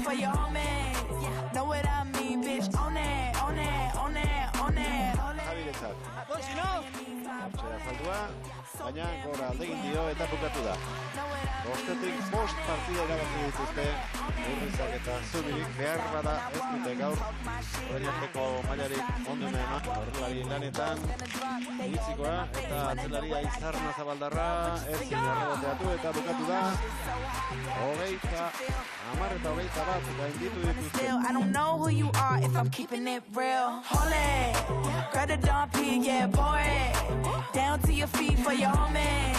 for your homies. Know what I mean, bitch, on it, on it, on it, on it. Javiretzat. Hortzera zaldua, baina gora aldegin dio eta bukatu da. Bostetik bost partida irabazi dituzte, Urrizak eta Zubirik behar bada ez dute gaur orain arteko mailarik ondunena, aurrelari lanetan iritzikoa eta atzelari Aizarna Zabaldarra ezin erreboteatu eta bukatu da. 30 eta 21 gainditu dituzte. I don't know who you are if I'm keeping it real. Hold it, grab the Don P, yeah, pour it. Down to your feet for your homies.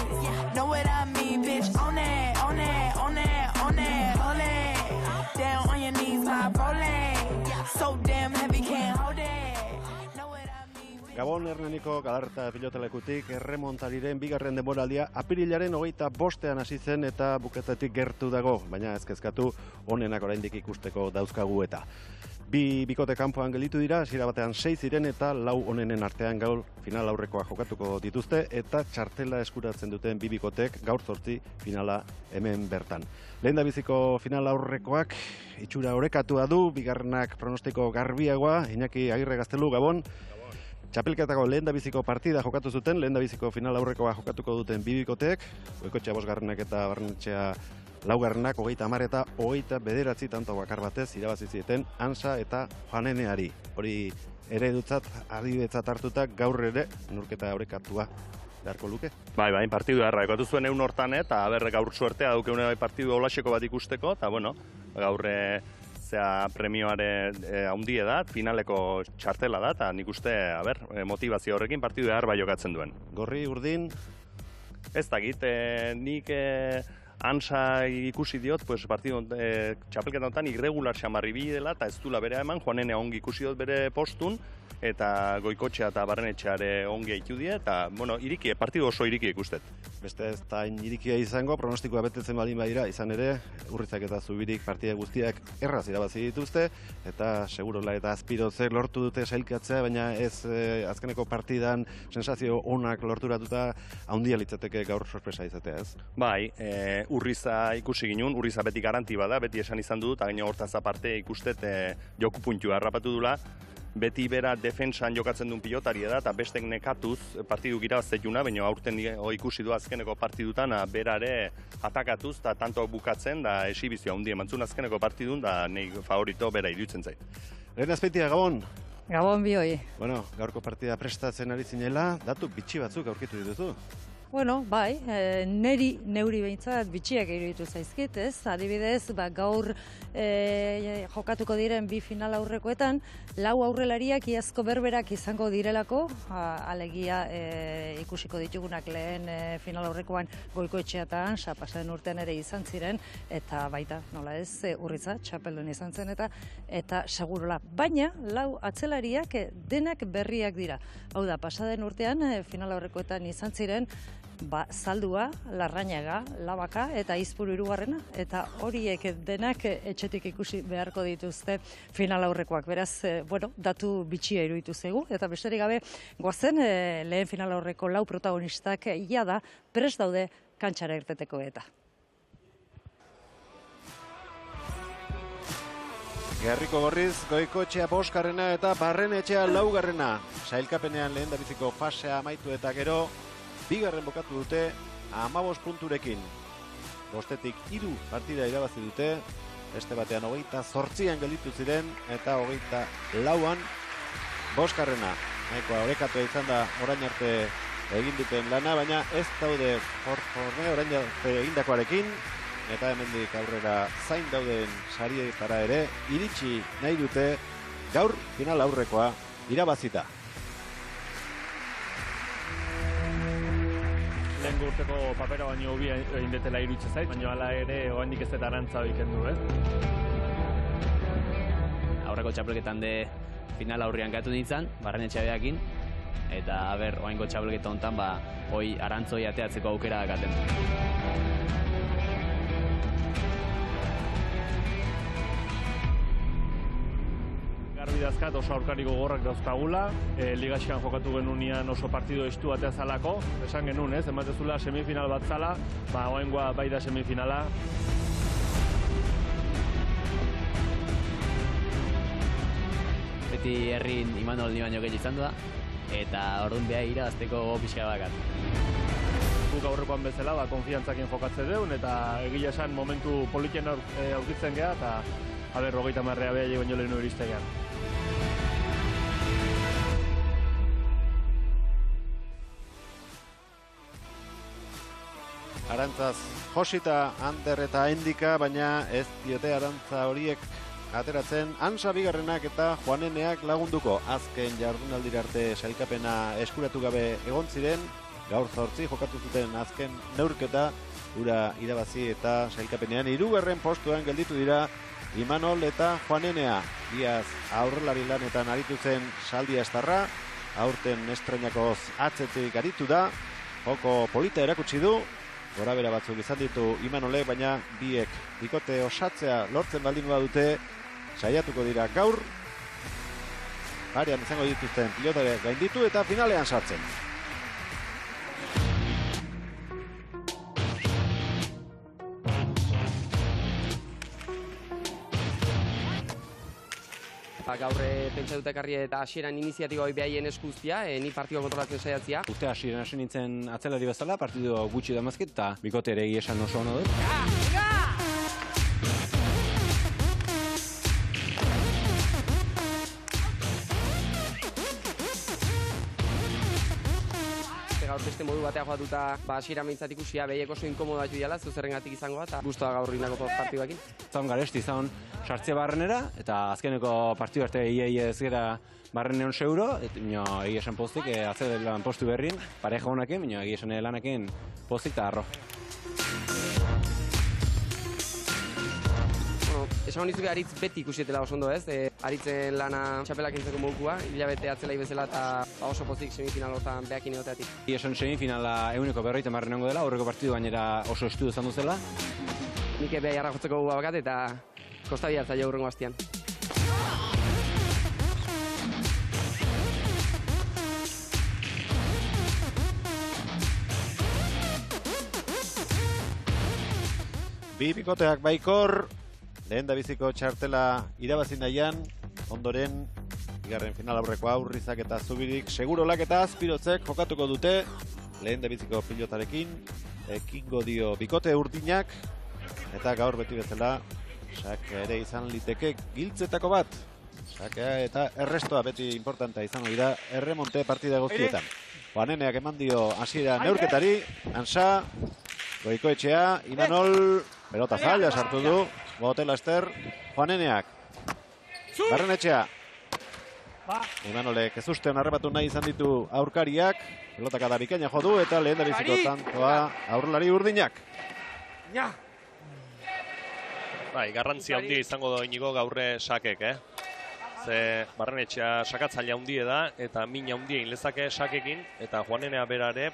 Know what I mean, bitch, on it, on it, on it, on it. Hold it, down on your knees, my rolling. So damn heavy, can't hold it. Know what I mean. Gabon Hernaniko Galarta pilotalekutik erremontariren bigarren denboraldia apirilaren 25ean hasi zen eta buketatik gertu dago, baina ez kezkatu onenak oraindik ikusteko dauzkagu eta. Bi bikote kanpoan gelditu dira, hasiera batean 6 ziren eta 4 onenen artean gaur final aurrekoa jokatuko dituzte eta txartela eskuratzen duten bi bikotek gaur 8 finala hemen bertan. Lehendabiziko final aurrekoak itxura orekatua du, bigarrenak pronostiko garbiagoa, Iñaki Agirre Gaztelu, Gabon. Txapelketako lehendabiziko partida jokatu zuten, lehendabiziko final aurrekoa jokatuko duten bi bikotek, Goikoetxea 5 eta Barrenetxea 4 30 eta 29 tanto bakar batez irabazi zieten Ansa eta Juaneneari. Hori eredutzat adibetzat hartutak gaur ere neurketa orekatua beharko luke. Bai, partidu harra ekatu zuen egun hortan eta gaur suertea daukeune partidu olaseko bat ikusteko, eta bueno, gaur premioare haundie da, finaleko txartela da, eta nik uste, motivazio horrekin partidu harra jokatzen duen. Gorri, urdin? Ez dakit, nik Ansa ikusi diot, partidu txapelketa honetan irregular xamarri dela eta ez duela bere eman, Juanene ongi ikusi dut bere postun, eta Goikoetxea eta Barrenetxeare ongi haitu die, eta partidu oso iriki ikustet. Beste ez da irikia izango, pronostikoa betetzen baldin badira, izan ere, Urrizak eta Zubirik partida guztiak erraz irabazi dituzte, eta segurola eta Azpirozek lortu dute sailkatzea, baina ez azkeneko partidan sensazio onak lorturatuta haundia litzateke gaur sorpresa izatea, ez? Bai, Urriza ikusi ginen, Urriza beti garanti bada, beti esan izan dut, eta gaino hortaz aparte ikustet joku puntua harrapatu dula, beti bera defensan jokatzen duen pilotari da, eta bestek nekatuz partidu irabaztetuna, baina aurten ikusi du azkeneko partidutan berare atakatuz, eta tanto bukatzen, da esibizioa hundi emantzun azkeneko partidun, da nahi favorito bera iruditzen zait. Lehen Azpeitia, Gabon? Gabon bihoi. Bueno, gaurko partida prestatzen ari zinela, datu bitxi batzuk aurkitu dituzu. Bueno, bai, neuri behintzat bitxiak iruditu zaizkit, ez? Adibidez, gaur jokatuko diren bi final aurrekoetan, 4 aurrelariak iazko berberak izango direlako, alegia ikusiko ditugunak lehen final aurrekoan Goikoetxea eta Ansa pasaden urtean ere izan ziren, eta baita, nola ez, Urriza, txapeldun izan zen eta segurola. Baina, 4 atzelariak denak berriak dira. Hau da, pasaden urtean final aurrekoetan izan ziren, Zaldua, Larrañaga, Labaka eta Izpuru 3. Eta horiek denak etxetik ikusi beharko dituzte final aurrekoak. Beraz, datu bitxia iruditu zaigu. Eta besterik gabe, goazen lehen final aurreko 4 protagonistak jada prest daude kantxara irteteko eta. Gerriko Gorriz, Goikoetxea 5 eta Barrenetxea 4. Sailkapenean lehendabiziko fasea amaitu eta gero, bigarren bukatu dute 15 punturekin. Bostetik 3 partida irabazi dute, beste batean 28an gelditu ziren eta 24an 5. Nahikoa orekatua izan da orain arte egin duten lana, baina ez daude orain arte egindakoarekin, eta hemendik aurrera zain dauden sarietara ere iritsi nahi dute gaur final aurrekoa irabazita. Lehen urteko papera baino hobi egin detela iruditzen zait, baina hala ere oraindik ez dut arantza egiten du, ez? Aurreko txapelketan de final aurrean gatu nintzen, Barrenetxearekin, eta oraingo txapelketa honetan hoi arantzoi ateatzeko aukera dakaten. Garbi dazkat oso aurkari gogorrak dauzkagula, ligaxean jokatu genunean oso partido estu batea zalako, esan genuen, ez, ematezula semifinal bat zala, oraingoa bai da semifinala. beti herrin Imanol ni baino gehiago izan da, eta orduan beha irabazteko pixka bakat. Guk aurrekoan bezala, konfiantzakin jokatze deun, eta egia esan momentu politien aurkitzen geha, eta aber, 30 beha jo baino lehenu iriste gehan. Arantzaz Josita, Ander eta Endika, baina ez diote arantza horiek ateratzen. Ansa bigarrenak eta Juaneneak lagunduko. Azken jardunaldira arte sailkapena eskuratu gabe egon ziren. Gaur 8 jokatu zuten azken neurketa, ura irabazi eta sailkapenean 3. postuan gelditu dira Imanol eta Juanenea. Iaz aurrelari lanetan aritu zen Saldi Astarra, aurten estreinakoz atzetik aritu da. Joko polita erakutsi du. Gorabera batzuk izan ditu Imanolek, baina biek bikote osatzea lortzen baldin badute, saiatuko dira gaur. Parean izango dituzten pilotareak gainditu eta finalean sartzen. Gaur pentsa dut ekarri eta hasieran iniziatiba hori behaien eskuztia, ni partidua kontrolatzen saiatzia. Urte hasieran hasi nintzen atzelari bezala, partidu gutxi damazkit eta bikote ere esan oso ono dut. Gaur beste modu batea joatuta, hasieran behintzat ikusia behiek oso inkomodatu diala, zuzerrengatik izangoa, eta guztua gaur inako partiduakin. Zaun garesti, zaun sartze barrenera, eta azkeneko partidu arte iei ez gara barreneon seuro, eta egia esan postik, atzelan postu berrin, pareja honakin, egia esan lanakin postik eta arro. Esan honizuke Aritz beti ikusietela oso ondo ez, Aritzen lana txapelak entzeko mogukua, hilabete atzelai bezala eta oso pozik semifinal hortan behakin egoteatik. Egia esan semifinala 150 nengo dela, aurreko partidu gainera oso estudu izan duzela. Nik beha jarra jotzeko guba bakat eta kostabi hartzaile aurrengo hastian. Bi bikoteak baikor, lehen da biziko txartela irabazi nahian, ondoren bigarren final aurreko Aurrizak eta Zubirik Segurolak eta Azpirotzek jokatuko dute lehen da biziko pilotarekin, ekingo dio bikote urdinak, eta gaur beti bezala sakea ere izan liteke giltzetako bat. Sakea eta errestoa beti importantea izango dira erremonte partida guztietan. Juaneneak eman dio hasiera neurketari, Ansa, Goikoetxea, Imanol, pelota zaila sartu du, Botela Ester, Juaneneak, Barrenetxea, Imanolek ez ustean arrebatu nahi izan ditu aurkariak, pelotaka da bikaina jo du eta lehen da biziko tantoa aurrelari urdinak. Bai, garrantzia handia izango da inigo gaurre sakek, Ze Barrenetxea sakatzailea handie da eta mina handia inlezake sakekin eta Juanenea berare,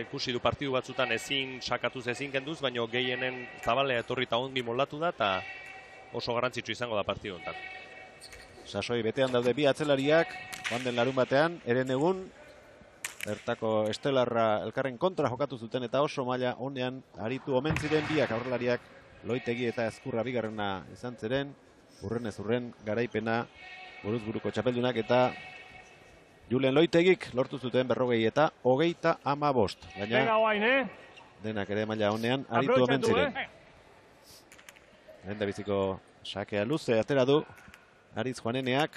ikusi du partidu batzutan ezin sakatuz ezin kenduz, baina gehienen zabalea etorri eta ondi moldatu da eta oso garrantzitsu izango da partidu honetan. Sasoi betean daude bi atzelariak, joan den larun batean, eren egun, bertako estelarra elkarren kontra jokatu zuten eta oso maila honean aritu omen ziren biak aurrelariak Loitegi eta Ezkurra bigarrena izan ziren, urrenez urren garaipena buruz buruko txapeldunak eta Julen Loitegik lortu zuten 40 eta 35. Baina denak ere maila honean aritu omen ziren. Lehen da biziko sakea luze atera du Aritz Juaneneak.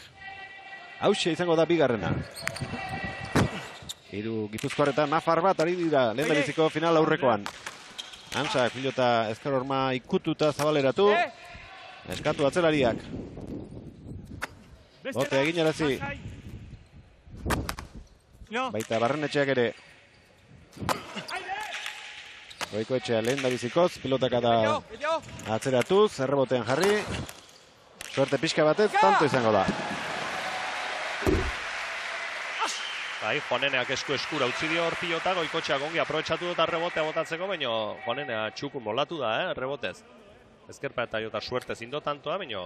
Hauxe izango da bigarrena. Hiru Gipuzkoarretan nafar bat ari dira lehen da biziko final aurrekoan. Ansa pilota ezker horma ikututa zabaleratu. Eskatu atzelariak. Bote egin arazi. Baita Barrenetxeak ere. Goikoetxea lehen da bizikoz, pilotaka da atzeratuz, errebotean jarri. Suerte pixka batez, tanto izango da. Bai, Juaneneak eskura utzi dio hor pilota, Goikoetxeak ongi aprobetxatu dut errebotea botatzeko, baina Juanenea txukun molatu da, errebotez. Ezkerpa eta jota suerte zindo tantoa, baina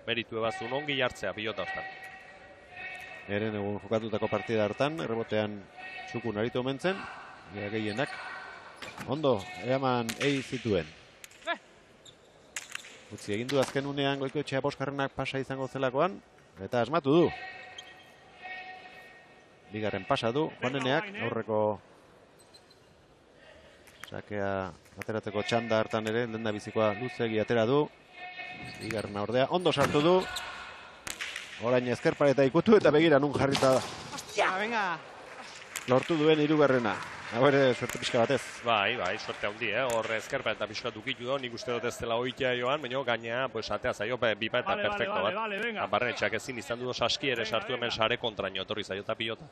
meritu ebazun ongi jartzea pilota hortan. Eren egun jokatutako partida hartan, errebotean txukun aritu omentzen, gehienak. Ondo, eaman zituen. Utzi egin du azken unean Goikoetxea boskarrenak pasa izango zelakoan, Eta asmatu du. Bigarren pasa du, Juaneneak aurreko sakea ateratzeko txanda hartan ere, lenda bizikoa luzegi atera du. Bigarrena ordea, ondo sartu du. Orain ezkerpareta ikutu eta begira nun jarrita lortu duen hirugarrena. Hau ere, suerte pixka batez. Bai, suerte handi, hor ezkerpa eta pixka dukitu do, nik uste dut ez dela oitea joan, baina gainea, pues, atea zaio, bipa eta perfecto bat. Barrenetxeak ezin izan du saski ere sartu hemen sare kontraino, etorri zaio eta pilota.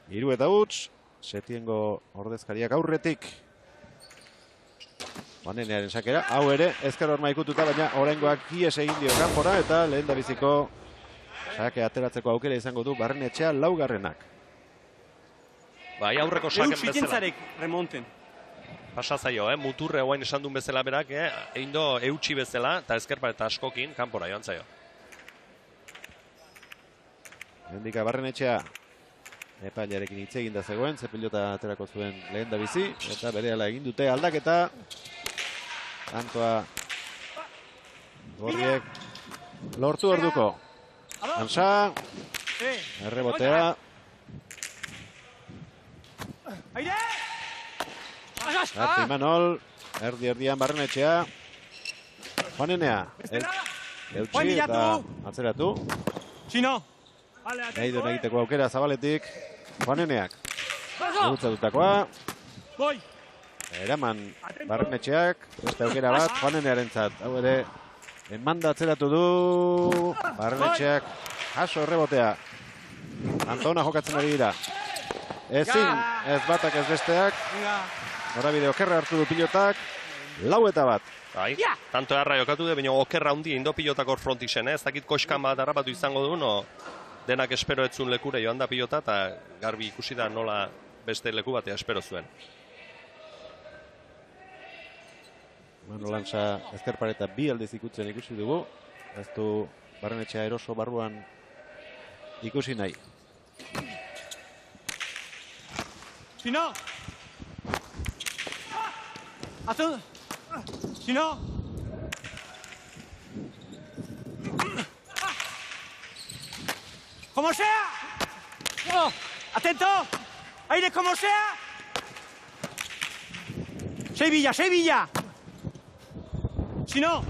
3 eta huts, Setiengo ordezkariak aurretik. Juanenearen sakera, hau ere, ezker horma ikututa, baina oraingoak ies egin dio kanpora eta lehen da biziko sake ateratzeko aukera izango du Barrenetxea laugarrenak. Bai, aurreko saken bezala. Eutxikentzarek remonten. Pasa zaio, muturre oain esan duen bezala berak, egin do eutxi bezala, eta ezkerpa eta askokin, kanpora joan zaio. Hendika Barrenetxea epailarekin hitz egin da zegoen, ze pilota aterako zuen lehen da bizi, eta berehala egin dute aldaketa. Kantoa gorriek lortu orduko. Ansa, errebotea. Arti Manol, erdian Barrenetxea. Juanenea, eutxi eta atzeratu. Eidon egiteko aukera Zabaletik. Juaneneak, egutzatutakoa. Eraman Barrenetxeak, beste aukera bat, Juanenearen zat. Hau ere, emanda atzeratu du. Barrenetxeak, jaso errebotea. Antona jokatzen ari dira. Ezin, ez batak ez besteak. Norabide okerra hartu du pilotak. 4 eta 1. Bai, tanto erra jokatu du, baina okerra hundi indo pilotak hor frontixen, ez dakit koxkan bat harrapatu izango du, no? Denak espero etzun lekure joan da pilota, eta garbi ikusi da nola beste leku batea espero zuen. Lanza ezkerpareta 2 aldiz ikutzen ikusi dugu. Ez du Barrenetxea eroso barruan ikusi nahi. Sino! Atun! Sino! ¡Como sea! ¡Oh! ¡Atento! ¡Aire como sea! ¡Sevilla, Sevilla! Sino!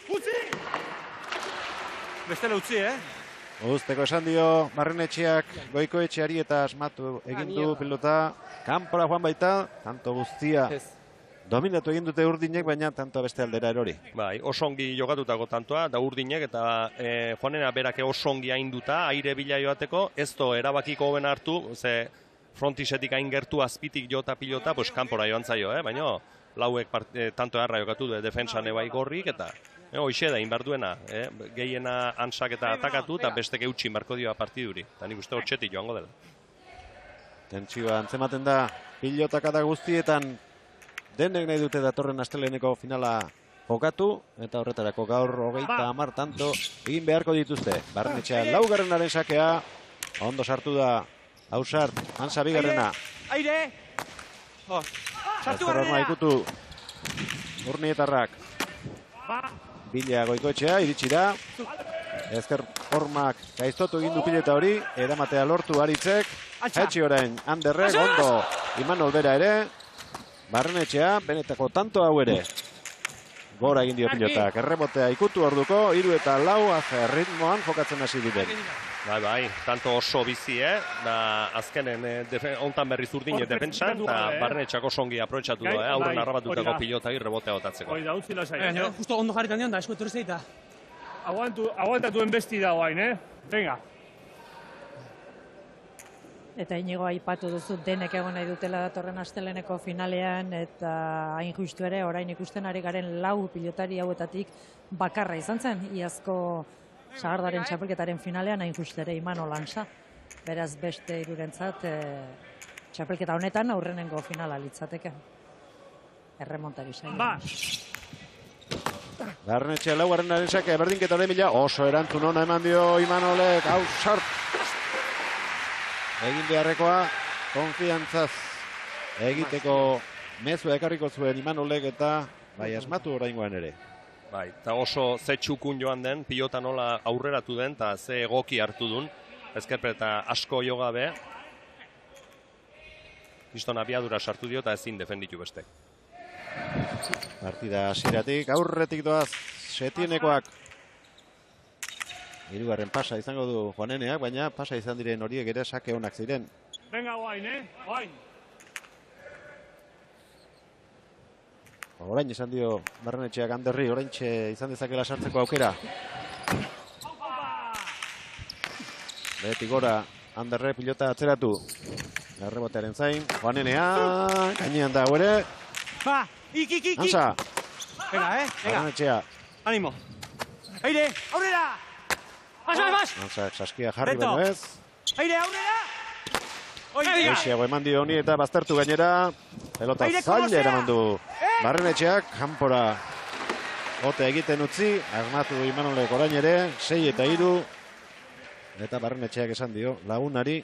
¡Utzi! Bestela utzi, Uzteko esan dio Barrenetxeak Goikoetxeari eta asmatu egin du pilota. Kanpora joan baita, tanto guztia dominatu egin dute Urdinek, baina tanto beste aldera erori. Bai, oso ongi jokatutako tantoa, da Urdinek eta Juanena berak oso ongi hainduta, aire bila joateko, ez do erabakiko hoben hartu, ze frontisetik hain gertu azpitik jota pilota, pues kanpora joan zaio, baina lauek tanto erra jokatu du defensan ebai gorrik, eta hoxe da, inbar duena, gehiena antsak eta atakatu, eta bestek eutxin barko dioa partiduri, eta nik uste hortxetik joango dela. Tentsioa antzematen da pilotak eta guztietan, denek nahi dute datorren asteleheneko finala jokatu, eta horretarako gaur 30 tanto egin beharko dituzte. Barrenetxea laugarrenaren sakea, ondo sartu da Hausart, Ansa bigarrena. Aire! Sartu garrera! Ikutu Urnietarrak. Bila Goikoetxea, iritsi da. Ezker hormak gaiztotu egin du pileta hori, eramatea lortu Aritzek. Etxi orain, Anderrek, ondo Imanol bera ere. Barrenetxea, benetako tanto hau ere. Gora egin dio pilotak, errebotea ikutu orduko, 3 eta 4 ritmoan jokatzen hasi diren. Bai, tanto oso bizi, da azkenen ontan berriz Urdinek defentsan, eta Barrenetxeak oso ongi aprobetxatu du, aurren arrabatutako pilotari rebotea botatzeko. Hoi da, utzi lasai. Justo ondo jarritan dion da, esku etorri zeita. Aguantatuen besti da guain, Venga. Eta Inigo aipatu duzu denek egon nahi dutela datorren asteleneko finalean, eta hain justu ere, orain ikusten ari garen 4 pilotari hauetatik bakarra izan zen, iazko Sagardaren txapelketaren finalean hain justu ere Imanol Ansa. Beraz beste irurentzat txapelketa honetan aurrenengo finala litzateke. Erremontari zain. Barrenetxea laugarrenaren sake, berdinketaren bila, oso erantzun ona eman dio Imanolek, Hausart. Egin beharrekoa, konfiantzaz egiteko mezua ekarriko zuen Imanolek eta bai asmatu oraingoan ere. Bai, eta oso ze txukun joan den, pilota nola aurreratu den, eta ze egoki hartu duen. Ezkerpeleta asko jo gabe. Kriston abiadura sartu dio eta ezin defenditu beste. Partida hasieratik aurretik doaz Setienekoak. Hirugarren pasa izango du Juaneneak, baina pasa izan diren horiek ere sake onak ziren. Venga, guain, guain. Orain izan dio Barrenetxeak Anderri, oraintxe izan dezakela sartzeko aukera. Behetik gora Anderre pilota atzeratu. Errebotearen zain, Juanenea, gainean da ere. Va, iki. Hansa. Venga, Barrenetxea. Ánimo. Aire, aurrera. Vas. Hansa saskia jarri baino ez. Aire, aurrera. Goixiago eman dio honi eta baztertu gainera. Pelota zaila eraman du Barrenetxeak, kanpora ote egiten utzi. Armatu du Imanolek orain ere, 6 eta 3. Eta Barrenetxeak esan dio lagunari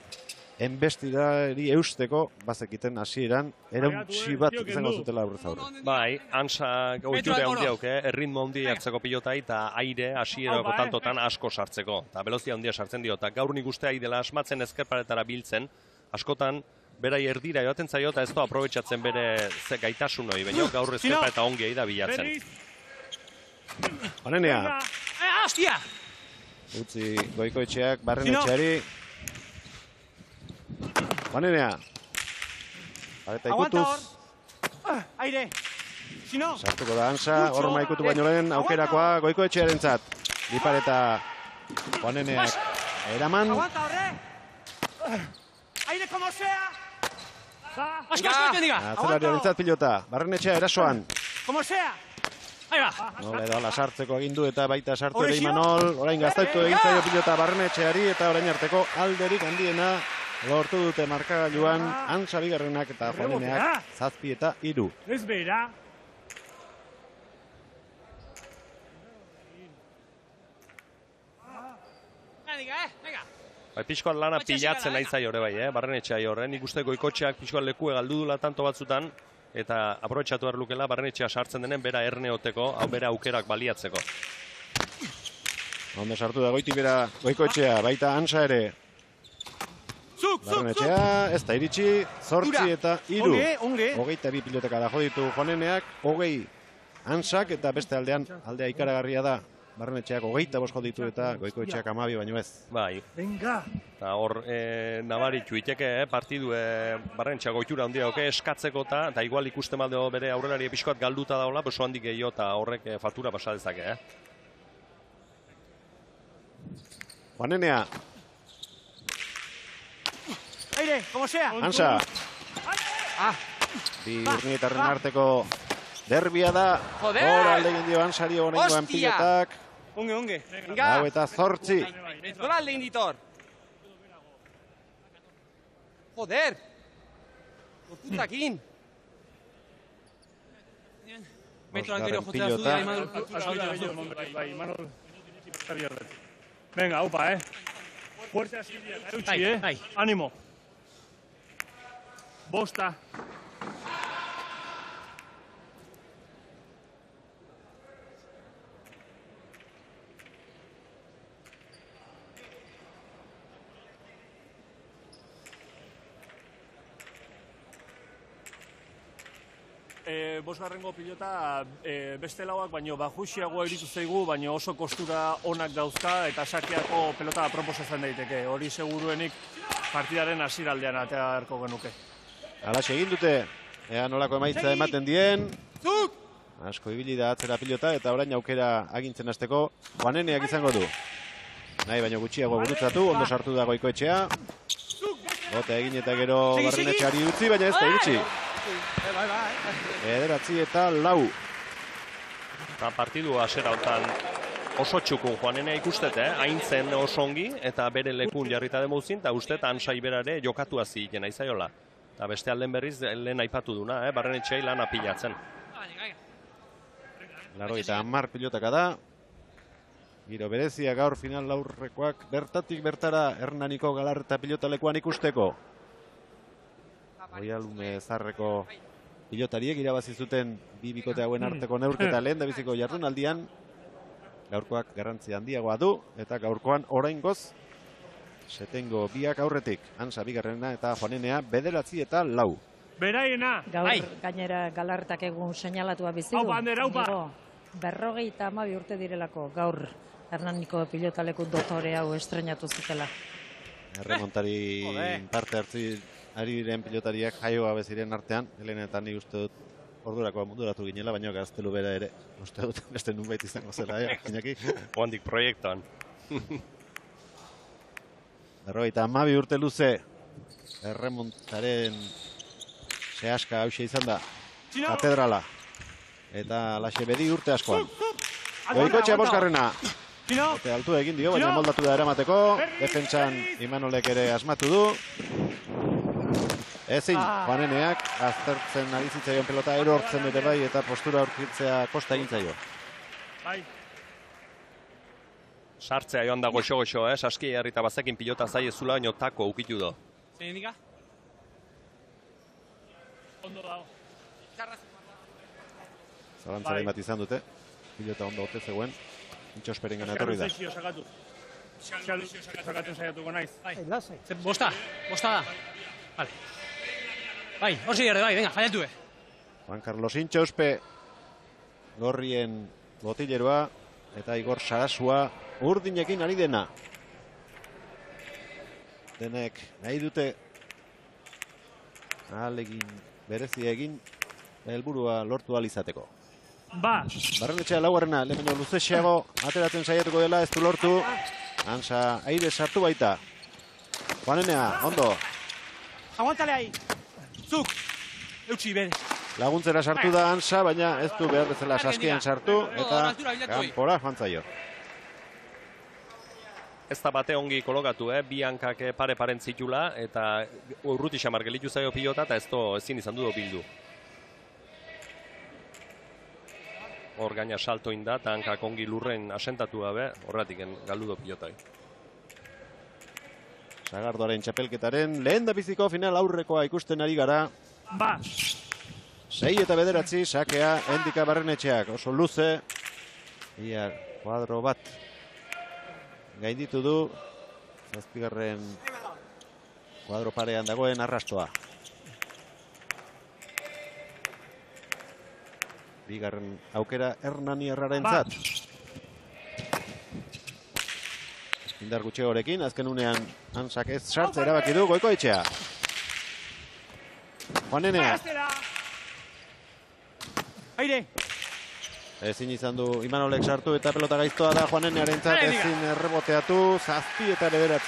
enbestidari eusteko bazekiten hasieran erauntsi bat izango zutela aurrez aurre. Bai, Hansa ohiture handia auke, erritmo handia hartzeko pilotai eta aire hasierako tantotan asko sartzeko. Eta velozia handia sartzen dio, eta gaur nik uste ari dela asmatzen ezkerparetara biltzen, askotan berai erdira joaten zaio eta ez da aprobetxatzen bere gaitasun hori, baina gaur ezkerpareta ongi da bilatzen. Juanenea. Hostia! Utzi Goikoetxeak Barrenetxeari. Juanenea. Pareta ikutuz. Aire. Sino. Sartuko da Hansa, horma ikutu baino lehen aukerakoa Goikoetxearen zat. Bipareta Juaneneak eraman. Aguanta, horre. Aire como sea. Atzelariaren zat pilota. Barrenetxea erasoan. Como sea. Ahí va. Nola edo ala sartzeko agindu eta baita sartu ere Imanol. Orain gaztaitu egin zaio pilota Barrenetxeari eta orain arteko alderik handiena lortu dute markagailuan Hansa bigarrenak eta Juaneneak 7 eta 3. Ez bera. Pixkoan lana pilatzen nahi zai hori bai, Barrenetxea horren. Nik uste Goikotxeak pixkoan lekue galdu dula tanto batzutan, eta aprobetxatu behar lukela Barrenetxea sartzen denen bera erneoteko, hau bera aukerak baliatzeko. Ondo sartu da goitik bera Goikoetxea, baita Hansa ere. Barrenetxea, ez da iritsi, 8 eta 3. 22 piloteka da joditu Juaneneak, 20 Hansak eta beste aldean aldea ikaragarria da. Barrenetxeak 25 joditu eta Goikoetxeak 12 baino ez. Bai. Venga. Eta hor nabaritu iteke, partidu Barrenetxeak goitura handia eskatzeko eta igual ikusten balde bere aurrelari pixkoat galduta daola, oso handik gehiago eta horrek faktura pasa dezake. Juanenea. Aire, como sea. Hansa. Bi urnietarren arteko derbia da. Hora alde egin dio Hansari honengoan pilotak. Onge. 9 eta 8. Nola alde egin ditor? Joder. Gorputakin. Metroan gero jotzea zuda, Imanol. Venga, upa, Fuerza Silvia, eutxi, Ánimo. Bosta. Bosgarrengo pilota beste lauak, baino bajuxiagoa iritu zaigu, baino oso kostura onak dauzka eta sakeako pelota proposatzen daiteke. Hori seguruenik partidaren hasieraldean atearko genuke. Alaxe egin dute, ea nolako emaitza ematen dien. Asko ibili da atzera pilota eta orain aukera agintzen hasteko Juaneneak izango du. Nahi baino gutxiago gurutzatu, ondo sartu da Goikoetxea. Bote egin eta gero Barrenetxeari utzi, baina ez da iritsi. Ederatzi eta 4. Eta partidu hasiera honetan oso txukun Juanenea ikustete, haintzen oso ongi, eta bere lekun jarrita demouzin, eta uste Hansa iberare jokatu aziten aizaiola. Eta beste alden berriz lehen aipatu duna, Barrenetxeai lana pilatzen. 80 pilotaka da. Giro berezia gaur final laurrekoak bertatik bertara Hernaniko Galarreta pilotalekuan ikusteko. Oialume Zarreko pilotariek irabazi zuten bi bikote hauen arteko neurketa lehen da biziko jardunaldian gaurkoak garrantzi handiagoa du, eta gaurkoan oraingoz setengo biak aurretik. Hansa bigarrena eta Juanenea 9 eta 4. Beraiena! Gaur gainera galarretak egun seinalatua bizidu. Aupa, Ander, aupa! 52 urte direlako gaur Hernaniko pilotaleku dotore hau estrenatu zutela. Erremontari parte hartzi ari diren pilotariak jaio gabe ziren artean, helenetan nik uste dut ordurako munduratu ginela, baina Gaztelu bera ere, uste dut beste nunbait izango zela, Iñaki. Oandik proiektuan. 52 urte luze, erremontaren sehaska hause izan da, katedrala. Eta laxe bedi urte askoan. Goikotxea bosgarrena. Eta altu egin dio, baina moldatu da eramateko. Defentsan Imanolek ere asmatu du. Ezin, Juaneneak aztertzen ari zitzaion pelota erortzen ere bai, eta postura aurkitzea kosta egin zaio. Sartzea joan da goxo-goxo, saski jarrita bazekin pilota zaiezula, baino tako ukitu do. Zein indika? Ondo dago. Zalantzaren bat izan dute. Pilota ondo ote zegoen. Intxosperen gana etorri da. Sakatu. Sakatzen saiatuko naiz. Bosta da. Vale. Bai, horsi gerde, bai, venga, fallatu Juan Carlos Intxospe, gorrien botileroa, eta Igor Sarasua urdinekin ari dena. Denek nahi dute ahalegin berezia egin helburua lortu ahal izateko. Barrenetxea laugarrena, lehenengo luzexeago ateratzen saiatuko dela, ez du lortu. Hansa aire sartu baita. Juanenea, ondo. Aguantale ahí. Zuk. Eutxi, bere. Laguntzera sartu da Hansa, baina ez du behar bezala saskian sartu, eta kanpora joan zaio. Ez da bate ongi kolokatu, bi hankak pare-paren zitula, eta urruti xamar gelitu zaio pilota, eta ezin izan du bildu. Hor gaina salto inda, eta hankak ongi lurren asentatu gabe, horretik galdu do pilotai. Sagardoaren txapelketaren lehen da biziko final aurrekoa ikusten ari gara. 6 eta 9, sakea Endika Barrenetxeak, oso luze. Ia kuadro bat gainditu du. 7. kuadro parean dagoen arrastoa. Bigarren aukera Hernani Errarentzat. Indar gutxegorekin, azken unean Hansak ez sartze erabaki du Goikoetxea. Juanenea. Aire. Ezin izan du Imanolek sartu eta pelota gaiztoa da Juanenearentzat, ezin erreboteatu, 7 eta 9.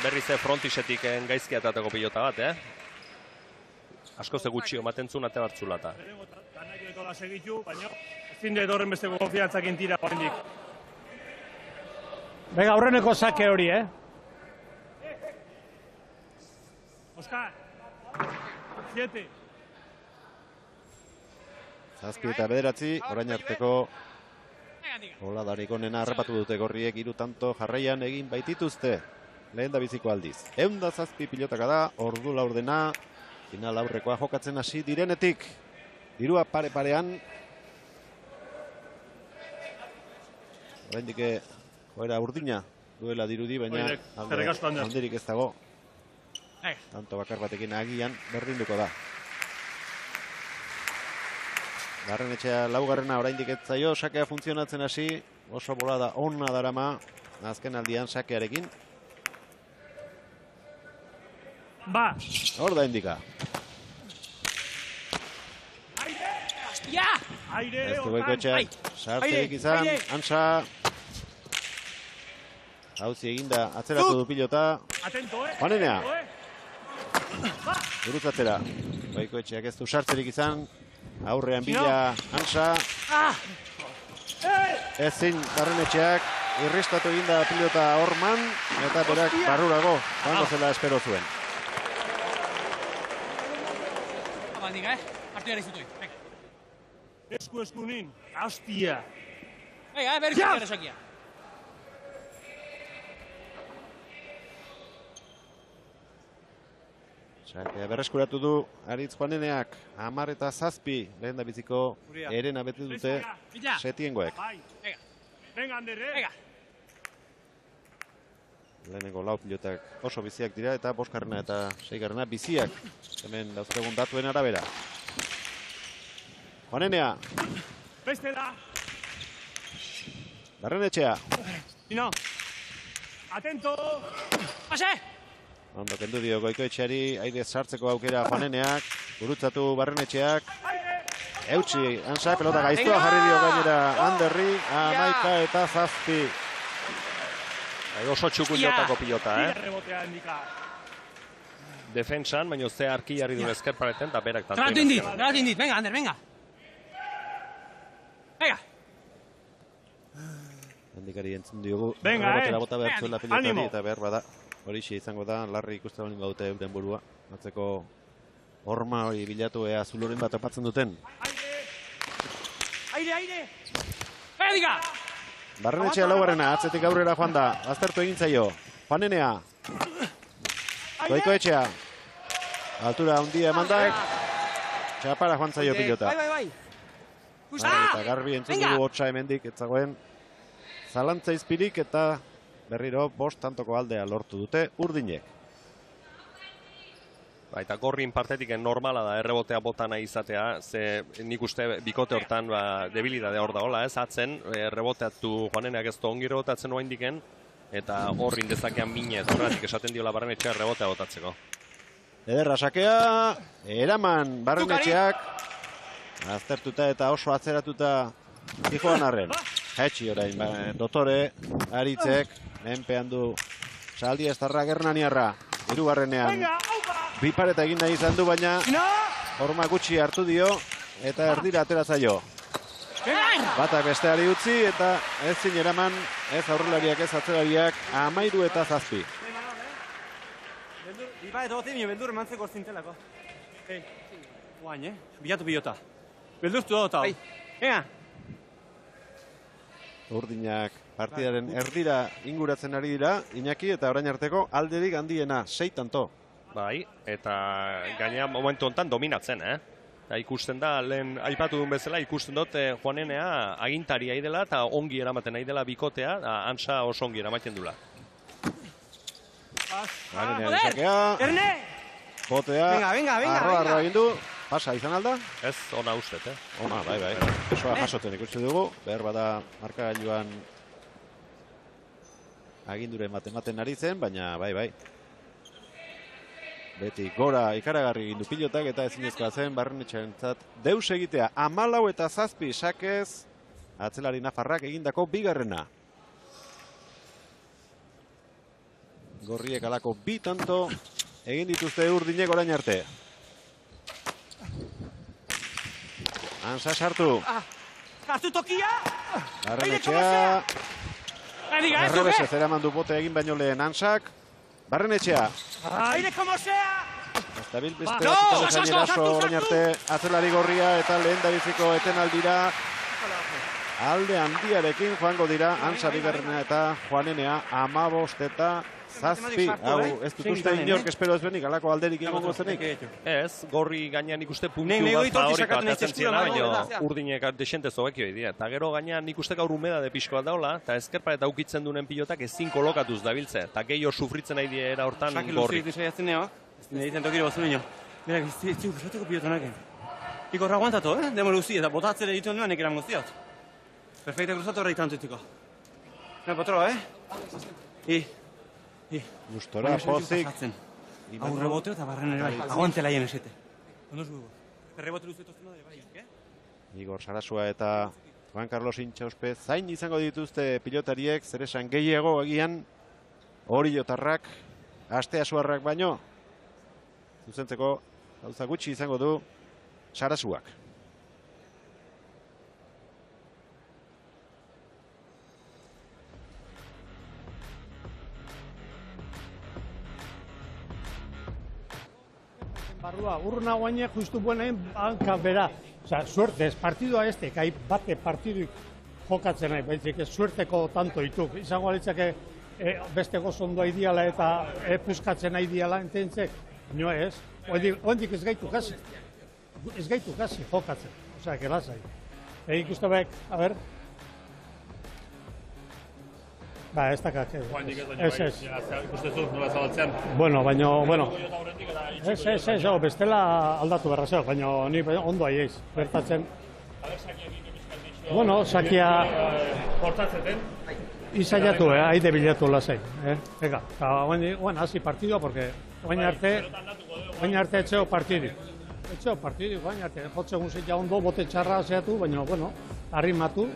Berriz frontisetik gaizki atateko pilota bat, Asko ze gutxi ematen zuen ate bartzulata. Nahi etola segitu, baina ezin dut horren besteko konfiantzakin tira horrendik. Venga, aurreneko sake hori, Oskar, 7. 7 eta 9, orain arteko oladarik onena harrapatu dute gorriek 3 tanto jarraian egin baitituzte. Lehen da biziko aldiz. 107 pilotaka da, ordu laurdena, final aurrekoa jokatzen hasi direnetik. Dirua pare-parean. Oraindik joera urdina duela dirudi, baina alderik ez dago. Tanto bakar batekin agian berdinduko da. Barrenetxea laugarrena oraindik ez zaio, sakea funtzionatzen hasi, oso bolada onna darama, azken aldian sakearekin. Hor da Endika. Ez du Goikoetxeak sartzerik izan, Hansa. Hauzi eginda atzeratu du pilota. Juanenea. Burutzatzera. Goikoetxeak ez du sartzerik izan. Aurrean bila Hansa. Ezin Barrenetxeak irristatu eginda pilota Horman. Eta berak barrurago joango zela espero zuen. Hartu jarri zutoi. Esku-eskunin, hastia. Venga, berriz jarri sakia. Sakea berreskuratu du Aritz Juaneneak, 10-7 lehen da biziko erena bete dute setiengoek. Venga, Ander, Lehenengo lau pilotak oso biziak dira eta boskarrena eta seigarrena biziak. Hemen dauzkagun datuen arabera. Juanenea. Beste da. Barrenetxea. Pino. Atento. Pase. Ondo kendu dio Goikoetxeari, aire sartzeko aukera Juaneneak. Gurutzatu Barrenetxeak. Eutsi, Ansa, pelota gaiztua jarri dio gainera Anderri. 11-7. Oso txukun jotako pilota, Rebotea handika. Defensan, baina ze arki jarri du ezker pareten, eta berak tanto. Gratu indit, venga, Ander, venga. Venga. Handikari entzun diogu. Venga, rebotera bota behar zuela pilotari, Animo. eta behar bada. Horixe izango da, larri ikusten baino gaute euren burua. Atzeko horma hori bilatu ea zuloren bat topatzen duten. Aire. Venga. Barrenetxea laugarrena, atzetik aurrera joan da. Aztertu egin zaio. Juanenea. Goikoetxea. Altura handia emandak. Txapara joan zaio pilota. Bai. Eta garbi entzun dugu hotxa hemendik, etzagoen zalantza izpirik eta berriro 5 tantoko aldea lortu dute urdinek. Eta gorrin partetik normala da errebotea bota nahi izatea, ze nik uste bikote hortan debilidade hor da hola, ez atzen, erreboteatu Juaneneak ez ongi rebotatzen oain diken, eta horrin dezakean mine, eta horretik esaten diola Barrenetxea errebotea botatzeko. Ederra sakea, eraman Barrenetxeak, aztertuta eta oso atzeratuta zijoan arren. Hetxi orain, dotore, Aritzek, menpean du Saldi Estarra Gernaniarra, hirugarrenean. Bipareta egin nahi izan du, baina horma gutxi hartu dio eta erdira atera zaio. Batak besteari utzi eta ezin eraman, ez aurrelariak ez atzelariak 13-7. Iba edo goti, beldur emantzeko zintelako. Guain, bilatu pilota. Beldurtu dota. Venga. Urdinak partidaren erdira inguratzen ari dira, Iñaki, eta orain arteko alderik handiena, 6 tanto. Bai, eta gainea momentu honetan dominatzen, ikusten da, lehen aipatu duen bezala, ikusten dut Juanenea agintaria dela eta ongi eramaten nahi dela bikotea, Ansa oso ongi eramaten dula. Garenean izakea. Botea. Arroa egin du. Pasa izan alda? Ez, ona ustet, Ona, bai. Osoa jasoten ikusten dugu. Behar bada markagailuan agindure ematen ari zen, baina bai. Beti gora ikaragarri egin du pilotak eta ezinezkoa zen Barrenetxearentzat deus egitea 14-7 sakez atzelari nafarrak egindako bigarrena. Gorriek alako 2 tanto egin dituzte urdinek orain arte. Ansa sartu. Hartu tokia! Barrenetxea. Errebesez eraman du bote egin baino lehen Ansak. Barrenetxea. Aire como sea! Estabil beste batzutan ezain eraso orain arte atzelari gorria eta lehen dabiziko etenaldira. Alde handiarekin joango dira Ansa bigarrena eta Juanenea 15-7. Hau ez dut uste inork espero ez benik, alako alderik egongo zenik. Ez, gorri gainean ikuste puntu bat favoriko atatzen ziela, baina urdinek desentez hobekio dira. Eta gero gainean ikuste gaur umedade pixko bat daula, eta ezkerpareta ukitzen duen pilotak ezin kolokatuz dabiltze. Eta gehiago sufritzen nahi dira hortan gorri. Saiatzen neo, ez diten tokiro bazu nio. Berak, ez txuk usateko pilotonaken. Ikorra aguantatu, demo luzi, eta botatzere ditu nioan ekeran guztiot. Perfecta cruzatu horreik tantuitiko. Patroa, Gustora, pozik. Hau reboteo eta barren ere bai. Aguante laien esete. Ondo zugu. Rebote luzetozten da bai, Igor Sarasua eta Juan Carlos Intxauspe zain izango dituzte pilotariek, zer esan gehiago egian hori jotarrak, astea suarrak baino. Zuzentzeko gauza gutxi izango du Sarasuak. Barrua, urna guainek justu buenain banka bera. Osa, suertez, partidua este, kai bate partiduik jokatzen nahi, baizik ez suerteko tanto dituk. Izango alitzake beste gozondoa ideala eta puskatzen nahi diala ententzek. No ez, Oendik ez gaitu kasi. Ez gaitu kasi jokatzen. Osea, que lasai. Ikuste bek, a ber. Ba, ez dakak. Ez. Ikustezu, nola zabaltzean. Bueno, ez, bestela aldatu berra zeo, baina ni ondo aieiz, bertatzen. Bueno, sakia... Portatzeten. Izaiatu, haide bilatu lasai. Ega, eta bueno, hasi partidua, porque oain arte etxeo partidik. Etxeo partidik, oain arte, jotze guzit ja ondo, bote txarra zeatu, baina, bueno, arrimatu,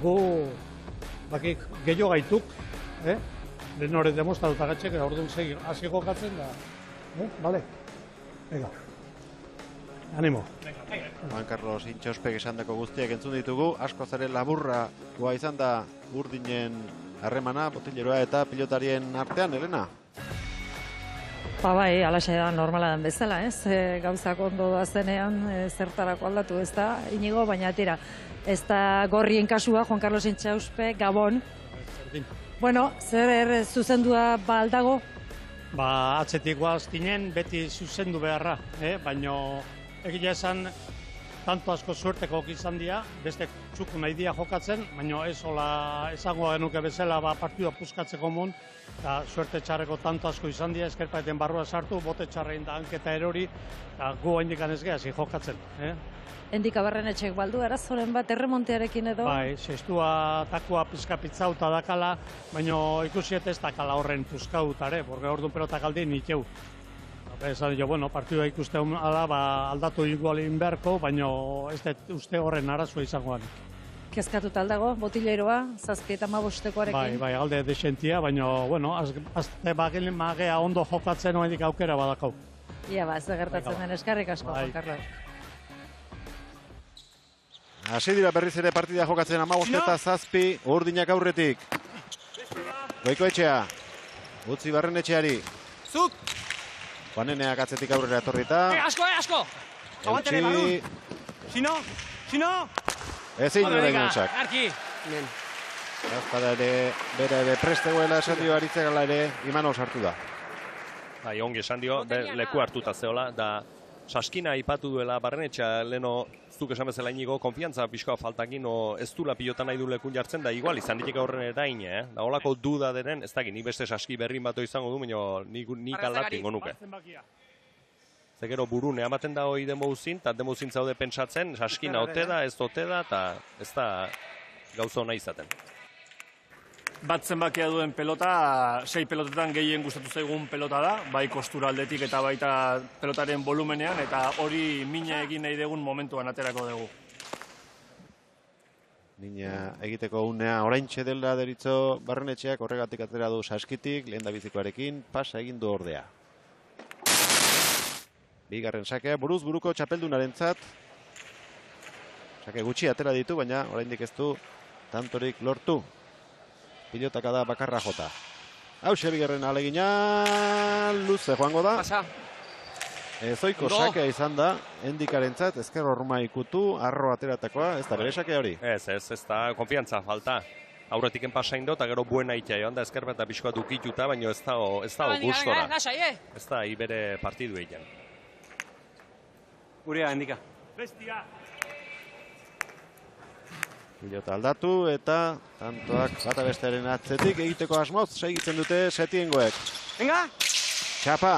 gu, bakik, gehiago gaituk, lehen hori demostratuta gatxek, orduan segi, hasi gokatzen da, bale? Ega, animo. Juan Carlos Intxauspek esandako guztiak entzun ditugu, asko zare laburra goa izan da Urdinen harremana, botilleroa eta pilotarien artean, Elena? Bai, alaxe da normala den bezala, ez? Gauzak ondo doazenean zertarako aldatu ez da, inigo, baina tira, ez da gorrien kasua, Juan Carlos Intxauspe, Gabon. Bueno, zer zuzendua ba aldago? Ba, atzetik guaz ginen, beti zuzendu beharra, baina egia esan, tanto asko suerteko izan dira, beste txuku nahi dia jokatzen, baina ez hola esango genuke bezala partidua puskatzeko mun, eta suerte txarreko tanto asko izan dira, eskerpaeten barrua sartu, bote txarrein da hanketa erori, eta gu haindikan ez gehazi jokatzen. Endika Barrenetxek baldu arazoren bat erremontearekin edo? Bai, zestua takua pizka pitzauta dakala, baina ikusiet ez dakala horren puzkautare, porque orduan pelotak aldein itxeu. Esan jo, bueno, partidua ikuste ala, aldatu igualin beharko, baina ez dut uste horren arazoa izangoan. Kezkatuta aldago, botileiroa, 7-15-koarekin? Bai, alde desentia, baina, bueno, azte bagilin magea ondo jokatzen oendik aukera badakau. Ia ba, ez da gertatzen den, eskarrik asko, Juan Carlos. Hasi dira berriz ere partida jokatzen 15-7, Urdinak aurretik. Goikoetxea, utzi Barrenetxeari. Zuk! Juaneneak atzetik aurrera etorrita. Asko! Eutxi. Sino! Ezin dure gauzak. Arki! Gazpada ere, bere ere prestegoela esan dio aritzegala ere, Imanol sartu da. Bai, ongi esan dio, leku hartuta zeola, da Saskina aipatu duela Barrenetxea, leno zuk esan bezala inigo, konfiantza pixkoa faltakin, ez dula pilota nahi du lekun jartzen, da igual izan ditek aurren erain, da holako duda denen, ez dakit, nik beste Saski berrin bato izango du, baina nik aldatu ingo nuke. Zegero burune amaten da hori demouzin, eta demouzin zaude pentsatzen, Saskina ote da, ez ote da, eta ez da gauza hona izaten. Bat zenbakia duen pelota, 6 pelotetan gehien gustatu zaigun pelota da, bai kostura aldetik eta baita pelotaren volumenean, eta hori mina egin nahi dugun momentuan aterako dugu. Mina egiteko unea oraintxe dela deritzo Barrenetxeak, horregatik atera du Saskitik, lehen da bizikoarekin, pasa egin du ordea. Bigarren sakea, buruz buruko txapeldunarentzat. Sake gutxi atera ditu, baina oraindik ez du tantorik lortu. Pilotaka da bakarra jota. Hauxe bigarren alegina, luze joango da. Pasa. Ezoiko sakea izan da, endikarentzat, ezker horma ikutu, arro ateratakoa, ez da bere sakea hori? Ez da konfiantza falta. Aurretiken pasain do, eta gero buena itea joan da ezker eta pixkoa dukituta, baina ez da gustora. Ez da bere partidu egin. Gurea, endika. Bestia! Pilota aldatu eta tantoak bata bestearen atzetik egiteko asmoz segitzen dute setiengoek. Venga! Txapa,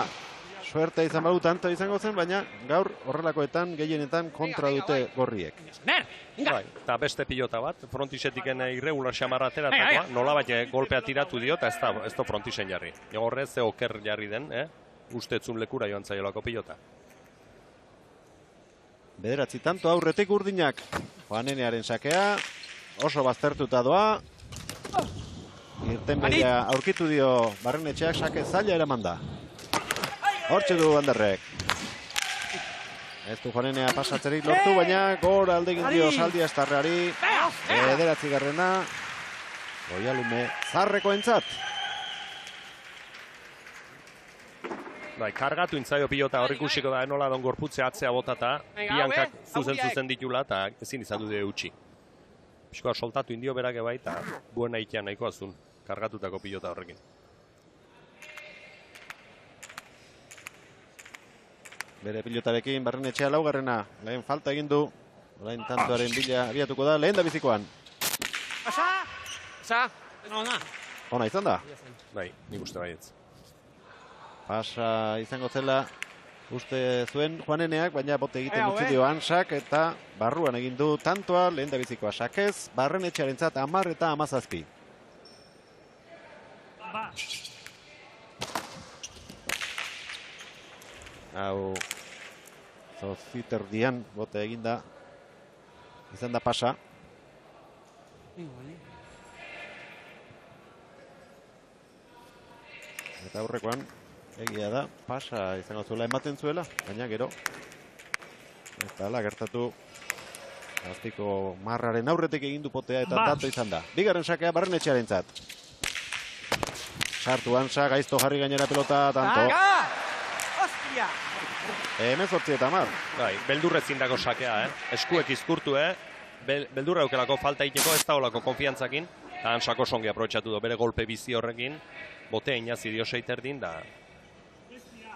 suerte izan badu tanto izango zen, baina gaur horrelakoetan gehienetan kontra dute gorriek. Bai, eta beste pilota bat, frontisetiken irregular xamarra ateratakoa, nolabait golpea tiratu dio, eta ez da frontisen jarri. Horrez ze oker jarri den, ustetzun lekura joan zaiolako pilota. Bederatzi tanto aurretik Urdinak. Juanenearen sakea, oso baztertuta doa. Irtenbidea aurkitu dio Barrenetxeak, sake zaila eraman da. Hortxe du Anderrek. Ez du Juanenea pasatzerik lortu, baina gol aldegin dio Saldi Astarreari. Bederatzi garrena. Goialume zarreko entzat. Bai, kargatu intzaio pilota hor ikusiko da enola don gorputze atzea botata, biankak zuzen ditula eta ezin izan du utzi. Piskoa soltatu indio berak bai eta buena itean nahiko azun, kargatutako pilota horrekin. bere pilotarekin, Barrenetxea laugarrena, lehen falta egin du, orain tantoaren bila abiatuko da, lehen da bizikoan. Pasa! Ona izan da? Bai, nik uste baietz. Pasa izango zela uste zuen Juaneneak, baina bote egiten utzi dio Hansak eta barruan egin du tantoa, lehen da bizikoa sakez, Barrenetxearentzat 10 eta 17. Hau Zoziterdian bote eginda izan da Pasa. Eta aurrekoan egia da Pasa izango zuela ematen zuela, baina gero eta ala gertatu Aztiko marraren aurretik egin du potea eta tanto izan da. Bigarren sakea Barrenetxearentzat. Sartu Hansa, gaizto jarri gainera pelota, tanto. Hostia! 18 eta 10. Bai, beldurrezin dago sakea, eskuek izkurtu, beldurra aukelako falta egiteko ez da olako konfiantzakin, eta Hansako songi aprobetxatu du bere golpe bizi horrekin, botea inazi dio seiterdin, da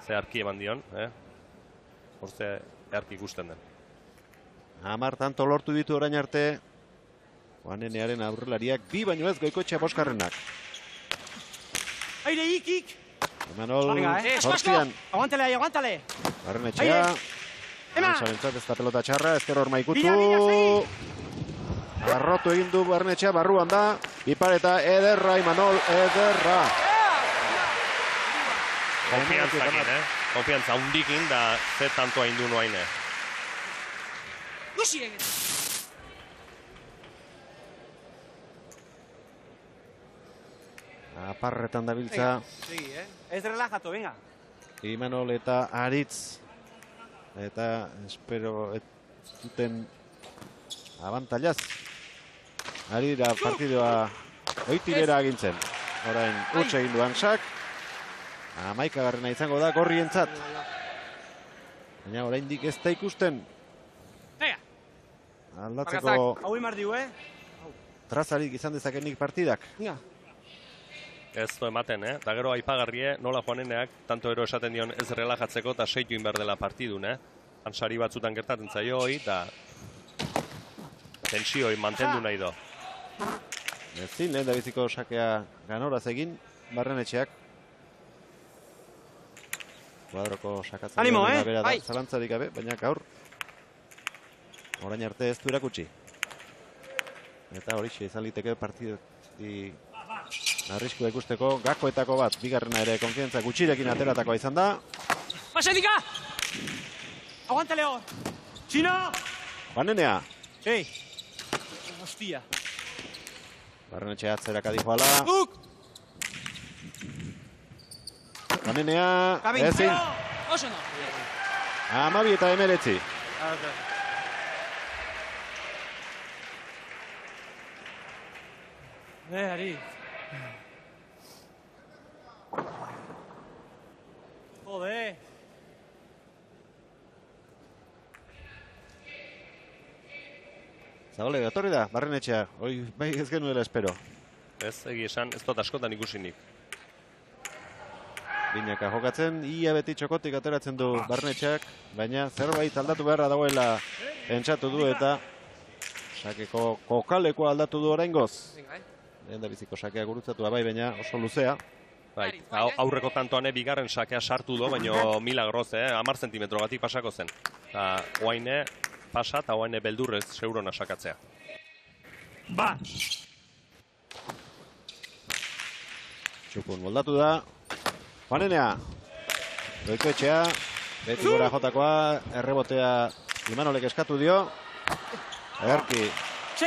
zeharki eman dion, horze zeharki ikusten den. 10 tanto lortu ditu orain arte, Juanenearen aurrelariak 2 baino ez Goikoetxea bosgarrenak. Aire, ik! Emanol, zortzian. Aguantale, aguantale! Barrenetxea. Hansarentzat ez da pelota txarra, ezker hor maikutu. Arrotu egin du Barrenetxea, barruan da. Bipareta ederra, Imanol, ederra. Konfiantzakin, konfiantza hundikin da ze tantoa indu noaine. Aparretan dabiltza. Ez relajatu, venga. Imanol eta Aritz. Eta espero duten abantailaz. Ari da partidua oitirera agintzen. Orain utxe egin du Hansak. 11garrena izango da Gorrientzat. Baina oraindik ez da ikusten. Aldatzeko hau imar diu, trazarik izan dezakenik partidak. Ez du ematen, eta gero aipagarrie nola Juaneneak tanto ero esaten dion ez relajatzeko eta seitu inber dela partidun, Hansari batzutan gertatzen zaio hoi, eta tensioi mantendu nahi do. Ezin, lehen da biziko sakea ganoraz egin, Barrenetxeak. Kuadroko sakatzen bera da, zalantzarik gabe, baina gaur orain arte ez du erakutsi. Eta horixe izan liteke partidi arriskua ikusteko, gakoetako bat, bigarrena ere konfiantza gutxirekin ateratakoa izan da. Pasetika! Aguanta, Leo! Txino! Juanenea! Ei! Hostia! Barrenetxea atzerak adijoala. Juanenea! Ezin! Oso no! 12 eta 19. Ari. Jode. Zabale, etorri da, Barrenetxea. Hoi, bai ez genuela espero. Ez, egi esan, ez dut askotan ikusinik. Binaka jokatzen, ia beti txokotik ateratzen du Barrenetxeak, baina zerbait aldatu beharra dagoela pentsatu du eta sakeko kokalekoa aldatu du oraingoz. Lehen da biziko sakea gurutzatua bai, baina oso luzea. Bai, aurreko tantoan bigarren sakea sartu do, baina milagroz, 10 zentimetro batik pasako zen. Eta oaine pasa eta oaine beldurrez seurona sakatzea. Ba! Txukun moldatu da. Juanenea. Goikoetxea. Beti gora jotakoa. Errebotea Imanolek eskatu dio. Erki.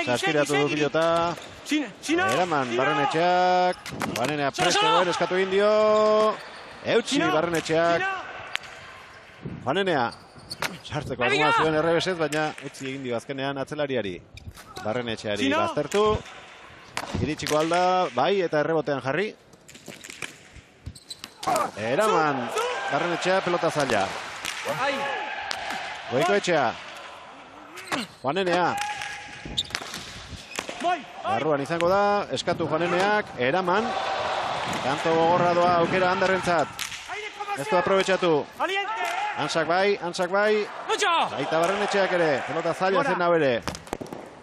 Saskiratu du pilota. Eraman Barrenetxeak. Juanenea presto goen eskatu egin dio. Eutxi Barrenetxeak. Juanenea. Sartzeko arguma zuen errebesez, baina utzi egin dio azkenean atzelariari. Barrenetxeari baztertu. Iritsiko alda, bai, eta errebotean jarri. Eraman Barrenetxea pelota zaila. Goikoetxea. Juanenea. Barruan izango da, eskatu Juaneneak, Eraman. Tanto gogorra doa aukera Anderrentzat. Ez du aprobetxatu. Antsak bai. Baita Barrenetxeak ere, pelota zaila zen hau ere.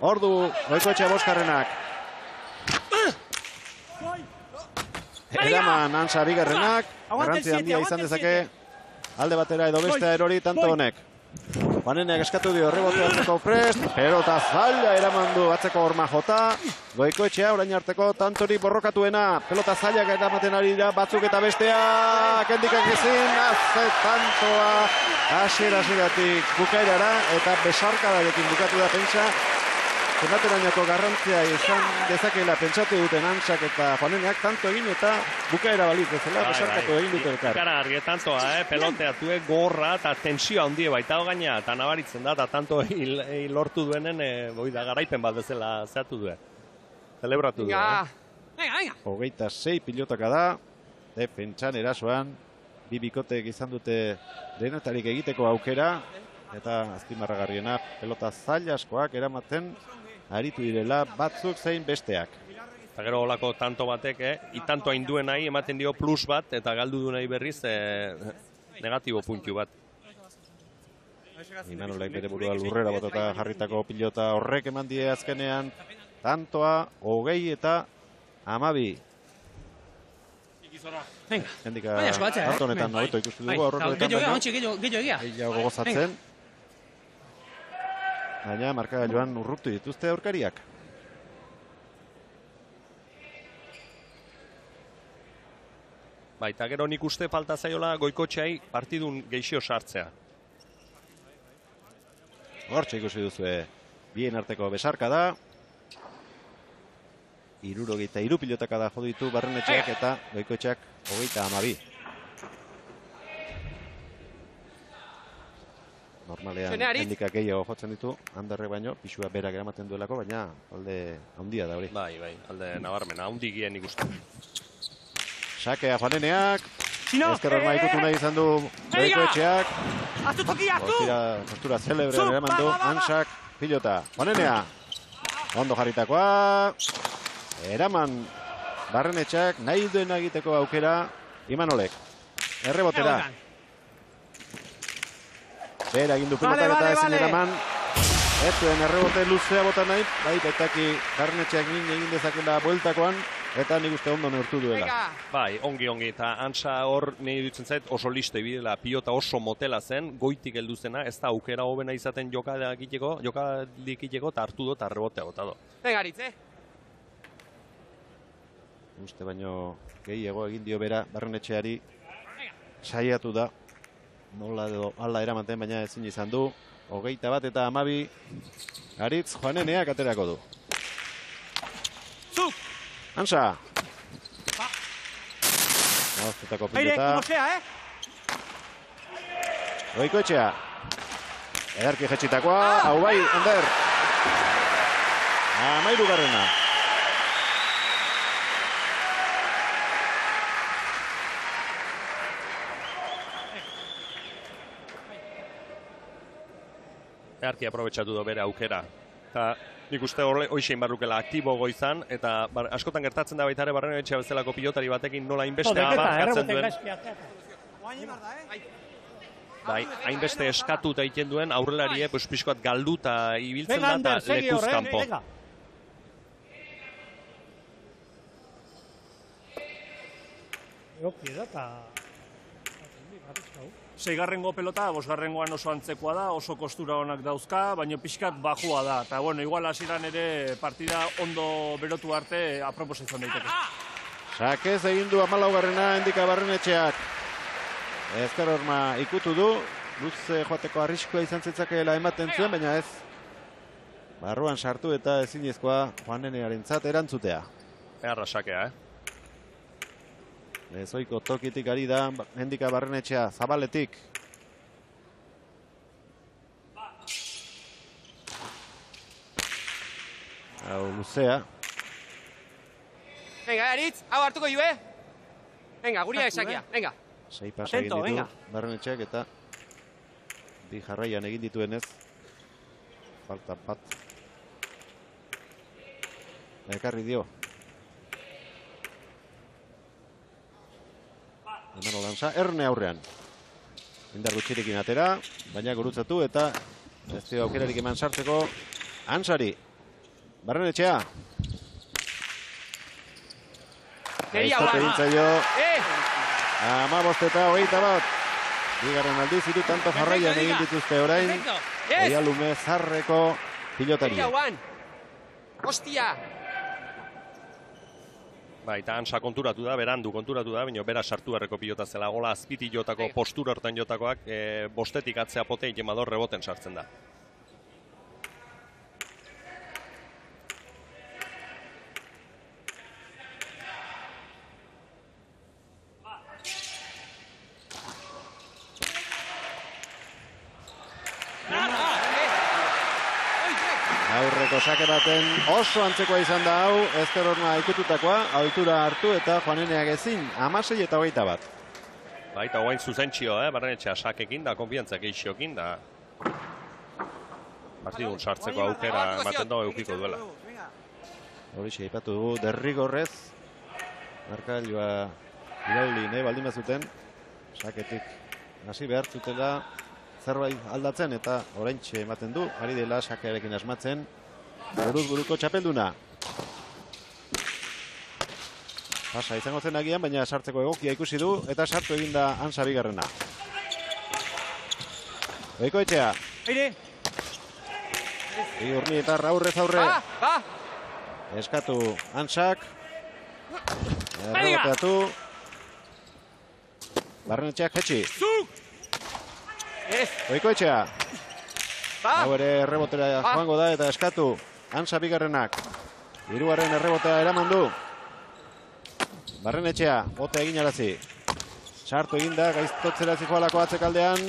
Ordu, Goikoetxea boskarrenak. Eraman Antsa bigarrenak, garrantzi handia izan dezake. Alde batera edo bestea erori tanto honek. Juaneneak eskatu dio rebote hartzeko prest, pelota zaila eraman du atzeko horma jota. Goikoetxea orain arteko tantori borrokatuena, pelota zailak eramaten ari dira batzuk eta besteak, hendikak ezin, azte tantoa, hasieratik bukaerara eta besarkadarekin bukatu da pentsa. Zenaterainako garrantzia izan dezakeela pentsatu duten Antsak eta Juaneneak tanto egin eta bukaera balitz bezala besarkatu egin dute elkar. Ikara argi tantoa, peloteatue gorra eta tensio handie baita gaina eta nabaritzen da, eta tanto lortu duenen da garaipen bat bezala zehatu duen. Celebratu duen. Venga. 26 pilotaka da, defentsan erasoan, bi bikotek izan dute denetarik egiteko aukera, eta azpimarragarriena pelota zaila askoak eramaten aritu direla batzuk zein besteak. Eta gero olako tanto batek, itanto hainduen nahi ematen dio plus bat, eta galdu du nahi berriz negatibo puntu bat. Imanolek bere burua lurrera botata jarritako pilota horrek eman die azkenean tantoa 20 eta 12. Hendika hartonetan nahueto ikustu dugu aurrekoetan gehiago gozatzen. Baina markagailuan urrutu dituzte aurkariak. Baita gero nik uste falta zaiola Goikoetxeai partidun geixio sartzea. Hortxe ikusi duzue bien arteko besarka da. 63 pilotaka da jo ditu Barrenetxeak eta Goikoetxeak 22. Normalean hendikak gehiago jotzen ditu, handerrek baino, pixua berak eramaten duelako, baina alde handia da hori. Bai, alde nabarmena, handi gien ikusten. Sakea Juaneneak, ezker horma ikutu nahi izan du Goikoetxeak. Postura celebre eraman du, Antsak pilota. Juanenea, ondo jarritakoa, eraman Barrenetxeak nahi duen egiteko aukera, Imanolek. Errebotera. Bera egin du pilotak eta ezin eraman. Ez duen errebote luzea bota nahi. Bai, baitaki Barrenetxeak egin dezakela bueltakoan. Eta nik uste ondo neurtu duela. Bai, ongi. Eta Antsa hor nahi dutzen zait oso listo ibidela. Pilota oso motela zen, goitik heldu zena. Ez da aukera hobena izaten jokadik iteko eta hartu do eta errebotea bota do. Venga, Aritz, Uste baino gehiago egin dio bera Barrenetxeari. Saiatu da. Nola edo ala eramaten, baina ezin izan du. 21 eta 12. Aritz Juaneneak aterako du. Antsa. Oztetako pilota. Goikoetxea. Ederki jetxitakoa. Hau bai, Ander. 13. Earki aprobetxatu du bere aukera. Eta nik uste hoixein barrukela aktibo goizan, eta askotan gertatzen da baita ere Barrenetxea bezalako pilotari batekin nola hainbeste abarkatzen duen. Bai, hainbeste eskatuta egiten duen aurrelarie pixkoat galduta ibiltzen da eta lekuz kanpo. Seigarrengo pelota, bosgarrengoan oso antzekoa da, oso kostura onak dauzka, baina pixkat bajua da. Eta, bueno, igual hasieran ere partida ondo berotu arte apropos izan daiteke. Sakez egin du 14. Hendika Barrenetxeak. Ezker horma ikutu du, luze joateko arriskua izan zitzakeela ematen zuen, baina ez. Barruan sartu eta ezinezkoa Juanenearentzat erantzutea. Beharra sakea, Lezoiko tokitik ari da Hendika Barrenetxea zabaletik. Hau luzea. Venga, Aritz, hau hartuko jue. Venga, guria esakia, venga. 6 pasa egin ditu Barrenetxeak eta bi jarraian egin dituenez. Falta bat. Ekarri dio. Emanol Antsa, erne aurrean. indar gutxirekin atera, baina gurutzatu eta ez dio aukerarik eman sartzeko Ansari. Barrenetxea. Aiztote dintzaio. 15 eta 21. Bigarren aldiz, 3 tanto jarraian egin dituzte orain. Oialume Zarreko pilotari. Hostia! Eta Ansa konturatu da, berandu konturatu da, baina bera sartu harreko pilota zela, gola azpiti jotako, postura hortan jotakoak, bostetik atzea poteik emador reboten sartzen da. Aurreko sake baten oso antzekoa izan da hau, Ester Horna ikututakoa, altura hartu eta Juaneneak ezin, 16 eta 21. Baita guain zuzentxio, Barrenetxea sakekin da, konfiantzak eixokin da. Partidun sartzeko aukera ematen da eukiko duela. Horixe, ipatu dugu, derrigorrez, markailua irauli nahi baldin bazuten, saketik hasi behar zutela zerbait aldatzen eta oraintxe ematen du, ari dela sakearekin asmatzen, buruz buruko txapelduna. Pasa izango zen agian, baina sartzeko egokia ikusi du eta sartu eginda Ansa bigarrena. Goikoetxea. Urnietar aurrez aurre. Eskatu Ansak. Erreboteatu. Barrenetxeak jetxi. Goikoetxea. Hau ere errebotera joango da eta eskatu Ansa bigarrenak. Hirugarren errebotea eraman du. Barrenetxea, bote egin arazi. Sartu eginda, gaiztotzera zijoalako atzekaldean.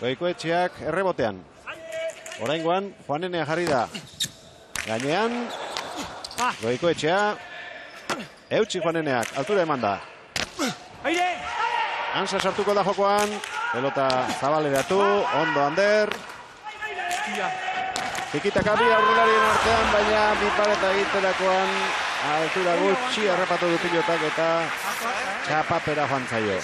Goikoetxeak errebotean. Oraingoan, Juanenea jarri da. Gainean, Goikoetxea. Eutsi Juaneneak, altura eman da. Ansa sartuko da jokoan. Pelota zabaleratu, ondo Ander. Tikitaka bi aurrelarien artean, baina bi pareta egiterakoan altura gutxi harrapatu du pilotak eta txapapera joan zaio.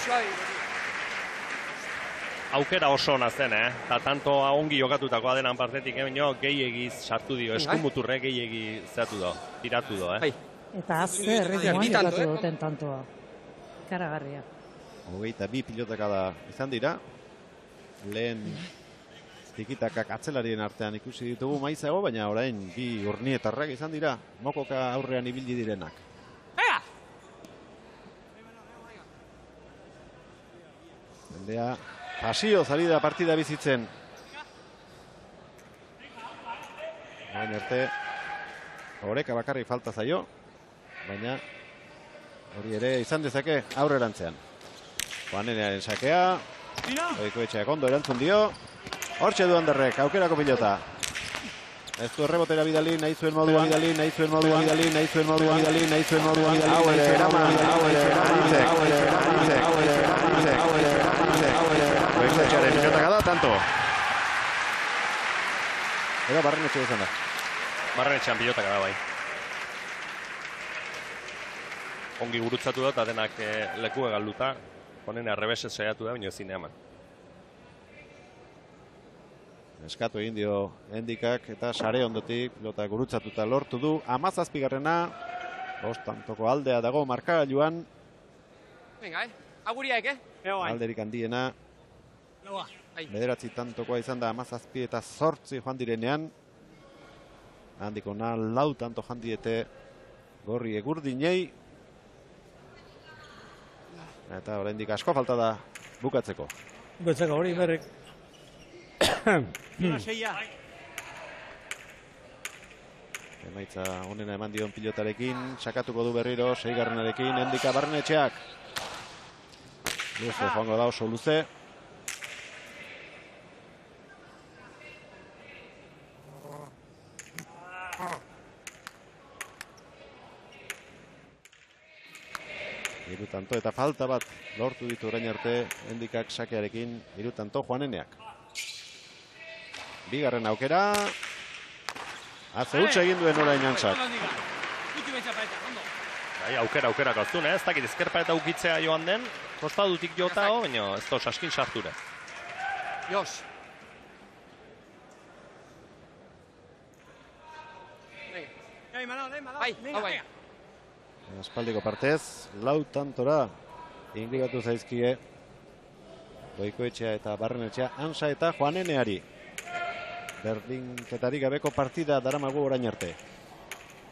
Aukera oso ona zen, eta tanto ongi jokatutakoa denan partetik, baina gehiagiz sartu dio, eskumuturre gehiagi zeatu do, tiratu do. Eta azte erritmoan jokatu duten tantoa. Karagarria. 22 pilotaka da izan dira. Lehen tikitakak atzelarien artean ikusi ditugu maizago, baina orain bi urnietarrak izan dira. Mokoka aurrean ibili direnak. Jendea pasio zari da partida bizitzen. Orain arte oreka bakarri falta zaio, baina hori ere izan dezake aurrerantzean. Juanenearen sakea. Goikoetxeak ondo erantzun dio. Hortxe du Anderrek, aukerako pilota. Ez du errebotera bidali, nahi zuen modua bidali, nahi zuen modua bidali, nahi zuen modua bidali, nahi zuen modua bidali. Hau ere, eraman, Goikoetxearen pilotaka da, tanto. Edo Barrenetxe izan da. Barrenetxean pilotaka da bai. Ongi gurutzatu da, eta denak leku egalduta. Honen arrebesez saiatu da, baina ezin eman. Eskatu egin dio Endikak eta sare ondotik pilota gurutzatuta lortu du. 17garrena, bostantoko aldea dago markagailuan. Venga, aguriak, Alderik handiena. 9 tantokoa izan da 17 eta 8 joan direnean. Handiko na 4 tanto joan diete gorri egurdinei. Eta oraindik asko falta da bukatzeko. Bukatzeko hori berrik. Emaitza onena eman dion pilotarekin, sakatuko du berriro, 6garrenarekin, Endika Barrenetxeak. Luze joango da oso luze. Irutanto eta falta bat lortu ditu orain arte Endikak sakearekin, irutanto Juaneneak. Bigarren aukera. Atze hutsa egin duen orain Antsak. Aukera gaztun, ez dakit ezkerpa eta ukitzea joan den, kostadutik jota, baina ez da saskin sartura. Jos. Bai. Aspaldiko partez, lau tantora inguratu zaizkie Goikoetxea eta Barrenetxea, Ansa eta Juaneneari. Berdinketarik gabeko partida daramagu orain arte.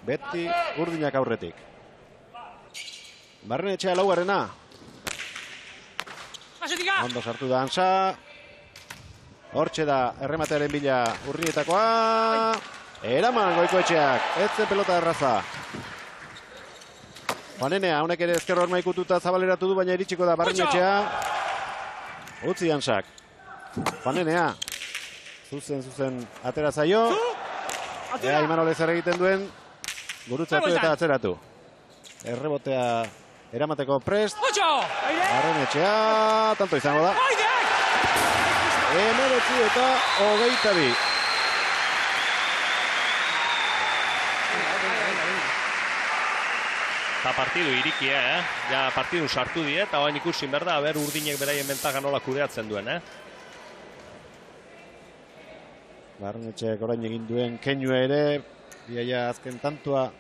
Beti urdinak aurretik. Barrenetxea laugarrena. Ondo sartu da Ansa. Hortxe da errematearen bila Urnietakoa. Eraman Goikoetxeak, ez zen pelota erraza. Juanenea, honek ere ezker horma ikututa zabaleratu du, baina iritsiko da Barrenetxea. Utzi Ansak. Juanenea. Zuzen atera zaio. Ea Imanol zer egiten duen. Gurutzatu eta atzeratu. Errebotea eramateko prest. Barrenetxea. Tanto izango da. 19 eta 22. Eta partidu irikia, Ja partidun sartu die, eta hain ikusin berda, ber urdinek beraien bentaga nola kudeatzen duen, Barrenetxeak orain egin duen keinua ere, biaia azken tantua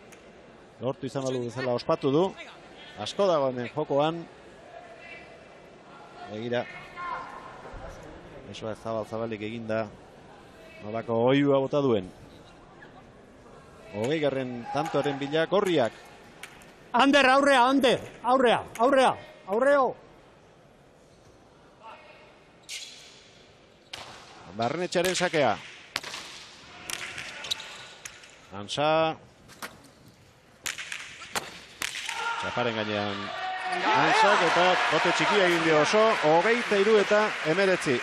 lortu izan balu bezala ospatu du. Asko dago hemen jokoan. Begira. Esoa zabalik eginda. Nolako oiua bota duen. 20. tantoaren bila Gorriak. Ander, aurrea. Barrenetxearen sakea. Ansa. Txaparen gainean. Ansak eta bote txikia egin dio oso. 23 eta 19.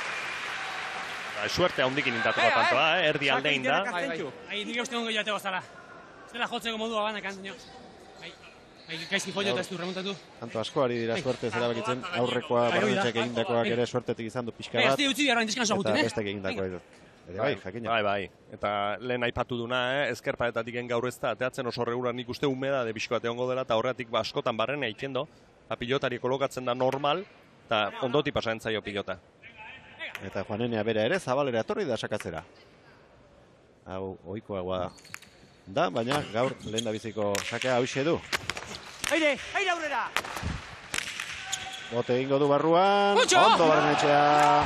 Suerte handikin intatuko tantoa, erdi aldein da. Nik uste ongo joateko zala. Zela jotzeko modua banak antzino. Gaizki follo eta ez du remontatu. Tanto asko ari dira suerte zera bakitzen. Aurrekoa Barrenetxeak egindakoak ere suertetik izan du pixka bat. Eta bestek egindakoa. Bai, jakina. Bai. Eta lehen aipatu duna, ezkerparetatik gaur ez da, ateatzen oso regular nik uste umeda de bizko bat egongo dela, eta horretik askotan Barrenea ikendo, eta pilotari kolokatzen da normal, eta ondoti pasatzen zaio pilota. Eta Juanenea bera ere zabalera etorri da sakatzera. Hau ohikoagoa da, baina gaur lehen da biziko sakea hauxe du. Aire aurrera! Bote egingo du barruan. Ondo Barrenetxea.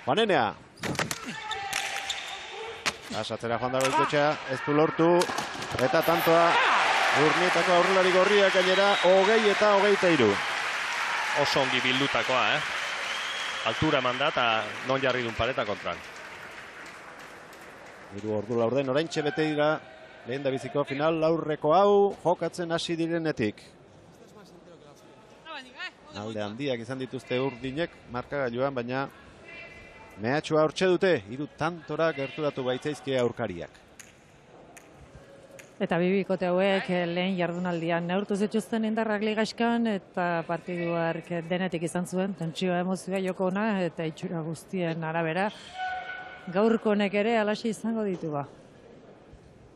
Juanenea. Asatzera joan da Goikoetxea, ez du lortu. Eta tantoa Urnietako aurrelari Gorriak gainera 20 eta 23. Oso ongi bildutakoa, Altura eman da eta non jarri duen pareta kontran. 3 ordu laurden oraintxe bete dira lehen da biziko final laurreko hau jokatzen hasi direnetik. Alde handiak izan dituzte urdinek markagailuan, baina mehatxua hortxe dute, 3 tantora gerturatu baitzaizkia aurkariak. Eta bibikote hauek lehen jardunaldian neurtu zituzten indarrak ligaxkan eta partiduak denetik izan zuen, tentsioa emozioa jokona eta itxura guztien arabera. Gaurko honek ere alaxi izango ditu ba.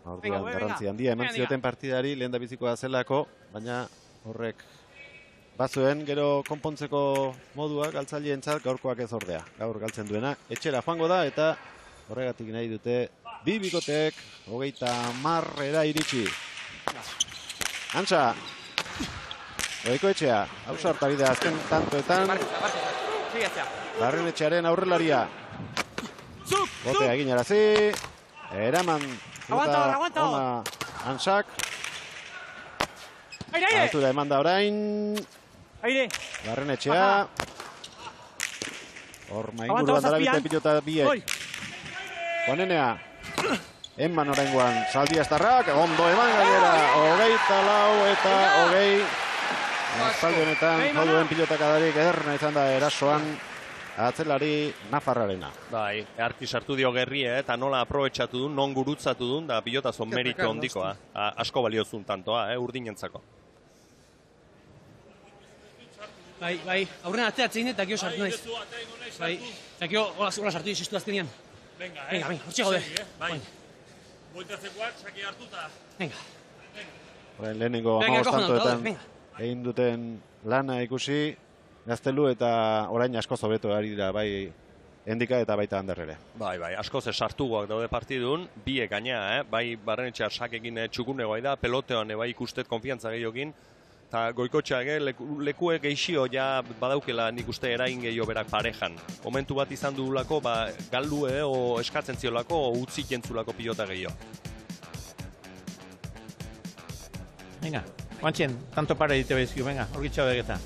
Orduan garrantzi handia eman zioten partidari lehen da bizikoa zelako, baina horrek bazuen gero konpontzeko modua galtzaileentzat gaurkoak ez ordea. Gaur galtzen duena etxera joango da eta horregatik nahi dute bi bikoteek 30 iritsi. Antza. Goikoetxea, hauza harta bidea azken tantoetan. Barrenetxearen aurrelaria. Botea egin arazi. Eraman. Aguanta. Antsak. Altura eman da orain. Barrenetxea. Horma inguruan darabite pilota biek. Juanenea. Eman oraingoan Zaldiastarrak. Ondo eman gainera. 24 eta 20. Azalde honetan joduen pilotakadarik ederna izan da erasoan atzelari Nafarrarena. Bai, arki sartu dio Gerrie eta nola aprobetxatu duen, non gurutzatu duen, da pilotazon meritu ondikoa. Asko baliozun tantoa, urdinentzako. Bai, aurren ateatzen eta gio sartu naiz. Bai, eta gio hola sartu dizistu azkenean. Venga, hortxe gaude. Bai, bueltatzekoak saki hartuta. Venga. Lehenengo 15 tantoetan egin duten lana ikusi, Gaztelu eta orain asko zobeto ari dira, bai Endika eta baita Ander ere. Bai, askoz sartugoak daude partidun, biek gaina, bai Barrenetxea sakekin txukunegoa da, pelotean bai ikustet konfiantza gehiokin, eta Goikotxeak lekuek geixio ja badaukela nik uste erain gehiago berak parejan. Momentu bat izan duelako, galdu o eskatzen ziolako, o utzik jentzulako pilota gehiago. Venga, guantxen, tanto pare dite behizkiu, venga, orgitxau egeta.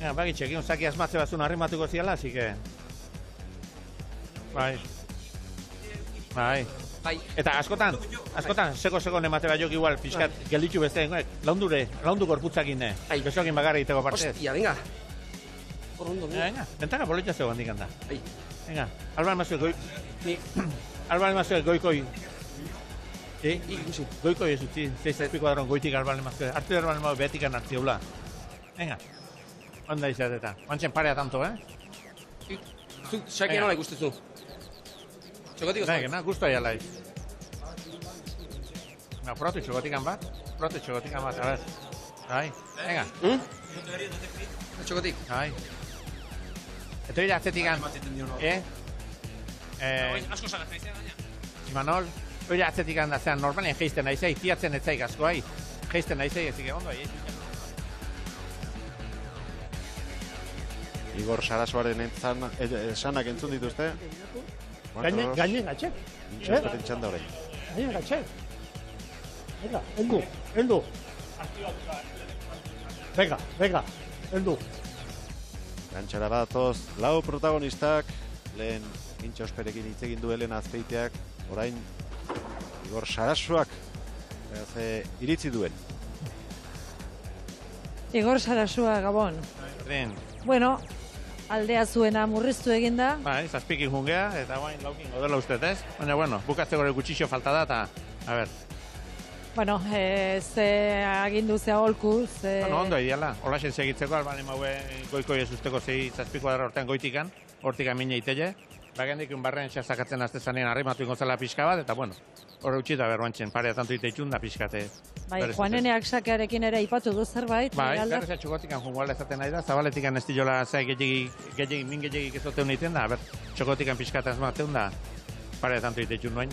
Venga, bagitxe, egion zaki asmatze bazun arrimatuko ziala, así que... Bai. Eta askotan, seko nemate baiok igual, pixkat, gelditu beste, laundu gorputzakin, besokin bagarra egiteko partez. Hostia, venga. Por ondo, venga, bentaka politza zego handik handa. Venga, Alba Almazue goikoi. Goikoi ez utzi, 6 kuadron goitik Alba Almazue. Artu Alba Almazue betikan hartziula. Venga, onda izateta. Guantxen parea tanto, Zuk, sakia nola ikustezu? Txokotik ozak? Venga, guztu aia laiz. Prote txokotikan bat, a ver. Venga. Txokotik. Eta hori atzetikan, Asko zagatzen izan gaina. Imanol, hori atzetikan da zean, normalen geizten naizei, tiatzen etzaik asko, geizten naizei, ezik egon doi. Igor Sarasuaren esanak entzun dituzte. Gainen gatxek. Intxaspeten txanda horrein. Gainen gatxek. Venga, heldu. Venga, heldu. Gantxara batoz, lau protagonistak, lehen Intxausperekin hitz egin du Elena Azpeiteak, orain Igor Sarasuak iritzi duen. Igor Sarasua, Gabon. Bueno, aldea zuena murriztu eginda. Bai, zazpikin jungea, eta guain laukin godela ustez, ez? Baina, bueno, bukatzeko ere gutxixo falta da, eta, a ber. Bueno, ze agindu ze aholku, ze... Bueno, ondo ideala, holaxen segitzeko, albanen maue goiko ez usteko zazpiko adara hortean goitikan, hortikan mine itele. Bagendik unbarren xasakatzen azte zanean arrimatu ingontzela pixka bat, eta bueno, horre utxita berroantzen, parea tanto iteitxun da pixkate. Bai, Juaneneak sakearekin ere ipatu du zerbait. Bai, berreza txokotikan junguala ezaten nahi da, zabaletikan ez diola zai min gehiagik ezoteun egiten da, txokotikan pixkata ezmateun da, parea tanto iteitxun noain.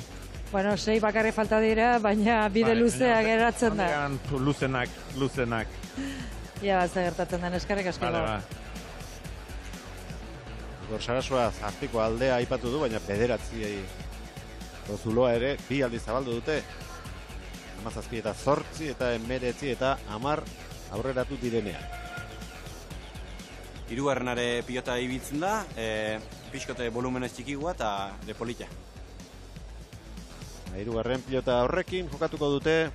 Bueno, 6 bakarri falta dira, baina bide luzea geratzen da. Luzenak. Ia bat gertatzen den, eskarrik asko. Igor Sarasua zartiko aldea aipatu du, baina bederatzi zuloa ere, bi aldiz zabaldu dute. 17 eta 8 eta 19 eta 10 aurreratu direnean. Hirugarrenare pilota ibiltzen da, pixkote volumenez txikigua eta depolita. Hirugarren pilota horrekin jokatuko dute,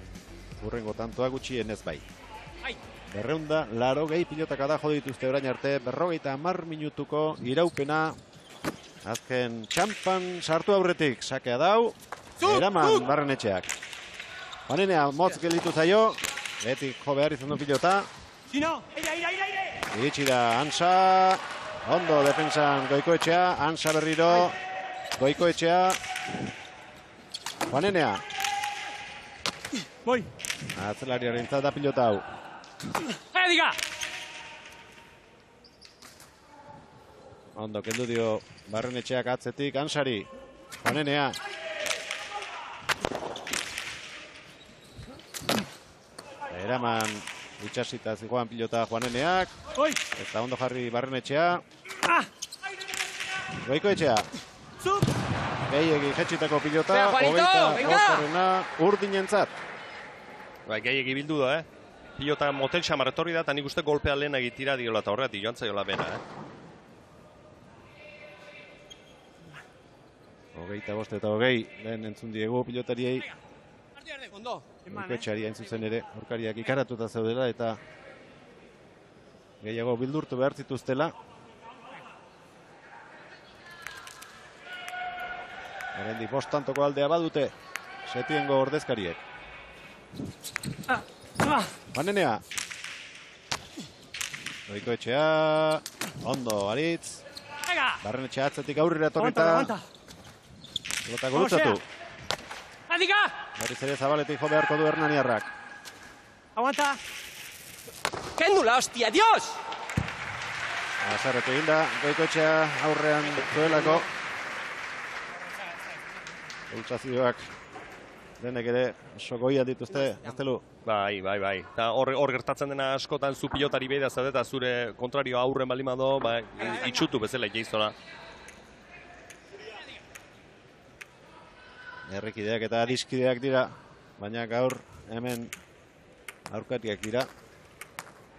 hurrengo tantoa gutxienez bai. 280 pilotaka da jo dituzte orain arte, 50 minutuko iraupena. Azken txampan sartu aurretik, sakea dau, eraman Barrenetxeak. Juanenea motz gelditu zaio, betik jo behar izan du pilota. Iritsi da Ansa, ondo defensan Goikoetxea, Ansa berriro, Goikoetxea. Juanenea. Atzelariaren da pilota hau. Ondo, kendu dio Barrenetxeak atzetik Ansari. Juanenea. Eraman itxasita zigoan pilota Juaneneak. Eta ondo jarri Barrenetxea. Goikoetxea. Gehiegi jetxitako pilota. Hogeita bostarrena urdinentzat. Gehiegi bildu da, Pilota motel xamarretorri da, eta nik uste golpea lehena egitira diola eta horretik joan zaiola bena, Hogeita bost eta hogei, lehen entzun diegu pilotariei. Goikoetxeari hain zuzen ere, aurkariak ikaratuta zaudela eta gehiago bildurtu behar zituztela. Herendik bostantoko aldea badute, Setiengo ordezkariek. Juanenea. Goikoetxea, ondo aritz. Barrenetxea atzetik aurrera torrita. Pelota gurutzatu. Berriz ere zabaletik jo beharko du Hernaniarrak. Aguanta. Kendula, hostia, Dios! Azarretu eginda, Goikoetxea aurrean duelako. Pulsazioak denek ere oso goian dituzte, Gaztelu. Bai. Eta hor gertatzen dena askotan zu pilotari behida zade eta zure kontrario aurren baldin bado, itxutu bezala jaizona. Herrikideak eta adiskideak dira, baina gaur hemen aurkariak dira.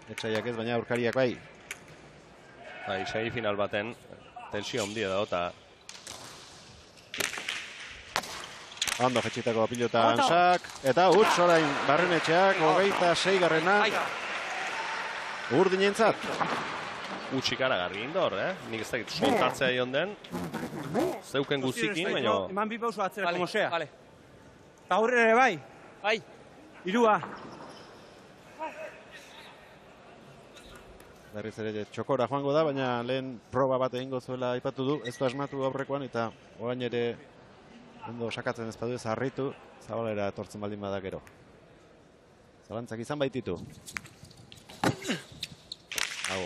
Etxaiak ez, baina aurkariak bai. Bai, segi final baten tensio handia dago eta ondo jetxitako pilota Ansak, eta utz orain Barrenetxeak, 26-garrena. Urdinentzat. Utxik aragarri indor, Nik ez dakit soltatzea ion den. Zeuken guzikin, baina... Eman bi pauso atzera, como sea. Eta aurrera ere bai. Bai. Irua. Berriz ere txokora joango da, baina lehen proba bat egingo zuela aipatu du. Ez du asmatu aurrekoan eta orain ere ondo sakatzen ez badu ez harritu, zabalera etortzen baldin bada gero. Zalantzak izan baititu. Hau,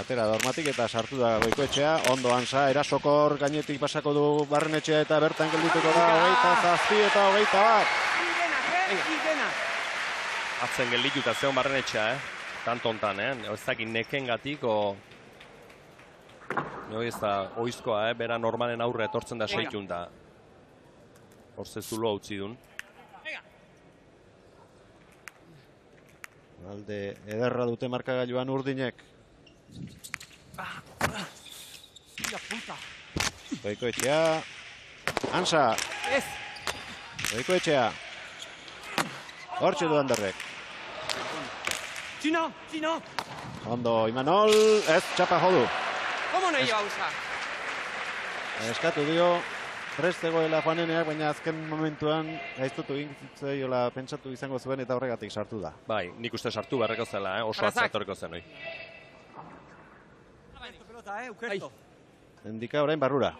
atera dormatik eta sartu da Goikoetxea, ondo Ansa, erasokor gainetik pasako du Barrenetxea eta bertan geldituko da 27 eta 21. Atzen geldituta zeon Barrenetxea, tanto hontan, ez dakit nekengatik, ez da oizkoa, bera normalen aurre etortzen da seitun da. Horze zulo hau zidun. Alde ederra dute markagailuan Urdinek. Goikoetxea. Ansa. Goikoetxea. Hortxe du Anderrek. Txino! Ondo Imanol, ez txapa jodu. Komo nahi hauza? Eskatu dio, prest egoela Juaneneak, baina azken momentuan gaiztutu egin pentsatu izango zuen eta horregatik sartu da. Bai, nik uste sartu beharreko zela, oso atzatoreko zen hoi. Endika orain barrura.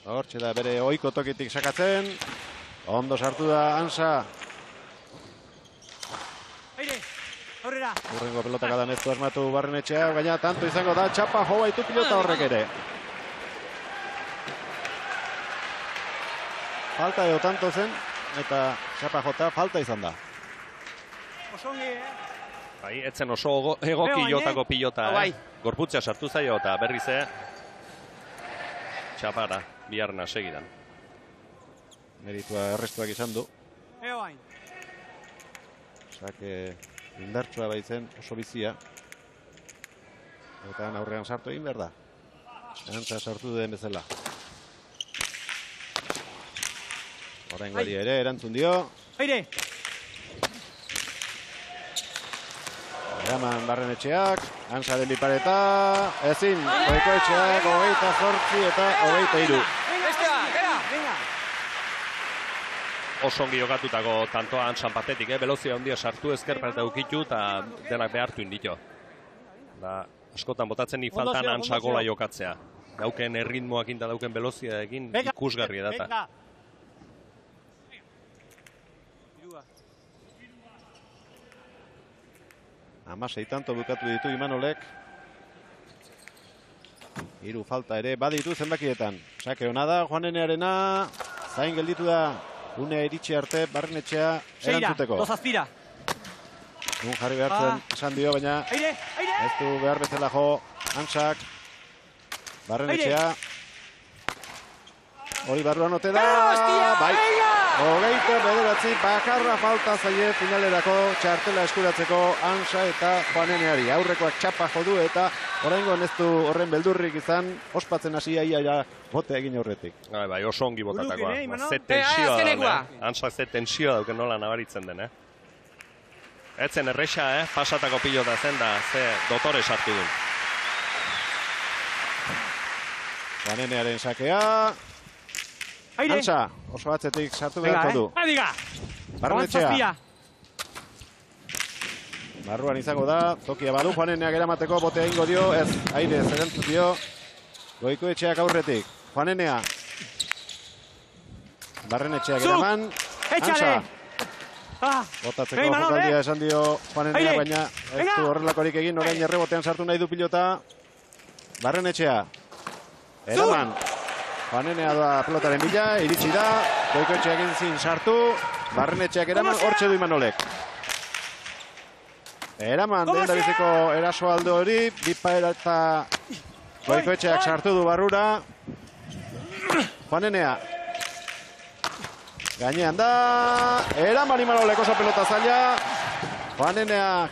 Hortxe da bere ohiko tokitik sakatzen. Ondo sartu da Ansa. Aurrera. Urrengo pelotak adan ez du asmatu Barrenetxea, baina tanto izango da txapa jo baitu pilota horrek ere. Falta edo tanto zen, eta txapa jota falta izan da. Osongi, Bai, etzen oso egoki jotako pilota, Gorputzea sartu zaio eta berriz, txapara, biharna segidan. Meritua errestuak izan du. Sake indartsua baitzen, oso bizia. Eta aurrean sartu egin behar da. Antza sartu den bezala. Oraingoari ere erantzun dio. Eraman Barrenetxeak, Ansaren bipareta, ezin, Goikoetxeak, 28 eta 23. Osongi jokatutako tantoa Ansan partetik, velozia handia sartu ezker pareta ukitu eta denak behartu indito. Da, askotan botatzen ni faltan Ansa gola jokatzea. Dauken erritmoak eta dauken velozia egin ikusgarri edata. 16 tanto bukatu ditu Imanolek. 3 falta ere baditu zenbakietan. Sake ona da Juanenearena. Zain gelditu da unea iritsi arte Barrenetxea erantzuteko. Nun jarri behartzen esan dio, baina ez du behar bezala jo Ansak. Barrenetxea. Hori barruan ote da. Bai. 29 bakarra falta zaie finalerako txartela eskuratzeko Ansa eta Juaneneari. Aurrekoak txapa jodu eta oraingoan ez du horren beldurrik izan, ospatzen hasi ia bote egin aurretik. Bai, oso ongi botatakoa. Ze tensioa da, Ansa ze tensioa dauken nola nabaritzen den, Etzen erresa, pasatako pilota zen da, ze dotore sartu duen. Juanenearen sakea. Ansa, oso batzetik sartu beharko du. Barrenetxea. Barruan izango da, tokia badu Juaneneak eramateko bote egingo dio, ez aire zerentu dio. Goikoetxeak aurretik. Juanenea. Barrenetxeak eraman. Antza. Botatzeko jokaldia esan dio Juanenea, baina ez du horrelakorik egin, orain errebotean sartu nahi du pilota. Barrenetxea. Eraman. Juanenea da pelotaren bila, iritsi da. Goikoetxeak ezin sartu. Barrenetxeak eraman, hortxe du Imanolek. Eraman, den da biziko eraso aldo hori. Bipaera eta Goikoetxeak sartu du barrura. Juanenea. Gainean da. Eraman Imanolek oso pelota zaila. Juanenea.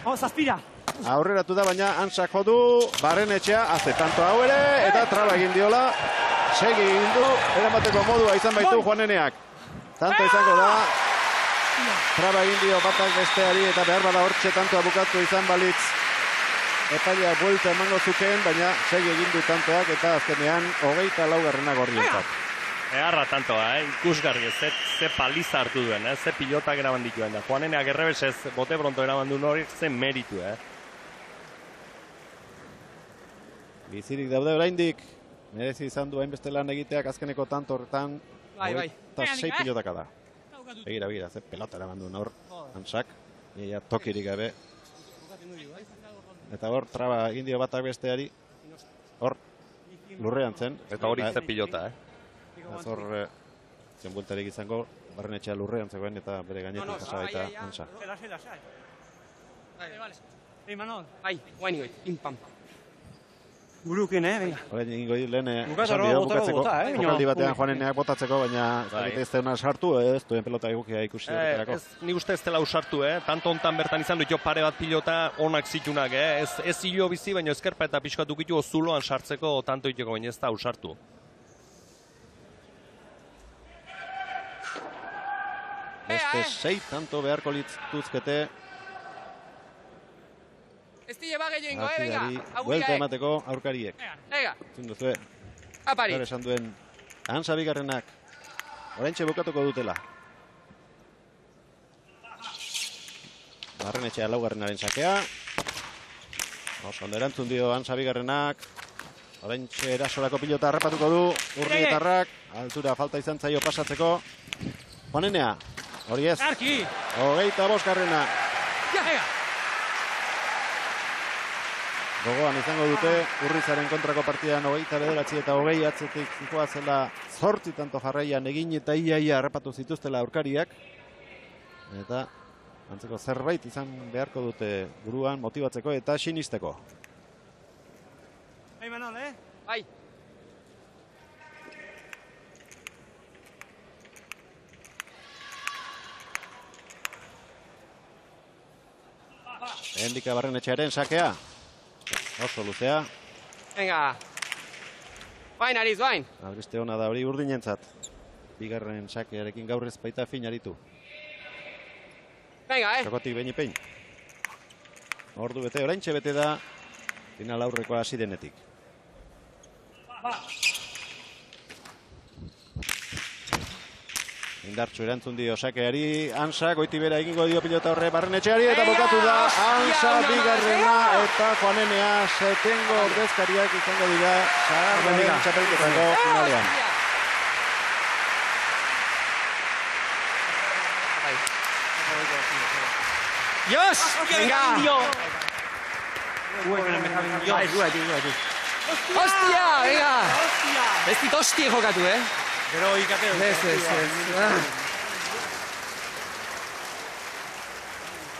Aurreratu da, baina Antsak jo du. Barrenetxea, haze tanto hau ere. Eta traba egin diola. Segi egin du. Eramateko modua izan baitu Juaneneak. Tanto izango da. Traba egin dio batak besteari. Eta behar bada hortxe tantoa bukatu izan balitz. Epailea buelta emango zuken, baina segi egin du tantoak. Eta azkenean 24 gorrientzat. Eharra tantoa, ikusgarri, ze paliza hartu duen, ze pilotak eraman dituen da. Juaneneak errebesez bote pronto eraman duen horiek ze meritu, Bizirik daude oraindik, merezi izan du hainbeste lan egiteak azkeneko tanto horretan. Eta 6 pilotaka da. Begira, ze pelota eraman duen hor, Antsak, nire tokirik gabe. Eta hor, traba egin dio batak besteari, hor, lurrean zen. Eta hori ze pilota, Ez hor, zen bueltarik izango, Barrenetxea lurrean zegoen eta bere gainetik pasa baita Antsa. Guain goit, pim-pam. Burukin, venga. Horrein egin goi lehen esan dio bukatzeko. Jokaldi batean Juaneneak botatzeko, baina ez deuna sartu, ez duen pelota egukia ikusi horretarako. Nik uste ez dela usartu, tanto hontan bertan izan dut jo pare bat pilota onak zitunak, ez hilo bizi, baina ezkerpa eta pixkatu gitu zuloan sartzeko tanto iteko, baina ez da usartu. Beste 6 tanto beharko lituzkete. Ez dile bageio ingo, venga. Buelta emateko aurkariek. Venga. Zunduzue. Apari. Zer esan duen Antsa bigarrenak. Oraintxe bukatuko dutela. Barrenetxea laugarrenaren sakea. Oso ondo erantzun dio Antsa bigarrenak. Oraintxe erasorako pilota harrapatuko du. Urnietarrak. Altura falta izan zaio pasatzeko. Juanenea. Hori ez. 25garrena. Gogoan izango dute, Urrizaren kontrako partidan 29 eta 20 atzetik zikoa zela 8 tanto jarraian egin eta ia harrapatu zituztela aurkariak. Eta antzeko zerbait izan beharko dute buruan motibatzeko eta sinisteko. Manol, Bai. Endika Barrenetxearen sakea. Oso luzea. Venga. Bain, Ariz, bain. Albiste hona da hori urdinentzat. Bigarren sakearekin gaur ez baita fin aritu. Venga, Txokotik behin ipein. Ordu bete, oraintxe bete da final aurrekoa hasi denetik. Indartxu erantzun dio sakeari, Antsa goiti bera egingo dio pilota horre Barrenetxeari eta bokatu da Antsa bigarrena eta Juanenea setengo ordezkariak izango dira Sagardoen txapelketako finalean. Dios! Venga! Hostia, venga! Ez dit hostie jokatu, Gero ikate dut.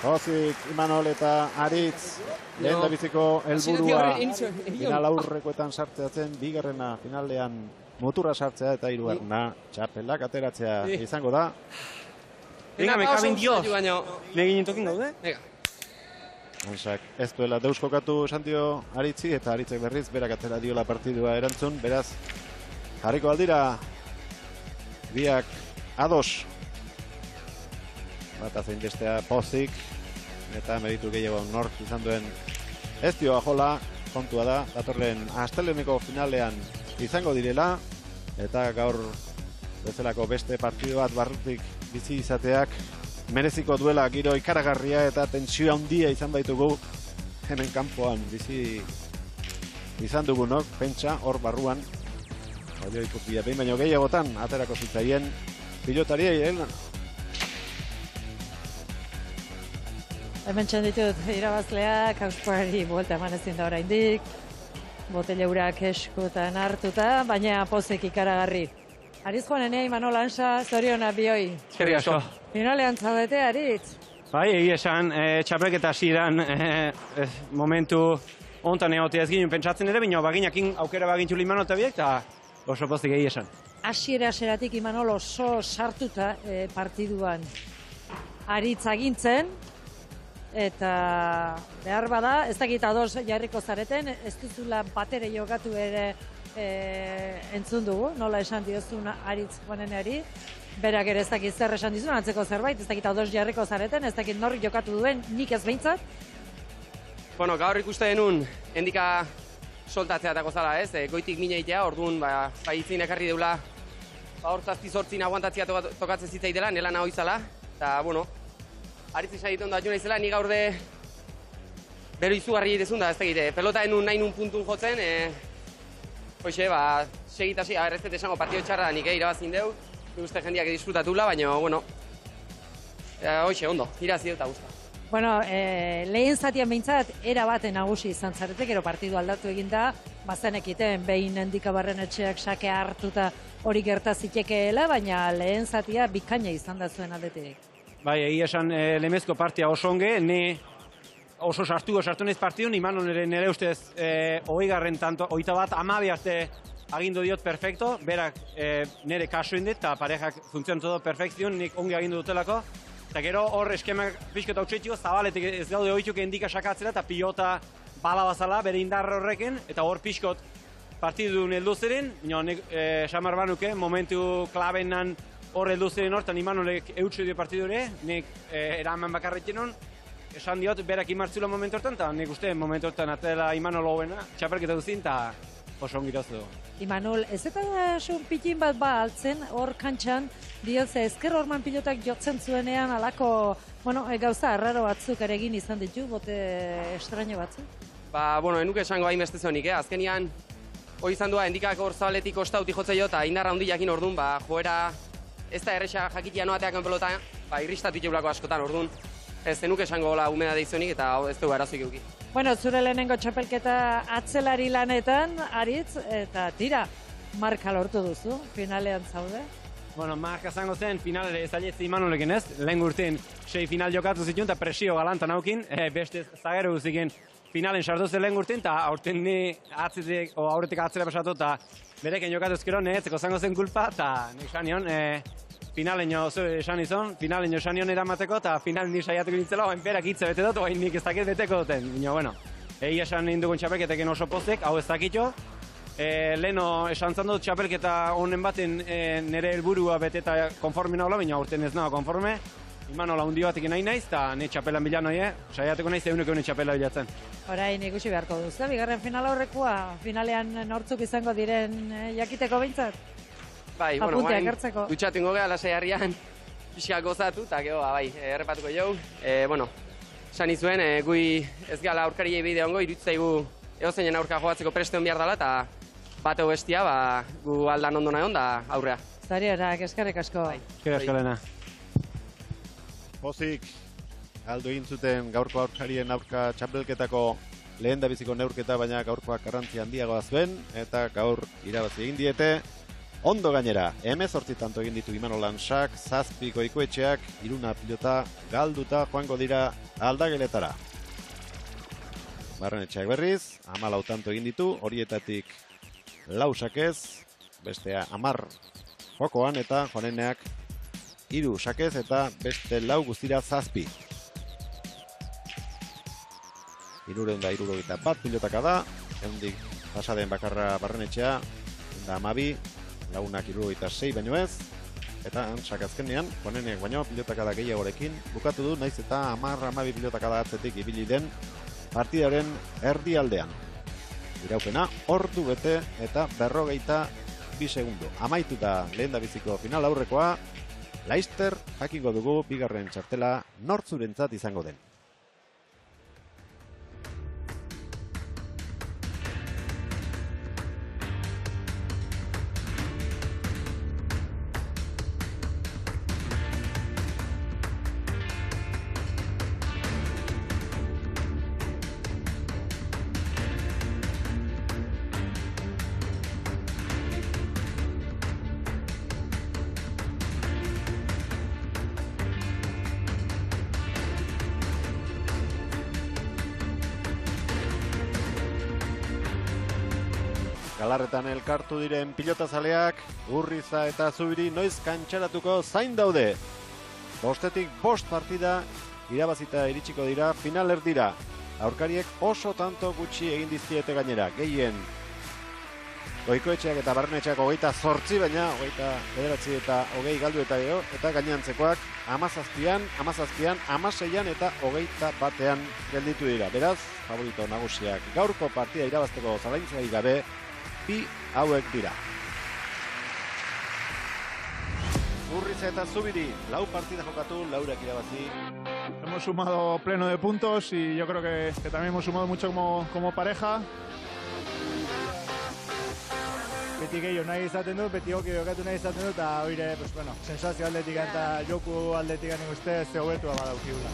Jozik, Imanol eta Aritz, lehen da biziko helburua final aurrekoetan sartzea zen, bigarrena finalean motura sartzea eta hirugarrena txapelak ateratzea izango da. Venga, me caben Dios. Negin tokin gaude? Venga. Antsak ez duela deus jokatu esan dio Aritzi eta Aritzek berriz berak atera diola partidua erantzun, beraz jarriko aldira biak ados. Bata zein bestea pozik eta meritu gehiago nork izan duen ez dio ajola, kontua da, datorren asteleheneko finalean izango direla eta gaur bezalako beste partidu bat barrutik bizi izateak mereziko duela giro ikaragarria eta tensio handia izan baitugu hemen kanpoan bizi izan dugunok, pentsa hor barruan Oio ikuspia behin baino gehiagotan aterako zitzaien pilotariei Elena. Hemen ditut irabazleak, Auspoari buelta eman ezin da oraindik, botella urak eskutan hartuta, baina pozik ikaragarri. Aritz Juanenea, Imanol Ansa, zoriona bioi. Eskerrik asko. Finalean zaudete, Aritz? Bai, egia esan, txapelketa hasieran momentu hontan egotea ez ginen pentsatzen ere, baina baginakin aukera bagintzu Imanol eta biek, eta oso pozik egia esan. Hasieratik Imanol oso sartuta partiduan Aritz agintzen, eta behar bada, ez dakit ados jarriko zareten, ez duzula batere jokatu ere entzun dugu, nola esan diozun Aritz Juaneneari, berak ere ez dakit zer esan dizun, antzeko zerbait, ez dakit ados jarriko zareten, ez dakit norrik jokatu duen, nik ez behintzat. Bueno, gaur ikuste denun, endika soltatzea eta gozala ez, goitik mina itea, orduan, itzin ekarri deula, hor zazpizortzin aguantatzea tokatzen zitzaidela, nela naho izala, eta, bueno, Aritz izan ditu ondo atxuna izela, ni gaur de bero izugarri dezun da, ez dakit, pelota enun nahi nun puntun jotzen, hoxe, segitasi, ez dut esango partio txarra nik irabazin deu, uste jendiak disfrutatula, baina, bueno, hoxe, ondo, irazi dut eta guzta. Bueno, lehen zatian behintzat, erabaten nagusi izan zarete, gero partidu aldatu eginda, bazenekiten behin Endika Barrenetxeak sake hartuta hori gerta zitekeela, baina lehen zatia bikaina izan da zuen aldetik. Bai, egia esan lemezko partia oso onge, ne oso sartu naiz partidun, Imanol nire ustez 21 arte agindu diot perfecto, berak nire kasu indit, eta parejak funtzionatu do perfekzion, nik ongi agindu dutelako, eta gero hor eskemak pixkota utxetxiko, zabaletik ez gaude hoituke Endika sakatzera, eta pilota bala bazala, bere indarra horrekin, eta hor pixkot partidun heldu ziren, xamar banuke, momentu klabenan hor heldu ziren hortan Imanolek eutxu dio partidure, nik eraman bakarrekin hon, esan diot, berak imartzula momentu hortan, eta nik uste momentu hortan atela Imanol hoena, txapelketa duzin, eta oso ongirozu. Imanol, ez eta pitin bat altzen, hor kantxan, diotze ezker horman pilotak jotzen zuenean, alako, gauza arraro batzuk ere egin izan ditu, bote estraño batzuk? Bueno, enuke esango hain beste zonik, azkenian, hori izan dua, Endikak hor zabaletik ostauti jotzei jo, eta indarra hundi jakin orduan, joera, ez da erresa jakitia noateak pelota, irristatu iteulako askotan orduan. Ez zenuke esango gola humeda deizionik eta ez dugu arazoik euki. Bueno, zure lehenengo txapelketa atzelari lanetan, Aritz, eta tira, marka lortu duzu, finalean zaude. Bueno, marka zango zen, finalere ez aietzi Imanolekin ez, lehen urtean 6 final jokatu zituen, eta presio galantan haukin, beste zagero guzikin finalen sartu zen lehen urtean, eta aurten ni aurretik atzera pasatu, eta bereken jokatu ezkero, netzeko zango zen kulpa, eta nik sanion, finaleño esan izan, finaleño esan nion eramateko, eta final ni saiatuko nintzela, berak hitze bete dut, nik ez dakit beteko duten. Baina, bueno, egia esan nindugun txapelketekin oso pozek, hau ez dakitxo. Leheno esan zan dut txapelketa honen baten nire helburua bete eta konforme nahola, baina aurten ez nago konforme. Imanola hundi batekin nahi naiz, eta ne txapelan bila noie, saiatuko naiz eguneko txapela bilatzen. Orain ikusi beharko duzu, bigarren final aurrekoa, finalean nortzuk izango diren jakiteko behintzat? Bai, bueno, dutxatu ingo geha lasai harrian pixka gozatu, eta gero, errepatuko jau. Bueno, esan izuen, gui ez gala aurkariei bide ongo, irutzaigu egozeinen aurka jogatzeko preste hon behar dela, eta bateo bestia, gu aldan ondo nahi onda aurrea. Zarionak, eskerrik asko. Eskerrik asko, Lena. Pozik, aldo egin zuten gaurko aurkarien aurka txapelketako lehen da biziko neurketa, baina gaurkoak garrantzia handiagoa zuen, eta gaur irabazi egin diete. Ondo gainera, 18 tanto egin ditu Imanol Ansak, 7 Goikoetxeak, 3 pilota galduta joango dira aldageletara. Barrenetxeak berriz, 14 tanto egin ditu, horietatik 4 sakez, bestea 10 jokoan eta Juaneneak 3 sakez eta beste 4 guztira 7. 371 pilotaka da, egundik pasaden bakarra Barrenetxea, da 12, lagunak 76 baino ez, eta sakazkenean, Juanenek baino pilotakada gehiagorekin bukatu du, naiz eta 10-12 pilotakada atzetik ibili den partidaren erdialdean. Iraupena, ordu bete eta 52 segundo. Amaituta lehen da biziko final aurrekoa, Laster jakingo dugu bigarren txartela nortzurentzat izango den. Galarretan elkartu diren pilotazaleak, Urriza eta Zubiri noiz kantxaratuko zain daude. Bostetik bost partida irabazita iritsiko dira final erdira. Aurkariek oso tanto gutxi egin dizkiete gainera, gehien Goikoetxeak eta Barrenetxeak 28, baina 29 eta 20 galdu eta gero, eta gainantzekoak 17an, 16an eta 21an gelditu dira. Beraz, favorito nagusiak gaurko partida irabazteko zalaintzarik gabe, bi hauek dira. Urriza eta Zubiri, 4 partida jokatu, 4 irabazi. Hemos sumado pleno de puntos y yo creo que también hemos sumado mucho como pareja. Beti gehiago nahi izaten du, beti hoki jokatu nahi izaten du, eta hoire, pues bueno, sensazio aldetik eta joku aldetik nik uste ze hobetua badaukigula.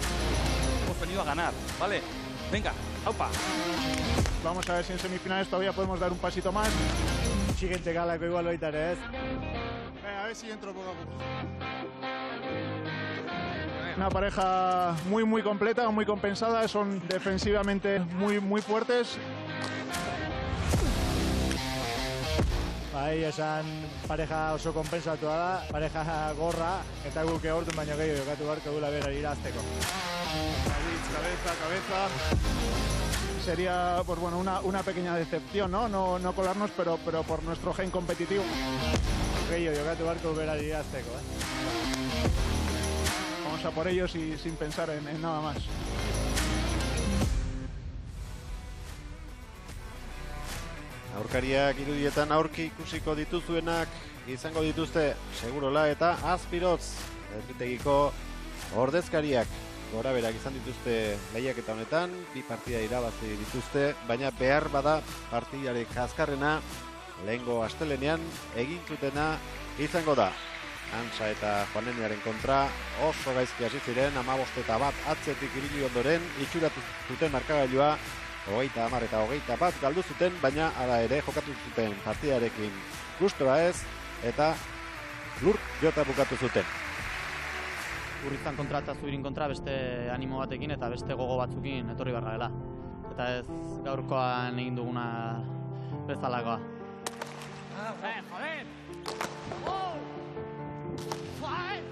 Hemos venido a ganar, ¿vale? Venga, aupa. Vamos a ver si en semifinales todavía podemos dar un pasito más. Siguiente galako igual baita ere, ez? Venga, a ver si entro poco a poco. Una pareja muy completa, muy compensada, son defensivamente muy fuertes. Bai, esan pareja oso konpensatua da, pareja gorra, eta guke orduan baino gehiago jokatu beharko dugula bera irazteko. Cabeza. Sería pues bueno, una pequeña decepción, ¿no? No colarnos, pero por nuestro gen competitivo. Gehiago jokatu beharko bera irazteko, Vamos a por ellos y sin pensar en nada más. Aurkariak irudietan aurki ikusiko dituzuenak izango dituzte Segurola eta Azpirotz. Erritegiko ordezkariak gora berak izan dituzte lehiaketa honetan, 2 partida irabazi dituzte, baina behar bada partidaren kaskarrena lehengo astelenean egin zutena izango da. Antsa eta Juaneniaren kontra oso gaizki hasi ziren, 15-1 atzetik ibili ondoren itxuratu zuten markagailua 30 eta 21 galdu zuten, baina hala ere jokatu zuten partidarekin gustora ez eta lur jota bukatu zuten. Urrizan kontra eta Zubirin kontra beste animo batekin eta beste gogo batzukin etorri barra dela. Eta ez gaurkoan egin duguna bezalakoa. Joder!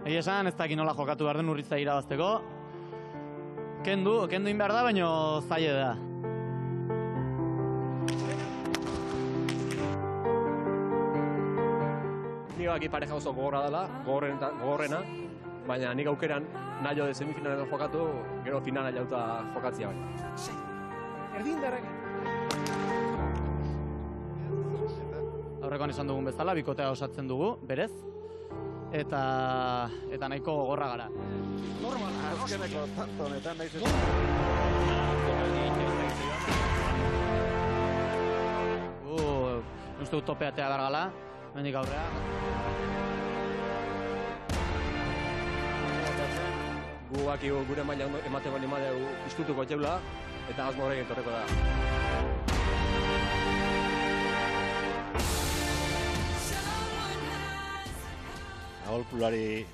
Egia esan, ez dakit nola jokatu behar den Urriza irabazteko. Kendu egin behar da, baina zaila da. Nik baki pareja oso gogorra dela, gogorrena, baina nik aukeran nahi de semifinalean jokatu, gero finala jauta jokatzia bai. Erdin darrak. Aurrekoan esan dugun bezala, bikotea osatzen dugu, berez. Eta nahiko gogorra gara. Azkeneko tanto honetan nahi uste dut topeatea bergala, mendik aurrea. Guak gure maila emate bali maila istutuko etxeula, eta asmo horrekin torreko da. Aholkulari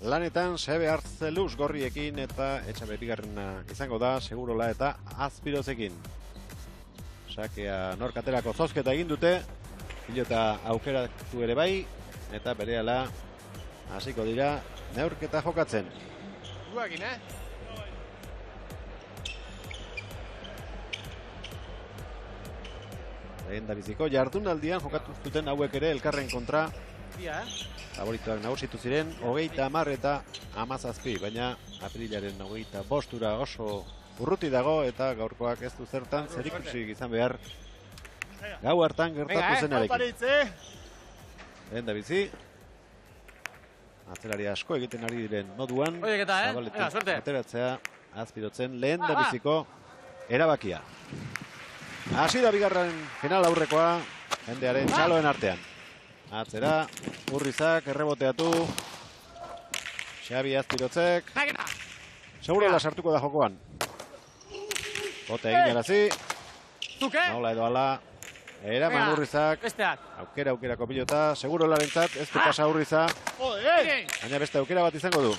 lanetan Sebe Artzeluz gorriekin eta Etxabe bigarrena izango da Segurola eta Azpirozekin. Sakea norkaterako zozketa egin dute, pilota aukeratu ere bai, eta berehala hasiko dira neurketa jokatzen. Guakin, Lehen da biziko jardunaldian jokatu zuten hauek ere elkarren kontra. Favorituak nagusitu ziren, 30 eta 17, baina aprilaren 25 oso urruti dago eta gaurkoak ez du zertan zerikusi izan behar gau hartan gertatu zenarekin. Lehen da bizi, atzelari asko egiten ari diren moduan, zabaletik ateratzea Azpirotzen lehen da biziko erabakia. Hasi da bigarren final aurrekoa, jendearen txaloen artean. Atzera, Urrizak erreboteatu, Xabi Azpirotzek, Segurola sartuko da jokoan. Bote egin arazi, nola edo ala, Eraman Urrizak. Besteak. Aukerako pilota, seguro larentzat, ez du pasa Urriza. Baina beste aukera bat izango du.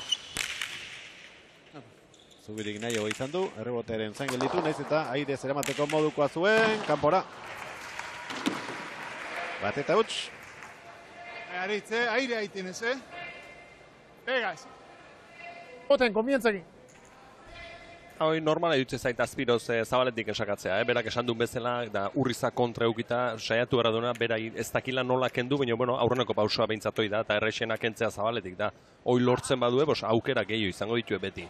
Zubirik nahi izan du, errebotearen zain gelditu, naiz eta aire zeramateko modukoa zuen, kanpora. Bat eta huts. Aritze, aire haitien ez, Pegaz. Boten, konbientzakin. Hoi normala dutze zait Azpiroz zabaletik esakatzea, berak esan duen bezala, da Urriza kontra eukita saiatu gara duena, bera ez dakila nola kendu, baina bueno, aurreneko pausoa behintzatoi da, eta errexena kentzea zabaletik da. Hoi lortzen badue, aukera gehiago izango ditue beti.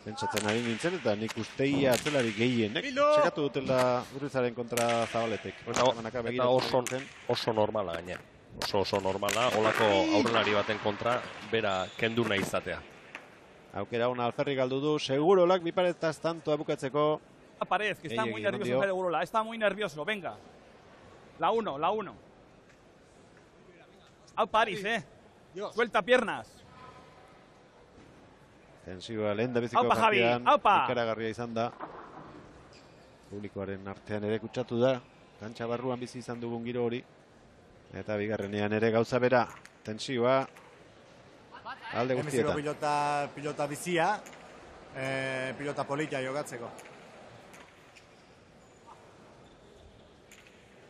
Pentsatzen ari nintzen, eta nik usteia atzelari gehienek txekatu dutela Urrizaren kontra zabaletik. Eta oso normala gaine. Oso normala, holako aurrelari baten kontra, bera kendu nahi izatea. Aukera una Alferrik galdu du, Segurolak biparetaz tanto abukatzeko. Parez, que está muy nervioso Segurola, está muy nervioso, venga. La 1. Au París, Suelta piernas. Tensioa lehen da biziko partidan, ikaragarria izan da. Publikoaren artean ere kutsatu da, kantxa barruan bizi izan dugun giro hori. Eta bigarrenean ere gauza bera, tensioa alde guztietan. Pilota bizia, pilota polita jogatzeko.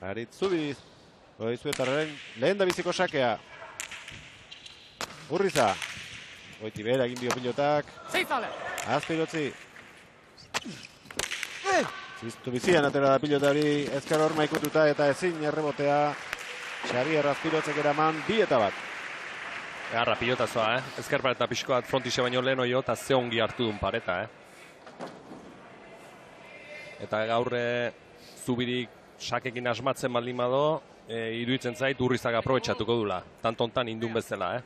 Aritz Zubiz, Goizuetarren lehen da biziko sakea. Urriza. Goiti bera egin bio pilotak. Azpirotzi. Ziztu bizian atera da pilotari ezker horma ikututa eta ezin errebotea. Xabier Azpirotzek eraman 2 eta 1. Garra pilotazoa, ezker pareta pixko bat frontixe baino lehen oio eta ze ongi hartu duen pareta, Eta gaur Zubirik sakekin asmatzen baldin bado, iruditzen zait Urrizak aprobetxatuko dula. Tantontan indun bezala,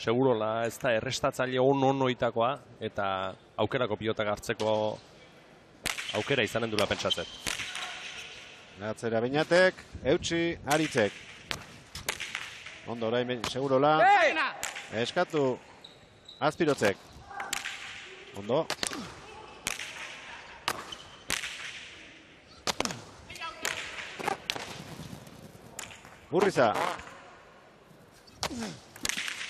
Segurola ez da errestatzaile on-oitakoa eta aukerako pilotak hartzeko aukera izanen dula pentsatzen. Atzera Beñatek, eutsi Aritzek. Ondo orain Segurola. Eskatu Azpirotzek. Ondo. Urriza.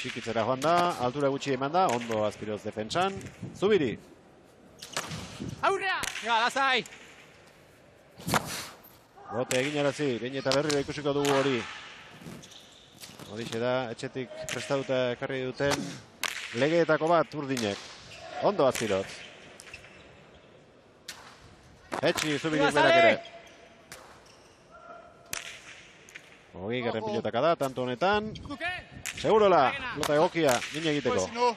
Txikitzera joan da, altura gutxi eman da, ondo Azpiroz defentsan. Zubiri. Aurrea! Ja, lasai! Bote egin arazi, behin eta berriro ikusiko dugu hori. Horixe da, etxetik prestatuta ekarri duten legeetako bat Urdinek. Ondo Azpiroz. Etxi Zubirik berak ere. Hogei garren pilotaka da, tanto honetan. Segurola, lota egokia, nina egiteko.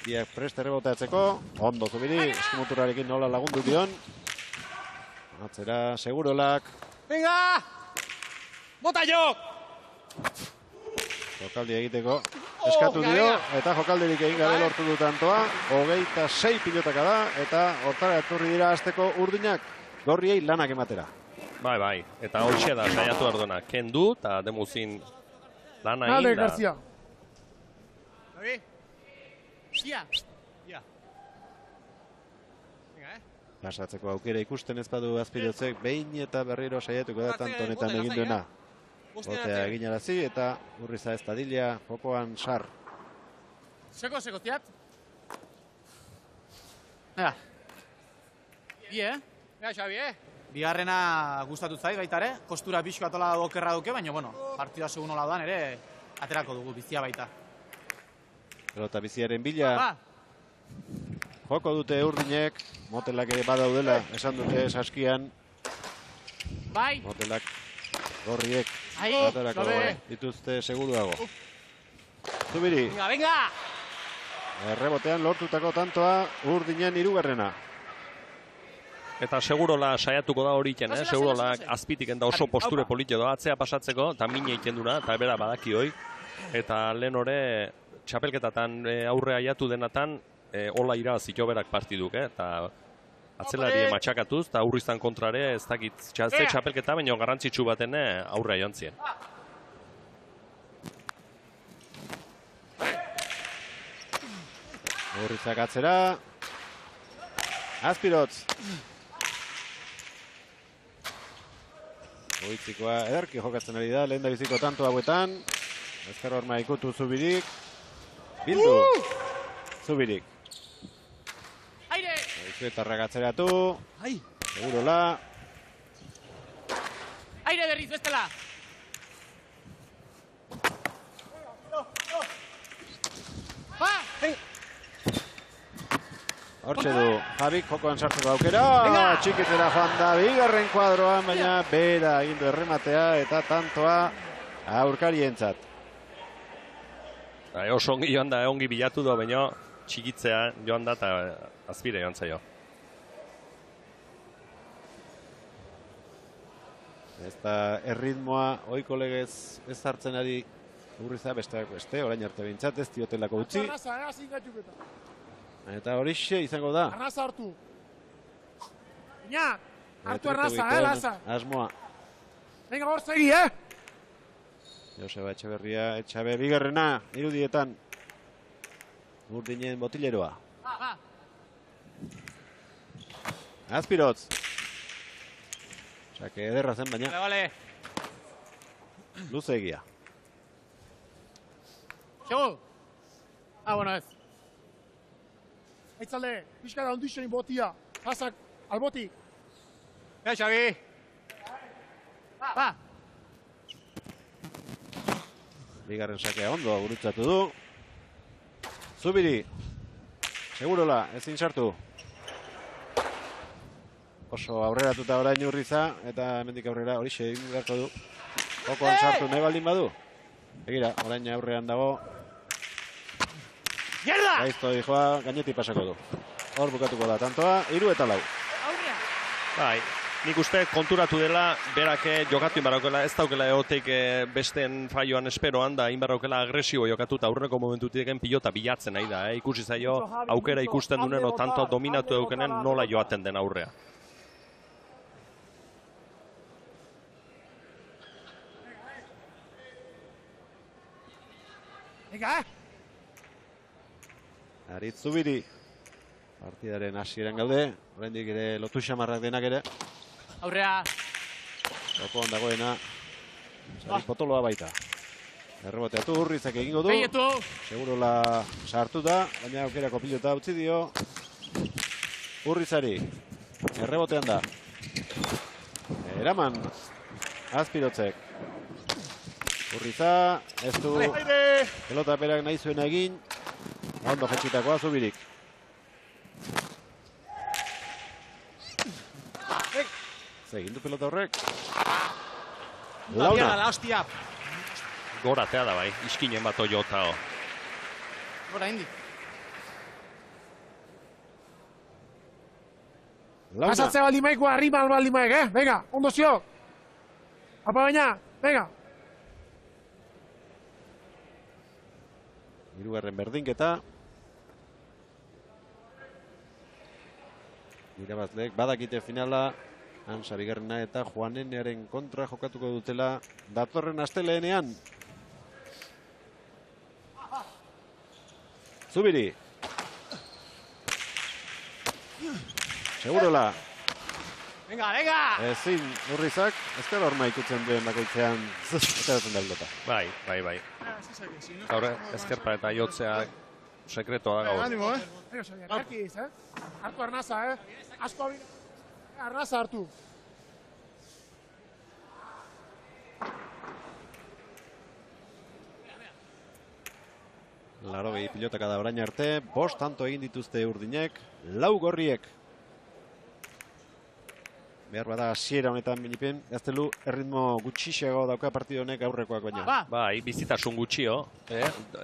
Biak preste reboteatzeko, ondo Zubiri, eskimuturarekin nola lagundu dion. Atzera, Segurolak. Venga! Bota jok! Jokaldi egiteko. Eskatu dio, eta jokalderik egin gabe lortu du tantoa. 26 pilotaka da, eta hortara etorri dira azteko Urdinak gorriei lanak ematera. Bai, eta hoxe da, saiatu ardona. Kendu, eta demuzin lana egin da. Garcia. Pasatzeko aukera ikusten ez badu Azpirotzek, behin eta berriro saiatuko da tanto honetan egin duena. Botea egin arazi eta Urriza ez dadila, jokoan sar. Seko, ziat? Ega. Ega, Xabi, Bigarrena gustatu zait baita ere, kostura pixko atola okerra duke, baina, bueno, partida segun hola dan ere, aterako dugu bizia baita. Pelota biziaren bila. Joko dute Urdinek, motelak ere badaudela, esan dute saskian. Bai. Motelak gorriek aterako dituzte seguruago. Zubiri. Venga! Errebotean lortutako tantoa Urdinen 3. Eta Segurola saiatuko da hori iken, Segurola azpitik enda oso posture politio da, atzea pasatzeko, eta mine iken duna, eta bera badaki hoi. Eta lehen hori, txapelketatan aurre aiatu denatan, hola irabaziko berak partiduk, eta atzelari matxakatuz, eta Urrizan kontrare ez dakit txapelketa, baina garrantzitsu baten aurre aion zien. Urrizak atzera. Azpirotz. Goitzikoa ederki jokatzen ari da, lehen da biziko tanto hauetan. Ezker horma ikutu Zubirik. Bildu. Zubirik. Aire! Zuetarrak atzeratu. Segurola. Aire berriz, bestela! Hortxe du, Javik jokoan sartzeko aukera, txikitera joan da bigarren kuadroan, baina bera egin du errematea eta tantoa aurkarientzat. Oso ongi joan da, ongi bilatu da, baina txikitzea joan da eta azpire joan zaio. Ez da erritmoa ohiko legez ez hartzen ari Urriza besteak beste, orain arte behintzat ez diotelako utzi. Eta horixe izango da. Arraza hartu. Ina, hartu arraza, Laza. Asmoa. Venga, hor segi, Joseba Etxeberria, Etxabe bigarrena, irudietan. Urdinen botileroa. Azpirotz. Sake ederra zen, baina. Vale. Luze egia. Xego. Bueno, ez. Aitzalde, pixkara ondixenin botia. Pasak, alboti. Xabi. Bigarren sakea ondo gurutzatu du. Zubiri. Segurola, ezin sartu. Oso aurreratuta orain Urriza, eta hemendik aurrera horixe egin beharko du. Jokoan sartu nahi baldin badu. Begira, orain aurrean dago. Gaizto dijoa, gainetik pasako du. Hor bukatuko da tantoa, 3 eta 4. Bai, nik uste konturatu dela, berake jokatu inbarraukela, ez daukela egoteik besten faioan esperoan, da inbarraukela agresibo jokatu, eta aurreneko momentutik pilota bilatzen nahi da. Ikusi zaio, aukera ikusten dunen, o tanto dominatu eukenen nola joaten den aurrea. Aritz Zubiri. Partidaren hasieran gaude. Oraindik ere lotu xamarrak denak ere. Aurrea. Jokoan dagoena. Sari potoloa baita. Erreboteatu Urrizak egingo du. Segurola sartu da, baina aukerako pilota utzi dio. Urrizari. Errebotean da. Eraman. Azpirotzek. Urriza, ez du pelota berak nahi zuena egin. Ondo jetxitakoa Zubirik. Zegin du pelota horrek. Launa. Goratea da bai, iskinen bat jota. Gora indi. Pasatzea baldin maiko, arriba baldin maik, Venga, ondo zio. Apa baina, venga. Hirugarren berdinketa. Irabazleek badakite finala Hansa bigarrena eta Juanenearen kontra jokatuko dutela datorren asteleenean. Zubiri. Segurola. Venga, venga! Ezin Urrizak, ezker horma ikutzen duen bakoitzean ateratzen da pelota. Bai. Gaur ezkerpa eta jotzea sekretoa da gaur. Animo, Venga, Xabier, erkiz, Hartu arnaza, Asko abin... Arnaza hartu. Larogei pilotaka da orain arte, 5 tanto egin dituzte Urdinek, 4 gorriek. Behar bada hasiera honetan binipen, gaztelu erritmo gutxiago dauka partido honek aurrekoak baina. Bai, bizitasun gutxio,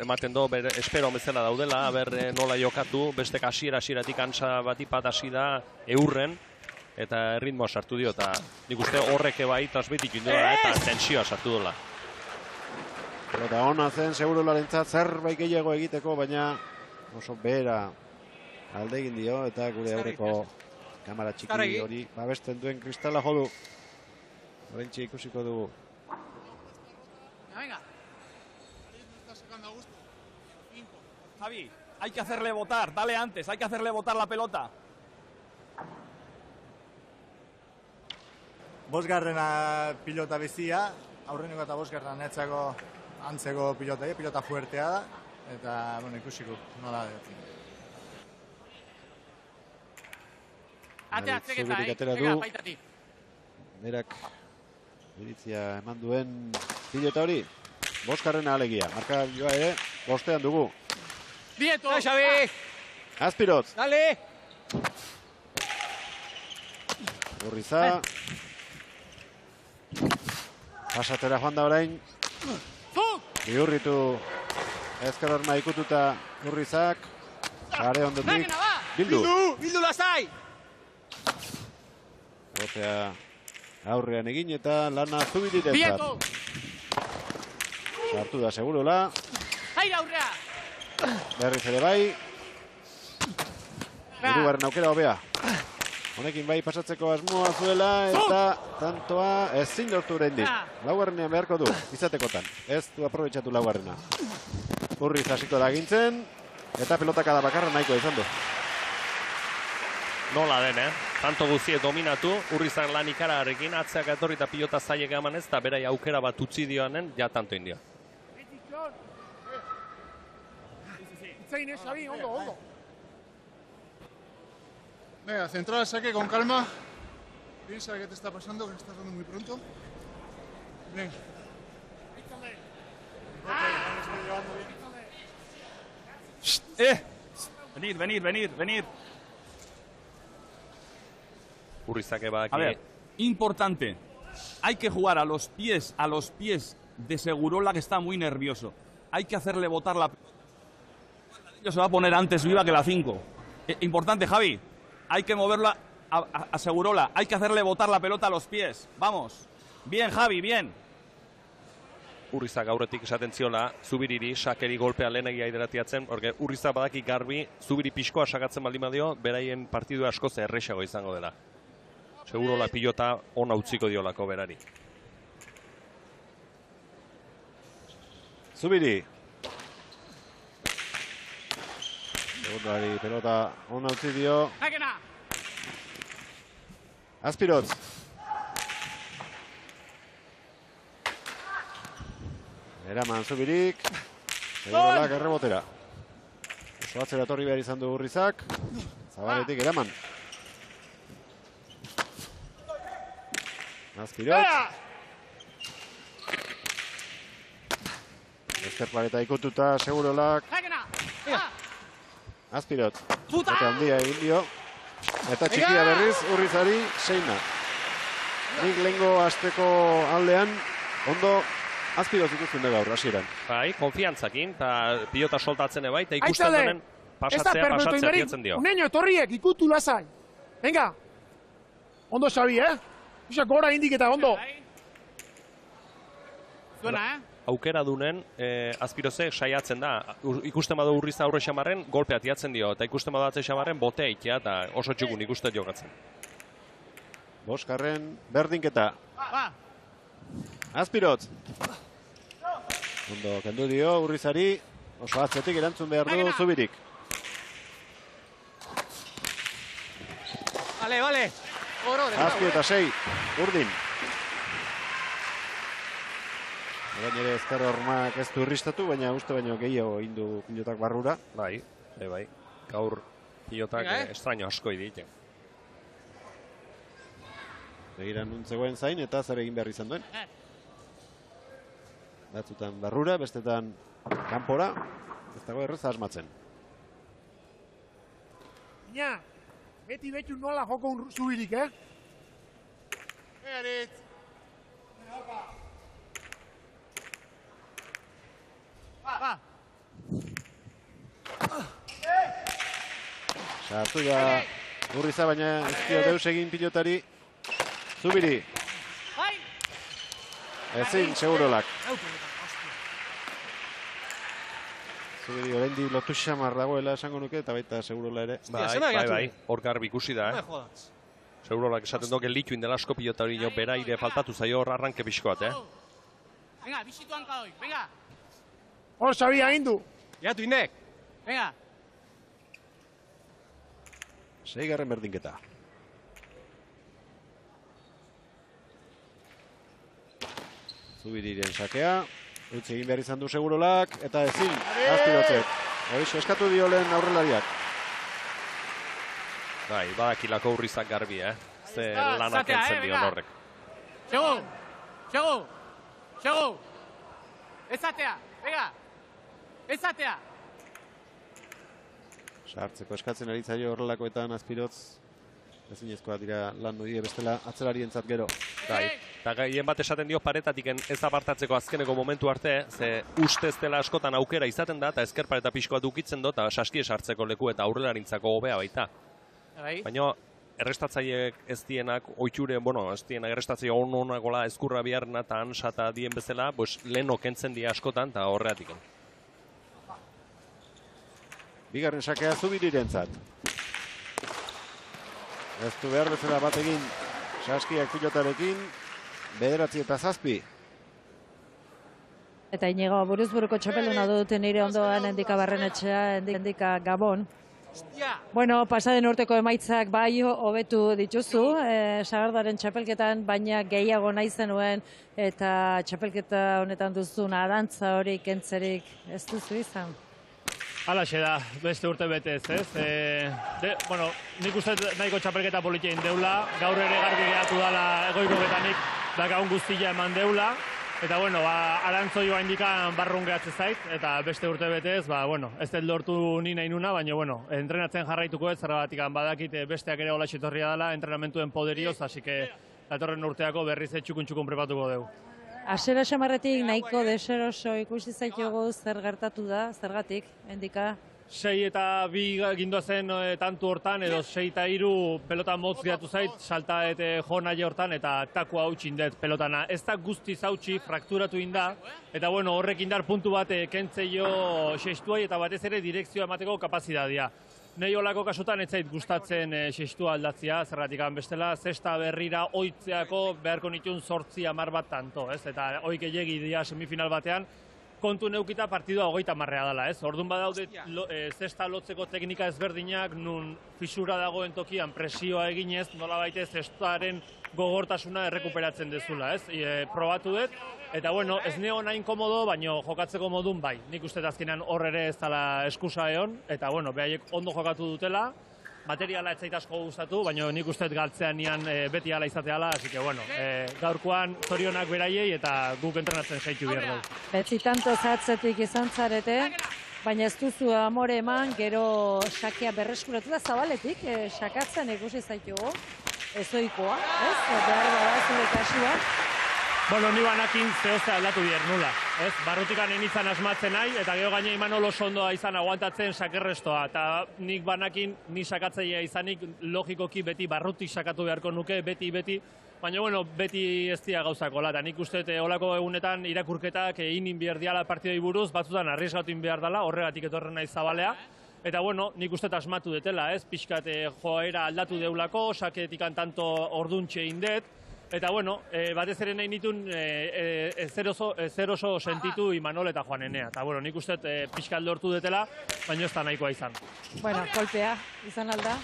ematen do, espero bezala daudela, nola jokatu, bestek hasieratik Hansa batipat hasi da eurren, eta erritmoa sartu dio, eta nik uste horreke bai transmititu indela, eta tensioa sartu dola. Eta ona zen, Segurolarentzat zerbait gehiago egiteko, baina oso behera alde egin dio, eta gure aurreko kamara txiki hori babesten duen kristala jodu. Horentxe ikusiko dugu. Venga. Javi, hay que hacerle votar, dale antes, hay que hacerle votar la pelota. Bosgarrena pilota bizia, aurreneko eta bosgarren netzako antzeko pilota fuertea da, eta, bueno, ikusiko, nola da. Zubirik atera du, berak iritzia eman duen pilota hori, bosgarrena alegia, marka joa ere, bostean dugu. Bieto! Xabi! Azpirotz! Dale! Urriza. Pasatera joan da orain. Bihurritu ezker horma ikututa Urrizak. Sare ondotik. Bildu! Bildu lasai! Botea aurrean egin eta lana Zubidirentzat. Bieto! Sartu da segurola. Aira aurrea! Berriz ere bai. Hirugarren aukera hobea. Honekin bai pasatzeko asmoa zuela eta tantoa ezin lortu oraindik. Laugarrenean beharko du, izatekotan. Ez du aprobetxatu laugarrena. Urriz hasiko da gintzen eta pelotakada bakarra nahiko izan du. Nola den, Tanto guzie dominatu, Urrizak lan ikararekin, atzeak etorri eta pilota zailek eman ez, eta berai aukera bat utzi dioanen, ja tanto indio. Xavi, ondo. Venga, centrar el saque con calma. Piensa qué te está pasando, que estás dando muy pronto. Venga. Venir. Urrizak eba aquí. A ver, importante. Hay que jugar a los pies de Segurola, que está muy nervioso. Hay que hacerle botar la... Se va a poner antes viva que la 5. Importante, Javi. Hay que moverla a Segurola. Hay que hacerle botar la pelota a los pies. Vamos. Bien, Javi, bien. Urrizak aurretik esaten ziola, Zubiriri sakeri golpea lehenegia hidratiatzen, porque Urrizak badaki garbi, Zubiri pixkoa sakatzen baldin badio, beraien partidua askoz errexago izango dela. Segurola pilota ona utziko diolako berari. Zubiri. Segurari pelota ona utzi dio. Azpirotz. Eraman Zubirik. Segurolak errebotera. Oso atzera torri behar izan du Urrizak. Zabaletik eraman. Azpirotz. Ezkerpareta ikututa Segurolak. Azpirotz. Eta handia egin dio. Eta txikia berriz Urrizari seina. Nik lehengo asteko aldean ondo Azpirotz ikusten da gaur, hasieran. Bai, konfiantzakin, eta pilota soltatzen ebai, eta ikusten denen pasatzea dietzen dio. Neño, etorriek, ikutu lasai. Venga. Ondo, Xabi, Usa gora indik eta ondo. Zuena, Aukera dunen, Azpirozek saiatzen da. Ikusten badu Urriza aurre xamarren, golpea tiatzen dio, eta ikusten badu atze xamarren, botea ikia, eta oso txukun ikusten jokatzen. Bosgarren berdinketa. Azpirotz. Ondo, kendu dio Urrizari, oso atzetik erantzun behar du Zubirik. Vale. Azpi eta 6, urdin. Gain ere ezker hormak ez du irristatu, baina uste baino gehiago indu pilotak barrura. Bai. Gaur pilotak estraño asko idite. Begiran nuntzegoen zain eta zer egin behar izan duen. Batzutan barrura, bestetan kanpora, ez dago errez asmatzen. Ina, beti betu nola joko Zubirik, Egaritz. Sartu da Urriza, baina ez dio deus egin pilotari. Zubiri. Ezin, Segurolak. Zubiri oraindik lotu xamar dagoela esango nuke, eta baita Segurola ere. Bai, hor garbi ikusi da, Segurolak esaten doke litu indela asko pilota hori beraire faltatu zaio hor arranke pixkoat, Venga, bisitu hankadoi, venga. Hor, Xabi, agindu. Iatu indek. Venga. 6. berdinketa. Zubiriren sakea. Utzi egin behar izan du Segurolak, eta ezin, Azpirotzek. Horixe eskatu diolen aurrelariak. Bai, badakilako Urrizak garbi, Ze lanak entzen dion horrek. Txego! Ezatea, bega! Ezatea! Sartzeko eskatzen ari zaio horrelakoetan Azpirotz. Ezinezkoa dira lan hori bestela atzelarientzat gero. Bai, eta gehien bat esaten dio paretatik ez apartatzeko azkeneko momentu arte, ze uste ez dela askotan aukera izaten da, eta ezker pareta pixkoa dukitzen do, eta saskie sartzeko leku eta aurrelarintzako hobea baita. Baina errestatzaileek ez dienak, oitxure, ez dienak errestatzaile onagola eskurra biharna eta ansa eta dien bezala, leheno kentzen dira askotan eta horreatik. Bigarren sakea Zubirirentzat. Ez du behar bezala bat egin Saskiak pilotarekin, 9-7. Eta Inigo buruzburuko txapeluna dute nire ondoan Endika Barrenetxea, Endika Gabon. Bueno, pasaden urteko emaitzak bai hobetu dituzu, Sagardaren txapelketan, baina gehiago nahi zenuen eta txapelketa honetan duzun arantza hori kentzerik ez duzu izan. Halaxe da, beste urte betez, ez? Nik uste nahiko txapelketa politiein deula, gaur ere garbi geratu dala egoiko betanik dakagun guztia eman deula, eta arantzoi joa indikan barrun gehatze zait, eta beste urte betez, ez dut lortu ni nahi nuna, baina, entrenatzen jarraituko ez, zergatik badakit besteak ere hola etorria dela, entrenamentuen poderioz, hasi que datorren urteako berriz txukun prepatuko dugu. Asera xamarretik nahiko deseroso ikusi zaitugu zer gertatu da, zergatik, Endika? 6 eta 2 gindoazen tantu hortan, edo 6 eta 3 pelota motz geratu zait, salta eta jo nahi hortan, eta takua hautsin dut pelotana. Ez da guztiz hautsi, frakturatu inda, eta horrek indar puntu bat kentzeio xestuai eta batez ere direkzioa emateko kapazitatea. Nei olako kasutan ez zait gustatzen xestua aldatzea, zergatik bestela, zesta berrira oitzeako beharko nituen 8-10 bat tanto, ez? Eta oik elegi dira semifinal batean, kontu neukita partidua 30 dela, ez? Orduan badaude zesta lotzeko teknika ezberdinak, nun fisura dagoen tokian presioa eginez, nola baite zestaren gogortasuna errekuperatzen dezula, ez? Probatu dut, eta ez neo nahi inkomodo, baina jokatzeko modun bai. Nik uste azkenean hor ere ez dela eskusa egon, eta behaiek ondo jokatu dutela, materiala ez zait asko gustatu, baina nik uste galtzean nian beti ala izateala, así que gaurkoan zorionak beraiei eta guk entrenatzen saitu behar dugu. Betzi tanto zatzetik izan zarete, baina ez duzu amore eman, gero sakea berreskuratu da zabaletik, sakatzen ikusi zaitugu, ezoikoa, ez? Behar bada zure kasua. Ni banakin zehozte aldatu bier nula, ez? Barrutikan enitzan asmatzen nahi, eta gero gaine Imanol oso ondoa izan aguantatzen sakerrestoa, eta nik banakin, ni sakatzailea izanik, logikoki beti barrutik sakatu beharko nuke, beti, baina beti ez dira gauzakola, eta nik uste olako egunetan irakurketak inin behar diala partidoi buruz, batzutan arriesgatu behar dela, horregatik etorren nahi zabalea, eta nik uste asmatu detela, ez? Pixkat joera aldatu deulako, saketikan tanto orduntxe indet, eta batez ere nahi nitun zer oso sentitu Imanol eta Juanenea. Eta nik uste pixkat lortu detela, baina ez da nahikoa izan. Kolpea izan alda?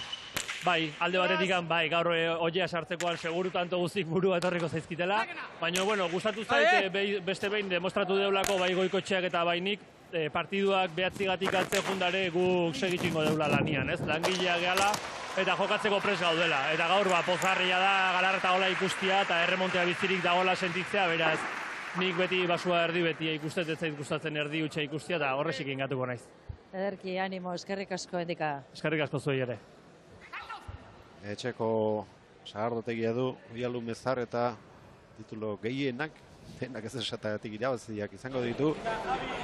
Bai, alde batetik bai, gaur oia sartzekoan seguru tanto guztik burua etorriko zaizkitela, baina gustatu zait beste behin demostratu deulako bai Goikotxeak eta bainik, partiduak 9 altze jundare guk segitxingo deula lanian, ez? Langilea gehala eta jokatzeko pres gaudela. Eta gaur pozgarria da Galarreta gola ikustia eta erremontea bizirik dagoela sentitzea, beraz, nik beti basua erdi beti ikustet ez zait gustatzen erdi utxa ikustia eta horrexik ingatuko naiz. Ederki, animo, eskerrik asko, Endika. Eskerrik asko zuei ere. Etxeko sagardotegia du, Oialu Mezar eta titulo gehienak, denak ez esatatik irabaziak izango ditu,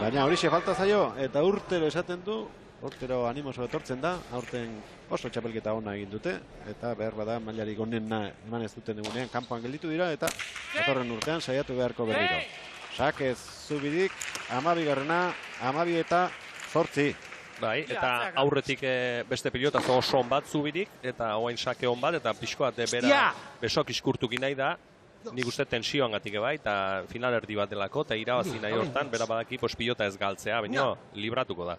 baina horixe falta zaio, eta urtero esaten du, urtero animoso etortzen da, aurten oso txapelketa ona egin dute, eta behar bada mailarik onena eman ez duten egunean, kanpoan gelditu dira, eta datorren urtean saiatu beharko berriro. Sakez Zubirik, 12. 12 eta 8. Bai, eta aurretik beste pilotazo oso on bat Zubirik, eta oain sake on bat, eta pixko bat bera besok iskurtukin nahi da, nik uste tensioan gatik bai, eta final erdi bat delako, eta irabazi nahi hortan, bera badaki pilota ez galtzea, baina libratuko da.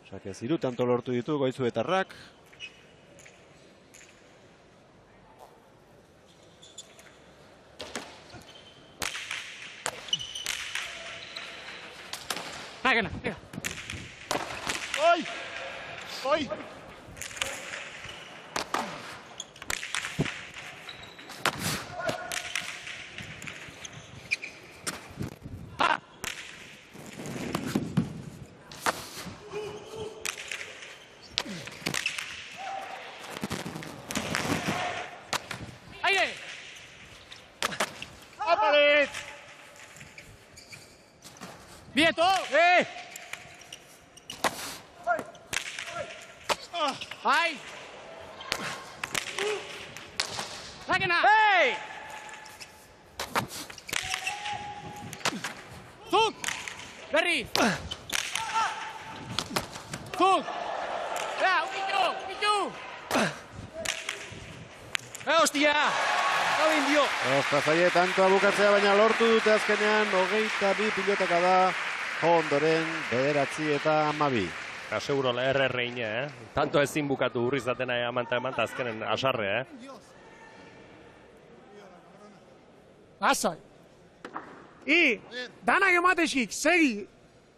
Sakez 3 tanto lortu ditu Goizuetarrak. Venga, venga. ¡Ay! ¡Ay! ¡Aire! ¡Aparez! ¡Vieto! ¡Ay! ¡Láquena! ¡Hey! ¡Zuk! ¡Berri! ¡Zuk! ¡Ya, un Hostia! Gabin dio! Ostras, zaie, tantoa bukatzea, baina lortu dute azkenean, 22 pilotaka da, ondoren, 9 eta 12. Segurola erreine, Tanto ezin bukatu urrizatena amanta azkenen asarre, Lasai. I, danak ematexik, segi.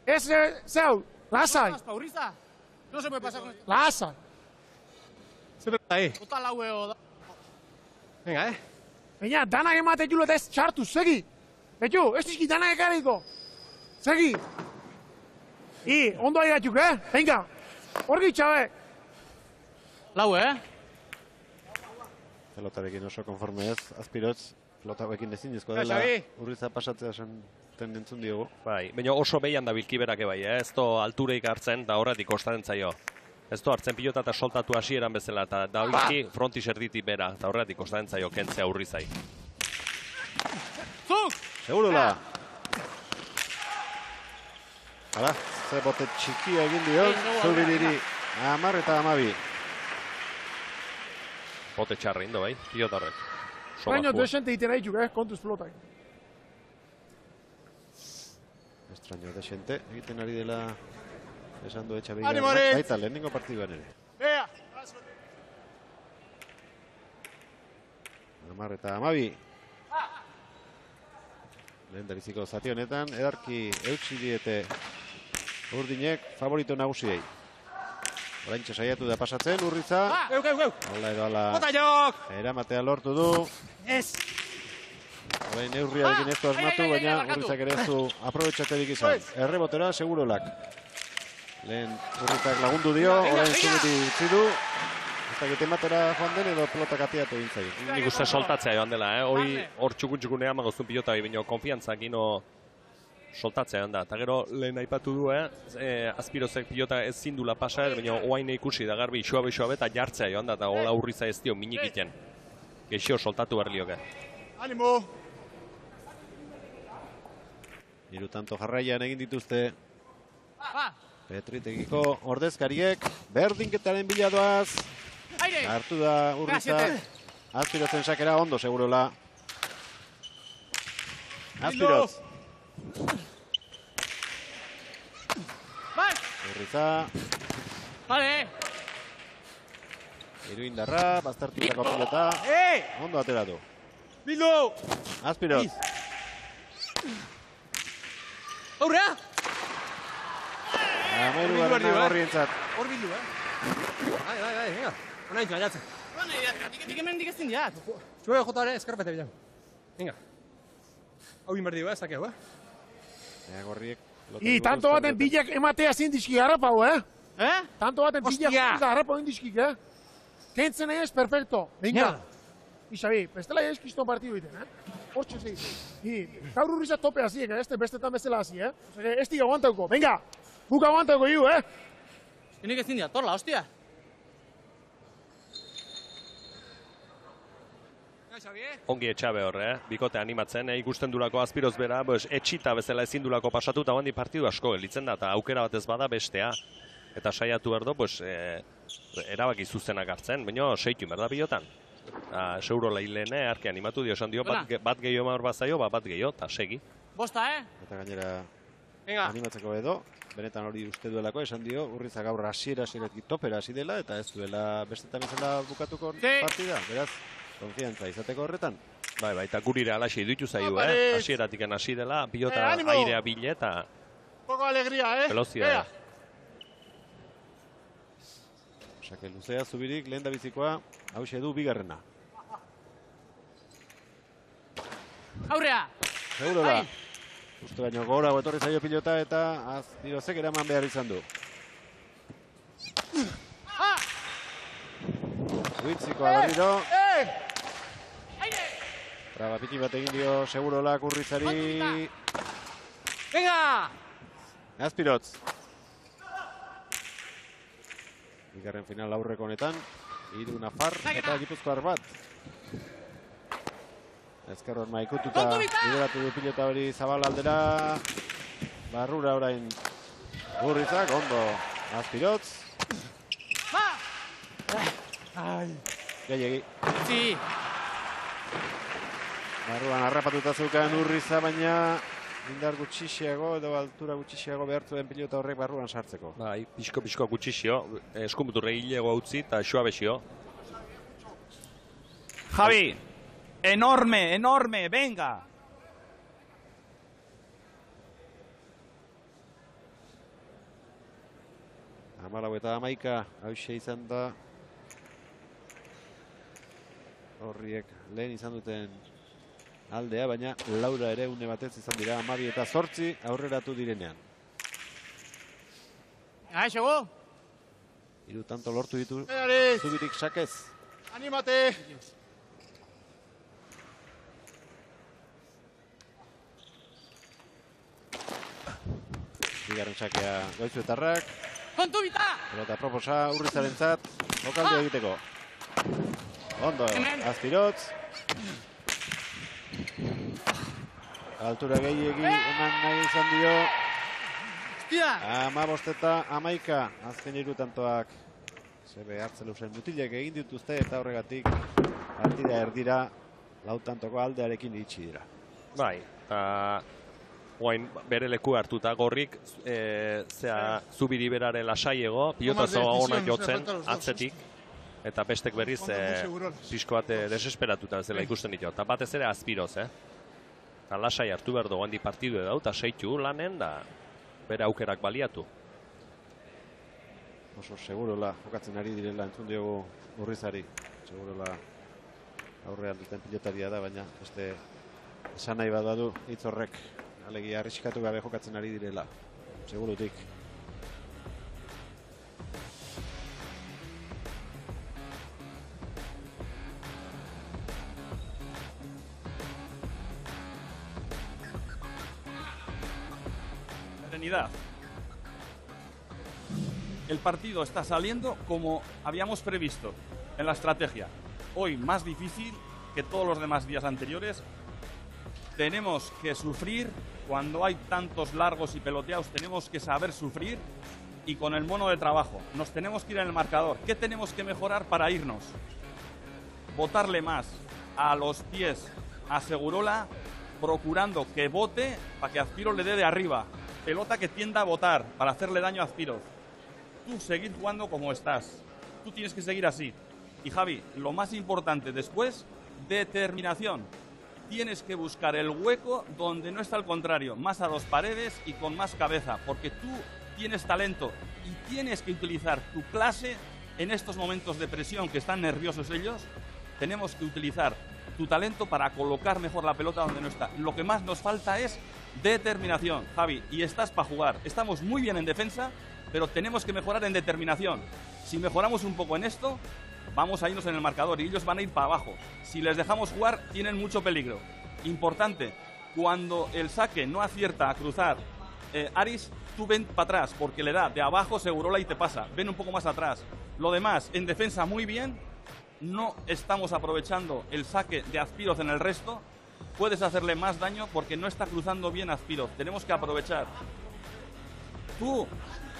Ez zeu, lasai. Urriza. No se puede pasar con esto. Lasai. Zer ahí. Ota laueo da. Venga, Baina, danak emate julo eta ez txartu, segi. Betxu, ez dizki danak ekarriko. Segi. I, ondo aigatuk, Venga. Horgi txabe. Lau, Pelotarekin oso konforme ez, Azpirotz, pelotarekin ezin dizko dela, Urriza pasatzea zen entzun diogu. Bai, baina oso behian da bilkiberake bai, ez do altureik hartzen, da horretik kostatzen zaio. Ez do hartzen pilota eta soltatu hasieran bezala, eta da bilki frontis erditik bera, eta horretik kostatzen zaio kentzea Urrizai. Zuk! Segurola! Hala, ze bote txikia egin dio, Zubiriri, 10 eta 12. Bote txarra indo bai, pilotarrek. Baina desente iten haituk, kontuz pelotak. Estraño desente, egiten ari dela esan du etxa Ánimo, Aritz! baita, lehenengo partiduan ere. Ea! 10 eta 12. Lehen da biziko zati honetan, edarki eutsi diete urdinek favorito nagusiei. Oraintxe saiatu da pasatzen, Urriza. Hala edo hala. Eramatea lortu du. Ez. Orain neurriarekin ez du asmatu, baina Urrizak ere ez du aprobetxaterik izan. Errebotera, Segurolak. Lehen Urrizak lagundu dio, orain Zubiri utzi du. Ez dakit ematera joan den edo pelotak atiatu dintzai. Nik uste soltatzea joan dela, hor txukun-txukunean magoztun pilota bino konfiantzak ino soltatzea joan da. Eta gero lehen aipatu du, Azpirozek pilota ez zindula pasa, baina oain ikusi da garbi isoabe eta jartzea joan da, eta hola Urriza ez dio minik iten. Geixio soltatu behar lioke. Animo! Hiru tanto jarraian egin dituzte Petritekiko ordezkariek, berdinketaren bila doaz. Hartu da Urriza, Azpirozen sakera ondo, Segurola. Azpiroz. Urriza. Hiru indarra, baztertutako pilota. Ondo ateratu. Bildu! Azpiroz. Aurrea! Amairu garrana horrientzat. Hor bildu, Bai, venga. Ona itxo, aiatzen. Nik hemen dik ezin diat. Zue jotare eskarpete bilan. Venga. Hau inberdi, zakeu, Gorriek. I, tanto baten bilak ematea zindizki harrapau, Tanto baten bilak harrapau indizkik, Kentzen ez, perfecto. Venga. I, Xabi, bestela ez kiston partidu iten, Hortxe zei. I, gaur Urriza tope haziek, bestetan bezala hazi, Ez dik aguantauko, venga. Guk aguantauko iu, Nik ezin diat, torla, hostia. Ongi etxabe horre, bikote animatzen, ikusten durako Azpiroz bera, etxita bezala ezin durako pasatu, eta handi partidu asko gelitzen da, eta aukera batez bada bestea. Eta saiatu erdo, erabaki zuzenak hartzen, baina seitu merda pilotan. Segurola hilene, arki animatu dio, esan dio, bat gehiago maur bazaio, bat gehiago, eta segi. Bosta, Eta gainera animatzeko edo, benetan hori uste duelako, esan dio, Urriza gaur hasieratik topera hasi dela, eta ez duela bestetan izan bukatuko partida, beraz, konfiantza izateko horretan. Bai, eta gurire alaxe ditu zaiu, hasieratik hasi dela, pilota airea bile, eta Poco alegría, Velocidad. Sake luzea Zubirik, lehen da bizikoa, hauxe du bigarrena. Aurrea! Seguro da. Justo baino gora etorri zaio pilota eta Azpirozek eraman behar izan du. Zuitzikoa berriro. Traba piti bat egin dio Segurolak Urrizari. Venga! Azpirotz. Bigarren final aurreko honetan. Hiru Nafar eta Gipuzkoar bat. Ezker horma ikututa lideratu du pilota hori Zabal aldera. Barrura orain Urrizak, ondo Azpirotz. Gehiegi. Sí. Barruan harrapatuta zeukan Urriza, baina indar gutxixiago edo altura gutxixiago behartu den pilota horrek barruan sartzeko. Bai, pixko gutxixio, eskunmuturre hilego utzi eta suabexio. Javi, enorme, venga. Amalau eta amaika, hauxe izan da. Horriek lehen izan duten aldea, baina Laura ere une batez izan dira 12 eta 8 aurreratu direnean. Aixego! Hiru tanto lortu ditu Aritz! Zubirik Sakez. Animate! Bigarren sakea Goizuetarrak. Kontu bita! Pelota proposa Urrizarentzat, jokaldea egiteko. Ondo, Azpirotz. Altura gehiegi eman nahi izan dio. 15 eta 11, azken hiru tantoak. Zebe Hartzelusen mutilek egin dituzte eta horregatik partida erdira lau tantoko aldearekin iritsi dira. Bai, eta oain bere leku hartuta Gorrik, Zubiri berare lasaiego, pilota zoa honak jotzen, atzetik. Eta bestek berriz pixko bat desesperatuta zela ikusten ditu. Eta batez ere Azpiroz, Eta lasai hartu behar dugu handi partidu edau, eta seitu lanen, da bere aukerak baliatu. Oso Segurola jokatzen ari direla entzun diogu Urrizari. Segurola aurrean duten pilotaria da, baina beste esan nahi bat badu hitz horrek. Alegia arriskatu gabe jokatzen ari direla. Segurutik. El partido está saliendo como habíamos previsto en la estrategia. Hoy más difícil que todos los demás días anteriores. Tenemos que sufrir cuando hay tantos largos y peloteados. Tenemos que saber sufrir y con el mono de trabajo. Nos tenemos que ir en el marcador. ¿Qué tenemos que mejorar para irnos? Botarle más a los pies a Segurola, procurando que bote para que Azpiro le dé de arriba. Pelota que tienda a botar para hacerle daño a Azpiro. Tú seguir jugando como estás. Tú tienes que seguir así. Y Javi, lo más importante después, determinación. Tienes que buscar el hueco donde no está el contrario, más a dos paredes y con más cabeza, porque tú tienes talento y tienes que utilizar tu clase en estos momentos de presión que están nerviosos ellos. Tenemos que utilizar tu talento para colocar mejor la pelota donde no está. Lo que más nos falta es determinación, Javi, y estás para jugar. Estamos muy bien en defensa, pero tenemos que mejorar en determinación. Si mejoramos un poco en esto, vamos a irnos en el marcador y ellos van a ir para abajo. Si les dejamos jugar, tienen mucho peligro. Importante, cuando el saque no acierta a cruzar Aris, tú ven para atrás, porque le da de abajo Segurola y te pasa. Ven un poco más atrás. Lo demás, en defensa muy bien. No estamos aprovechando el saque de Azpiroz en el resto. Puedes hacerle más daño porque no está cruzando bien Azpiroz. Tenemos que aprovechar. Tú,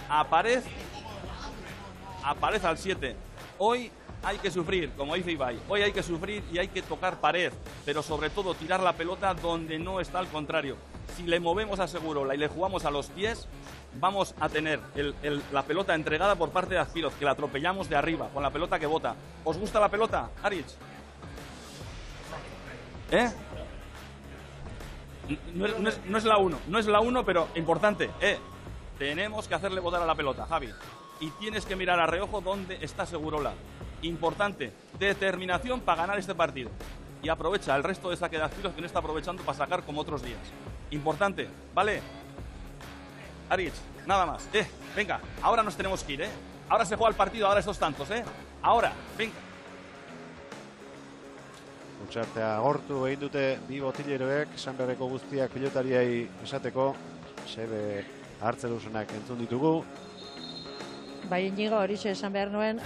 aparece al 7. Hoy hay que sufrir, como dice Ibai. Hoy hay que sufrir y hay que tocar pared. Pero sobre todo tirar la pelota donde no está al contrario. Si le movemos a Segurola y le jugamos a los pies, vamos a tener la pelota entregada por parte de Azpiroz, que la atropellamos de arriba, con la pelota que bota. ¿Os gusta la pelota, Aritz? No es la 1, pero importante. Tenemos que hacerle botar a la pelota, Javi. Y tienes que mirar a reojo dónde está Segurola. Importante, determinación para ganar este partido. Y aprovecha el resto de saque de tiros que no está aprovechando para sacar como otros días. Importante, ¿vale? Aritz, nada más. Venga, ahora nos tenemos que ir, Ahora se juega el partido, ahora estos tantos, Ahora, venga. Utsartea agortu egin dute bi botileroek, esan beharreko guztiak pilotariai esateko, Sebe hartzelusenak entzun ditugu. Bai, Inigo horixe esan behar nuen,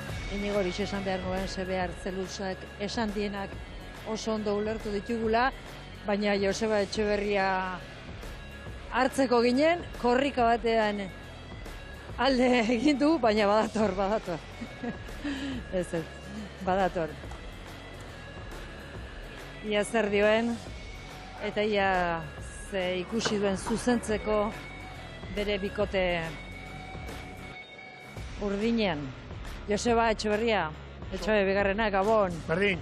Sebe hartzelusak esan dienak oso ondo ulertu ditugula, baina Joseba Etxeberria hartzeko ginen, korrika batean alde egin du, baina badator. Ez, badator. Ia zer dioen, eta ia ze ikusi duen zuzentzeko bere bikote urdinean. Joseba Etxeberria, Etxebe bigarrena, Gabon. Berdin.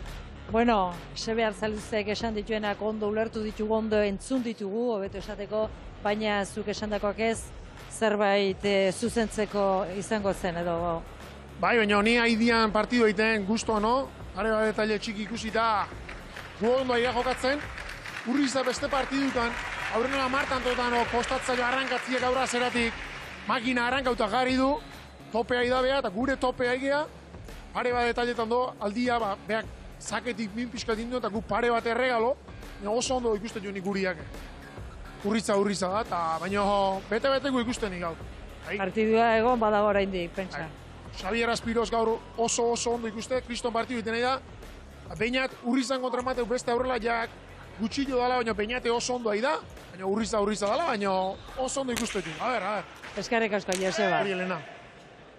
Bueno, Sebe hartzaluzek esan dituenak ondo ulertu ditugu, ondo entzun ditugu, hobeto esateko, baina zuk esandakoak ez, zerbait zuzentzeko izango zen edo. Bai, baina ni haidian partidu egiten gusto, no? Are bat detaile txiki ikusita, gu ondo aia jokatzen, Urriza beste partidutan, aurrenera martantotan kostatzaio arrankatziek aurra zeratik, makina arrankauta jarri du, topea idabea eta gure topea igea, pare bat detailetan do, aldia, beak zaketik min pixkat indu eta gu pare bat erregalo, oso ondo ikusten joan guriak. Urriza da, eta baina bete-beteko ikusten gaur. Partidua egon badago oraindik, pentsa. Xabier Aspiroz gaur oso ondo ikuste, kriston partidu iten nahi da, Beñat Urrizan kontra mateu beste aurrela jak gutxillo dala, baina Beñate oso ondo da, baina Urriza dala, baina oso ondo ikustetik. A ver. Eskerrik asko, Joseba. Arielena.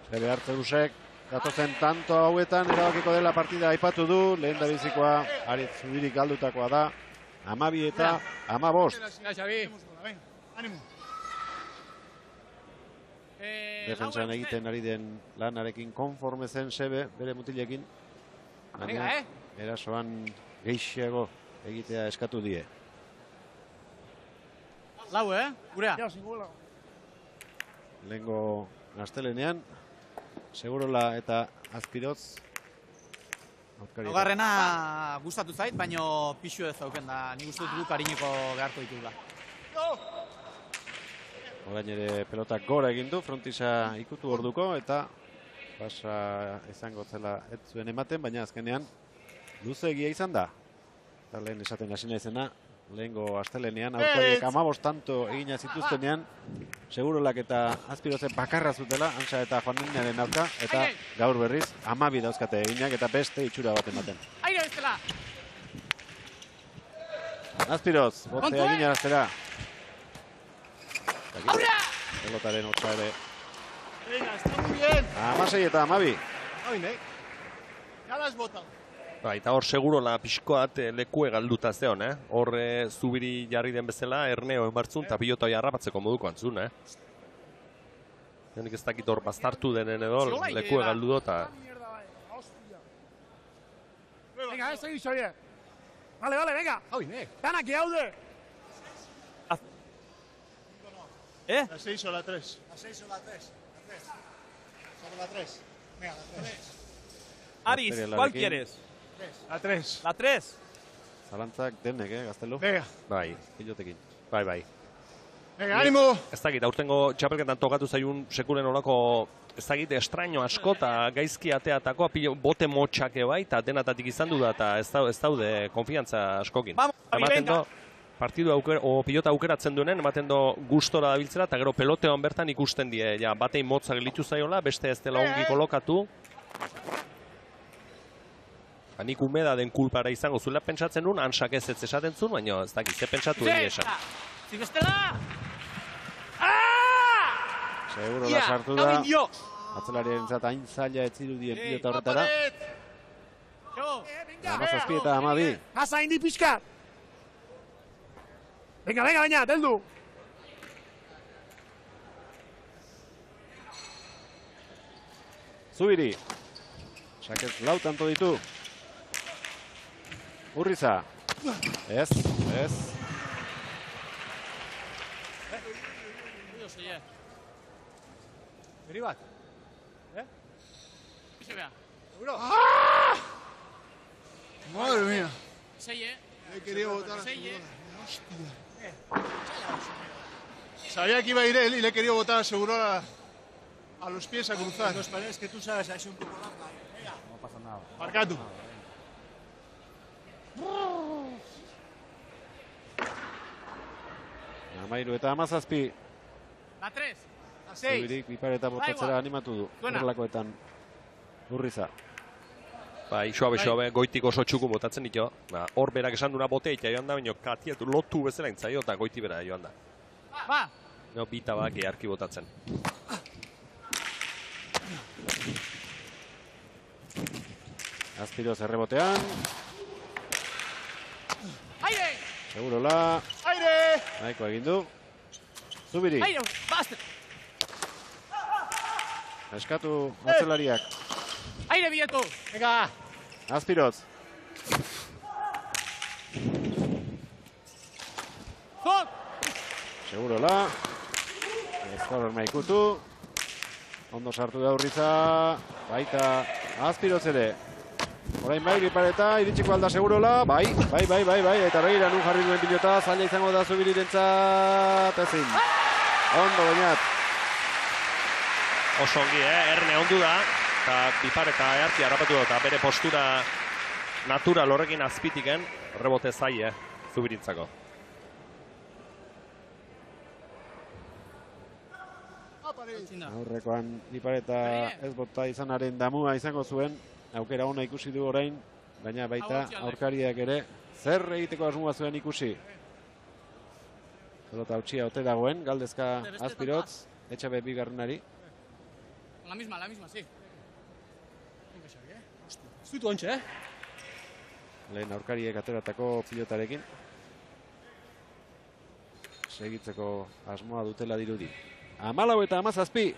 Sebe hartzelusek datozen tanto hauetan erabakiko dela partida aipatu du, lehen da bizikoa Aritz Zubirik galdutakoa da, 12 eta 15. Defentsan egiten ari den lanarekin konforme zen Sebe, bere mutilekin. Erasoan gehiago egitea eskatu die. Lau, gurea? Lehengo astelenean, Segurola eta Azpiroz. Ogarrena gustatu zait, baina pixu ez zauken da, nik uste dut harineko beharko ditugula. Orain ere pelotak gora egin du, frontisa ikutu orduko, eta pasa izango zela ez zuen ematen, baina azkenean luze egia izan da. Eta lehen esaten hasi naizena, lehengo astelenean, aurkariek 15 tanto egina zituztenean, Segurolak eta Azpirozen bakarra zutela, Antsa eta Juaninaren aurka, eta gaur berriz 12 dauzkate eginak eta beste itxura bat ematen. Aire bezala! Azpiroz, botzea egin araztera. Pelotaren hotza ere. Venga, está muy bien. 16 eta 12. Ya las bota. Eta hor Segurola pixkoat lekue galduta zeon, Hor Zubiri jarri den bezala, Erneo emartzun, eta pilota harrapatzeko moduko antzun, Nik ez dakit hor bastartu denen edo, lekue galdu dota. Venga, segi Xavier. Vale, venga. Danak gaude. La 6 o la 3. La 6 o la 3. Sobre la 3. Venga, la 3. Aris, ¿cuál quieres? La 3. La 3. Zalantzak denek, Gaztelu? Venga. Bai. Pilotekin. Bai. Venga, ánimo! Ez dakit, aurtengo txapelketan tokatu zaiun sekulen olako, ez dakit, estraño asko eta gaizki ateatako, bote motxake bai, eta denatatik izan du da, eta ez daude konfiantza askokin. Ematen do, partidu pilota aukeratzen duenen, ematen do gustora dabiltzera, eta gero pelotean bertan ikusten die, batein motzak litu zaiola, beste ez dela ongi kolokatu. Nik umeda den kulpara izango zuela pentsatzen nuen, Antsak ez esaten zuen, baina ez dakit, ze pentsatu dira esan. Zibestela! Segurola sartu da. Atzelarien zata hain zaila ez zirudien pilota horretara. 17 eta 12. Asa indi pixka! Venga, deldu! Zubiri. Sakez lau tanto ditu. Urriza. Ez. Beri bat. Pixe beha. Seguro. Madre mía. Sei, Le quería botar a Sei, Segurola. Sabía que iba a ir él y le quería botar a Segurola a los pies a cruzar. Los paredes que tú sabes, es un poco larga. Venga. No pasa nada. Marcatu. Amairu eta amazazpi. La 3, la 6. Zubirik bipareta botatzera animatu du. Horrelakoetan Urriza. Bai, suabe, goitik oso txuku botatzen ditu. Hor berak esan duna boteita joan da, baina katiatu lotu bezala intzaio eta goiti bera joan da. Ba! No, bita bak earki botatzen. Azpiroz errebotean. Aire! Segurola. Aire! Nahiko egin du. Zubiri. Aire, baste! Eskatu atzelariak. Aire bietu! Venga! Azpiroz. Zot! Segurola. Ezkorren maikutu. Ondo sartu da Urriza. Baita Azpiroz ere. Orain bai, bipareta, iritsiko alda Segurola. Bai. Eta begira nun jarri duen pilota. Zaila izango da Zubirirentzat. Ezin. Ondo bainat. Oso ongi, erne ondu da. Eta bipareta earki harrapatu da, eta bere postura natural horrekin azpitiken, rebote zai, Zubirintzako. Aurrekoan bipareta ez bota izanaren damua izango zuen, aukera ona ikusi du orain, baina baita aurkariak ere zer egiteko asmoa zuen ikusi. Pelota hautsia ote dagoen, galdezka Azpirotz, Etxabe bigarrenari. La misma, sí. Zutu ontxe, Lehen aurkariek ateratako pilotarekin. Segitzeko asmoa dutela dirudi. 14 eta 17.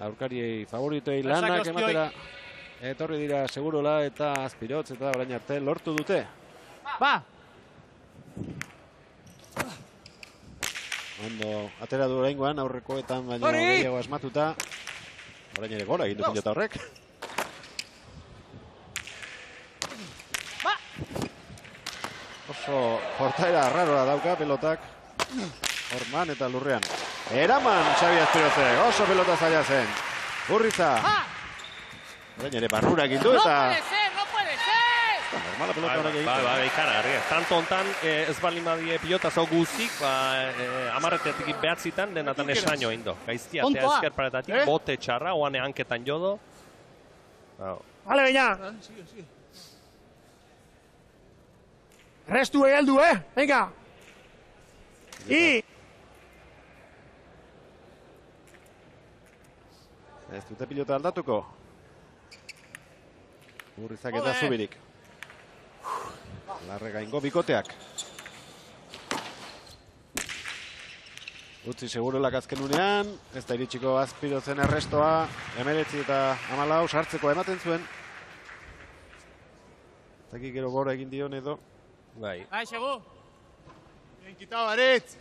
Aurkariei favoritei lanak ematera. Etorri dira Segurola eta Azpirotz eta orain arte lortu dute. Ba! Ondo, atera du oraingoan aurrekoetan baino gehiago asmatuta. Orain ere gora egin du pilota horrek. Oso portaera arraroa dauka pelotak. Horman eta lurrean. Eraman Xabi Azpirozek, oso pelota zaila zen. Urriza. Orain ere barrura egin du eta... No puede ser! Normala pelota horrek egin. Bai, ikaragarri. Tanto hontan ez balin badie pilota zau guzik, amarretetik behatzitan denatan esaino indo. Gaizkia, tea ezker paretatik, bote txarra, oane hanketan jodo. Vale, baina. Restu egaldu, venga. Ez dute pilota aldatuko. Urrizak eta Zubirik. Larrega ingo bikoteak. Utzi Segurolak azkenunean, ez da iritsiko Azpirozen errestoa, 19 eta 14 sartzeko ematen zuen. Zaki gero gora egin dion edo. Bai. Bai, Segu. Bien quitado, Aretz.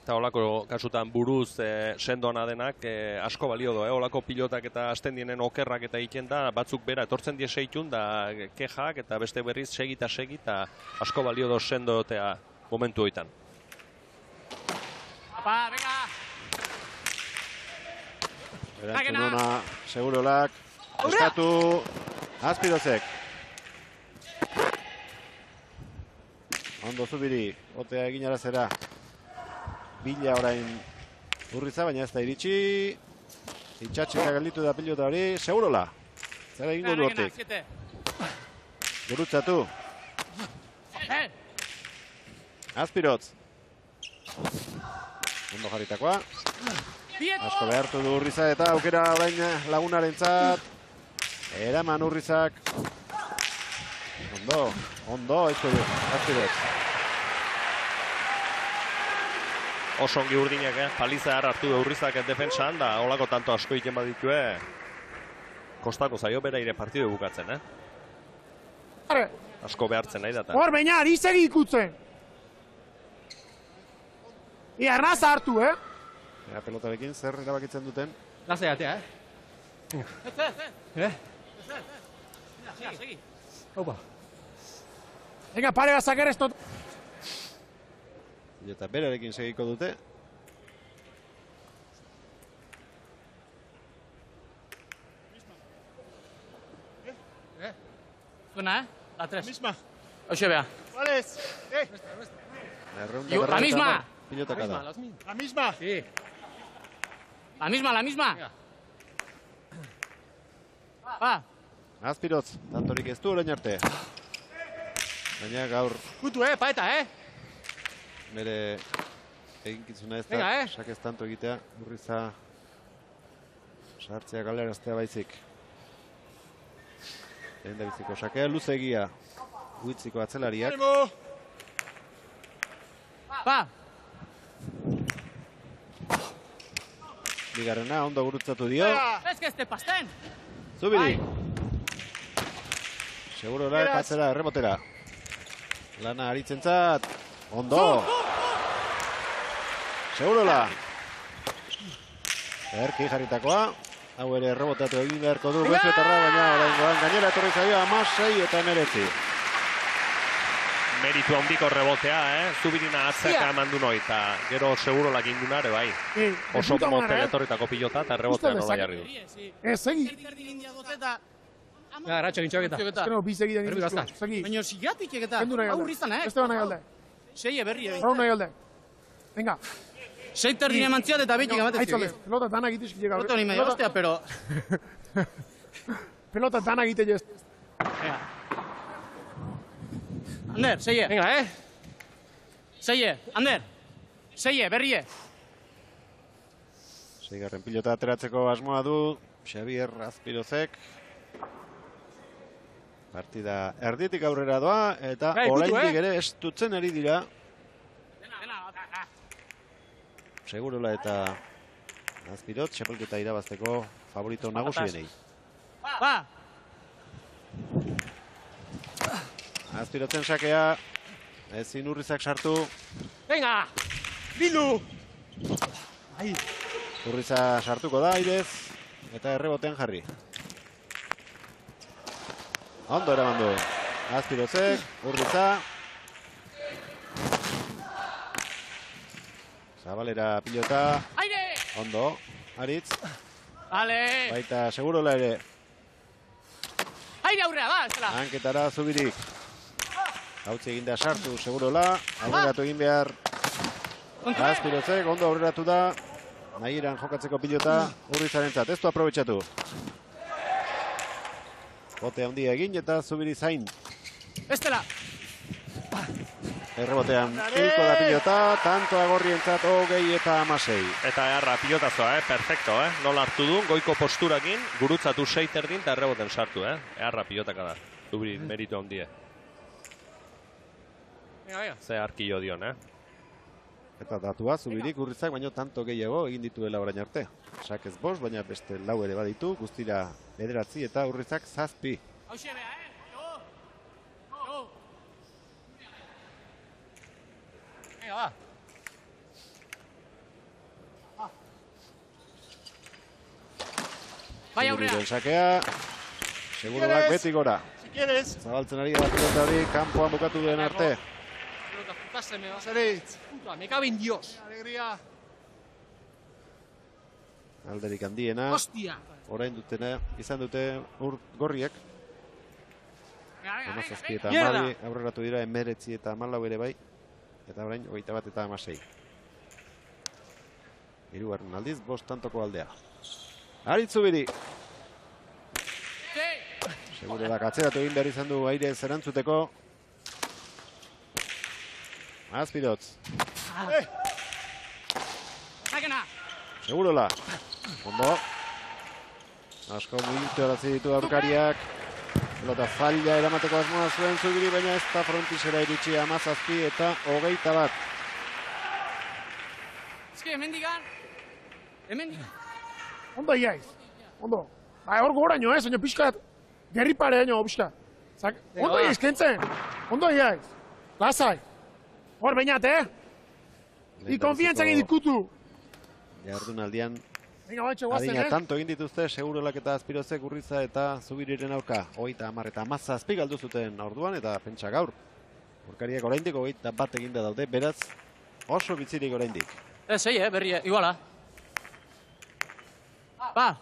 Eta holako kasutan buruz sendoana denak asko balio do, holako pilotak eta hasten dienen okerrak eta egiten da, batzuk bera etortzen die seitun da kexak eta beste berriz segi eta asko balio do sendotea momentu hoitan. Ba, venga! Erantzun ona Segurolak, eskatu Azpirozek. Ondo Zubiri, otea egin arazera. Bila orain Urriza, baina ez da iritsi. Itxatxeka gelditu da pilota hori. Segurola. Zer egingo du hortik. Gurutzatu. Azpirotz. Ondo jarritakoa. Asko behartu du Urriza eta aukera orain lagunarentzat. Eraman Urrizak. Ondo, ezko du. Azpirotz. Oso ongi urdinak, paliza hartu da Urrizak defensan, da holako tanto asko egiten baditue, kostako zaio bera ire partidu bukatzen, Asko behartzen nahi datan. Hor, baina, ari segi ikutzen. Arnaz hartu, Ea, pelotarekin, zer erabakitzen duten? Lasai atea, Segi. Opa. Venga, pare bat sacar esto. Eta berarekin segiko dute. Suena, La 3. Misma. Oye, vea. ¿Cuál es? La misma. Pilota cada. La misma. Sí. La misma. Va. Azpiroz, tantorik ez du orain arte. Baina gaur Kutu, paeta, bere eginkizuna ez Venga, da, sakez tanto egitea, Urriza sartzea galeraztea baizik. Lehen da biziko sakea, luzegia, Uitziko atzelariak. Va. Bigarrena, ondo gurutzatu dio. Es que este pasten. Zubiri. Segurola, katzera, erremotera. Lana aritzentzat. Ondo. Segurola. Erki jarritakoa. Hau ere errebotatu egin beharko du Bezuetarra, baina oraingoan gainera etorri zaio 16 eta 19. Meritu handiko rebotea, Zubirina atzeka eman du noi, eta gero Segurola gindunare bai. Oso motel etorritako pilota eta rebotea nola jarri du. Segi. Ja, ratxo gintxoketa. Ezkero, bi segiden induzko. Segi. Baina sigatik egeta. Kendu nahi alde. Aurrizan, Beste bat nahi alde. Seie berri egin. Raun nahi alde. Venga. Seiter dine mantziat eta betik ematez Aitzale, pelota dana egitezki llega. Pelota ni medio hostia, pero... Pelota dana egite ez. Ander, seie. Venga, Seie, Ander. Seie, berrie. Seigarren pilota ateratzeko asmoa du Xabier Azpirozek. Partida erditik aurrera doa, eta oraindik ere estutzen ari dira. Segurola eta Azpirot, txapelketa irabazteko favorito nagusienei. Va! Azpirotzen sakea, ezin Urrizak sartu. Venga! Bildu! Urriza sartuko da, airez, eta erreboten jarri. Ondo eraman du. Azpirotzek, Urriza. Zabalera pilota. Ondo, Aritz. Vale. Baita Segurola ere. Aire aurrea, va, zela. Hanketara Zubirik. Hautzi eginda sartu Segurola. Aurreratu egin behar. Azpirotzek, ondo aurreratu da. Nahiran jokatzeko pilota Urrizarentzat. Ez du aprobetxatu. Bote handia egin eta Zubiri zain. Estela. Errebotean hilko da pilota, tantoa gorrientzat 20 eta 16. Eta eharra pilotazoa, perfecto, nola hartu du, goiko posturakin, gurutzatu seiterdin eta erreboten sartu, Eharra pilotaka da, Zubiri meritu handie. Ze arkillo dion, Eta datua, Zubirik Urrizak baino tanto gehiago egin dituela orain arte. Sakez 5, baina beste 4 ere baditu, guztira 9 eta Urrizak 7. Hauxe bea, Venga, va. Bai aurrea. Zubiriren sakea, Segurolak beti gora. Si quieres. Zabaltzen ari da pilota hori, kanpoan bukatu duen arte. Pelota putase me va. Saritz. Puta, me cabe en Dios. Alegría. Alderik handiena. Hostia. Orain dutena, izan dute gorriek. Amazazpi eta Mierda. amabi, aurreratu dira 19 eta 14 ere bai. Eta orain, 21 eta 16. Hirugarren aldiz, 5 tantoko aldea. Aritz Zubiri. Segurola atzeratu egin behar izan du aire zerantzuteko. Azpirotz. Segurola. Ondo. Asko mugitu arazi ditu aurkariak. Pelota zaila eramateko asmoa zuen Zubiri, baina ez da frontisera iritsi 17 eta 21. Eski, hemendikan. Ondo iaiz. Ondo. Ba, hor goraino, baina pixkat. Gerri pareaino, pixkat. Ondo iaiz, kentzen. Ondo iaiz. Lasai. Hor bainat, I konfiantzak egin dikutu. Jardunaldian Venga, bantxe, guazen, adina tanto egin dituzte, Segurolak eta Azpirozek Urriza eta Zubiriren aurka. 30 eta 17 galdu zuten orduan eta pentsa gaur. Aurkariak oraindik 21 eginda daude, beraz oso bitzirik oraindik. Sei, berri, iguala. Ba!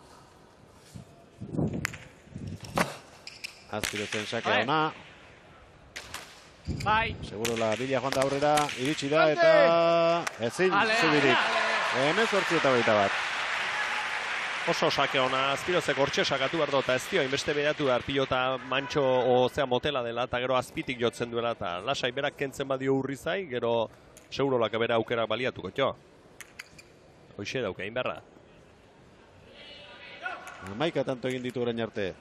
Azpirozen sakea ona. Bai. Segurola bila joan da aurrera, iritsi da eta ezin Zubirik. 18-21. Oso sake ona, Azpirozek hortxe sakatu behar dut, ez dio, inbeste behatu behar pilota mantxo ozea motela dela, eta gero azpitik jotzen duela, eta lasai berak kentzen badio Urrizai, gero Segurolak bere aukerak baliatuko, jo. Hoxe dauke, egin beharra. 11 tanto egin ditu orain arte.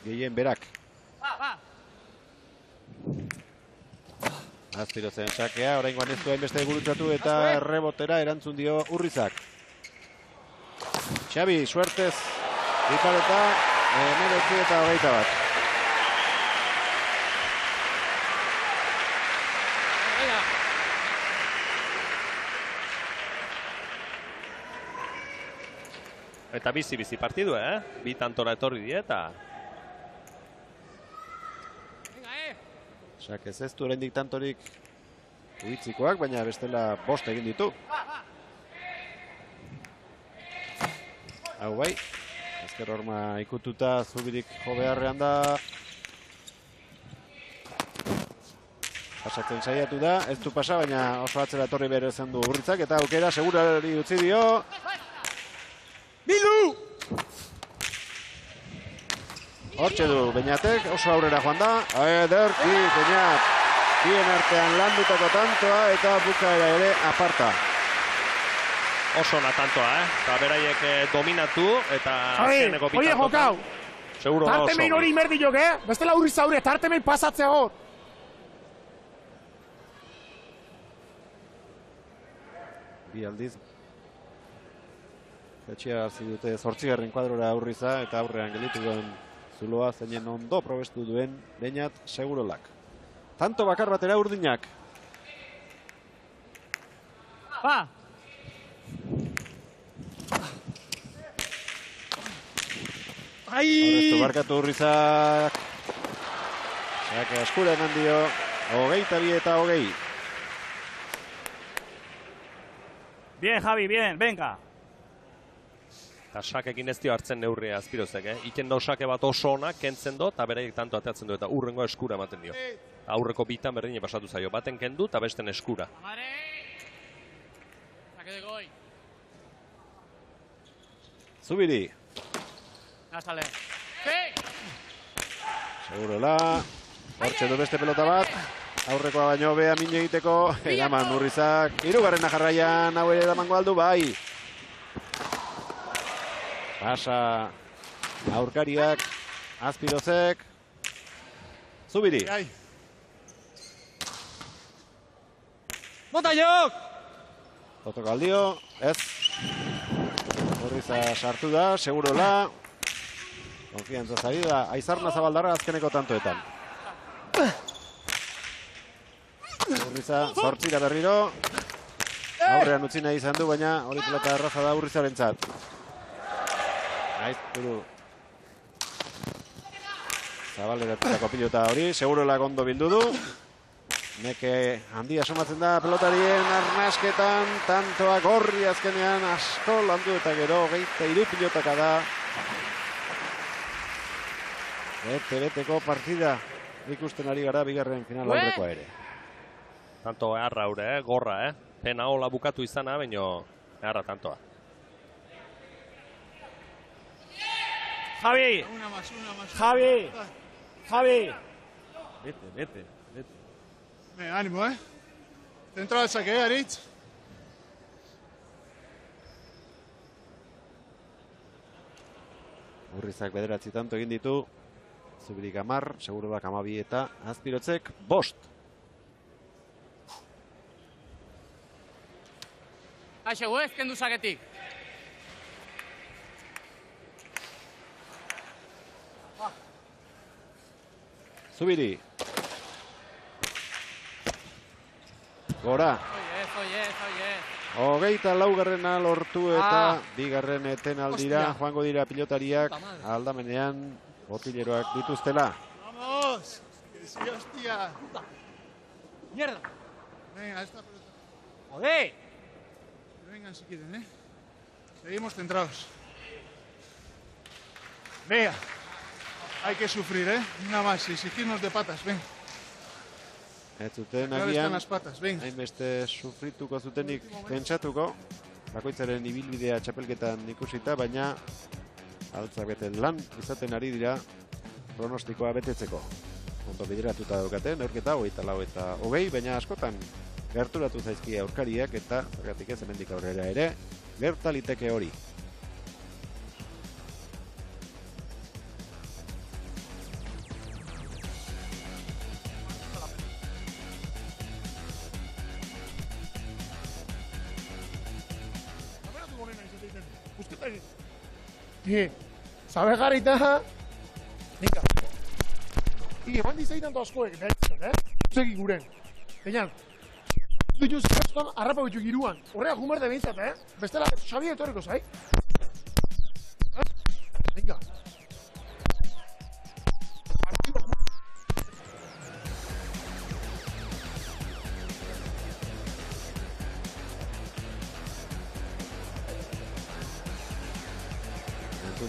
Gehien berak. Azpirozen sakea, oraingoan ez duen beste gurutzatu eta errebotera erantzun dio Urrizak. Xabi, suertez, ipareta, 19 eta 21. Eta bizi partidu, Bi tantora etorri dieta. Sakez ez du oraindik tantorik uitzikoak, baina bestela 5 egin ditu. Hau bai, ezker horma ikututa Zubirik jo beharrean da. Pasatzen saiatu da, ez du pasa, baina oso atzera etorri behar zen du Urritzak, eta aukera Segurari utzi dio. Bildu! Hortxe du, Beñatek, oso aurrera joan da. Ederki, Beñat. Bien artean landutako tantoa eta bukaera ere aparta. Oso na tantoa, Eta beraiek dominatu eta azkeneko Oie, jokau! Seguro oso. Tartemein hori inberdilok, Bestela Urriz aurre, tartemein pasatzea hor. Bi aldiz. Etxea hartzi dute 8. kuadrora Urriza eta aurrean gelditu duen zuloa zeinen ondo probestu duen Beñat Segurolak. Tanto bakar batera Urdinak. Ba! Horreztu barkatu Urrizak. Sake askura eman dio. 22 eta 20. Bien, Javi, bien, venga. Eta sakekin ez dio hartzen neurria Azpirozek, Iten da sake bat oso onak, kentzen do, eta beraiek tanto ateatzen du, eta urrengo eskura ematen dio. Aurreko bitan berdine pasatu zaio, baten kendu eta besten eskura. Zubiri. Nazale. Segurola. Hortxe du beste pelota bat. Aurrekoa baino bea min egiteko. Egaman Urrizak. 3. jarraian hau ere damango aldu bai. Pasa aurkariak, Azpirozek, Zubiri. Bota jok! Totoko aldio, ez. Urriza sartu da, Segurola. Konfiantza zari da, Aizarna Zabaldarra azkeneko tantoetan. Urriza, 8 berriro. Aurrean utzi nahi izan du, baina hori pelota erraza da Urrizarentzat. Aizturu Zabaleratutako pilota hori, Segurolak ondo bildu du. Neke handia somatzen da pelotarien arnasketan, tantoak horri azkenean asko landu eta gero 23 pilotaka da. Bete-beteko partida ikusten ari gara bigarren final aurrekoa ere. Tanto eharra haure, gorra, Pena hola bukatu izana, baino eharra tantoa. Javi. Javi. Javi. Vete. Ánimo, Centro al saque, Aritz. Urrizak 9 tanto egin ditu. Zubirik 10, Segurolak 12 eta Azpirotzek 5. Aixegu ez, kendu saketik. Zubiri. Gora. Hogeita laugarrena lortu eta bigarren etenaldira joango dira pilotariak aldamenean botileroak dituztela. Vamos, que sí, hostia. Mierda. Venga, esta pelota. Joder. Que vengan si quieren, Seguimos centrados. Venga. Hay que sufrir, Nada más, exigirnos de patas, ven. Ez zuten Ahora agian, están las patas, ven. hainbeste sufrituko zutenik pentsatuko, bakoitzaren ibilbidea txapelketan ikusita, baina altzak beten lan izaten ari dira pronostikoa betetzeko. Ondo bideratuta daukate, neurketa 24 eta 20, baina askotan gerturatu zaizkia aurkariak eta zergatik ez hemendik aurrera ere gerta liteke hori. Zabe garrita, nika. Eman dizaitan askoek, Zegi guren. Baina, ditu zerrazkoan harrapa bitu giruan. Horrega jumarte behintzat, Bestela, Xabi etorriko zai. Venga.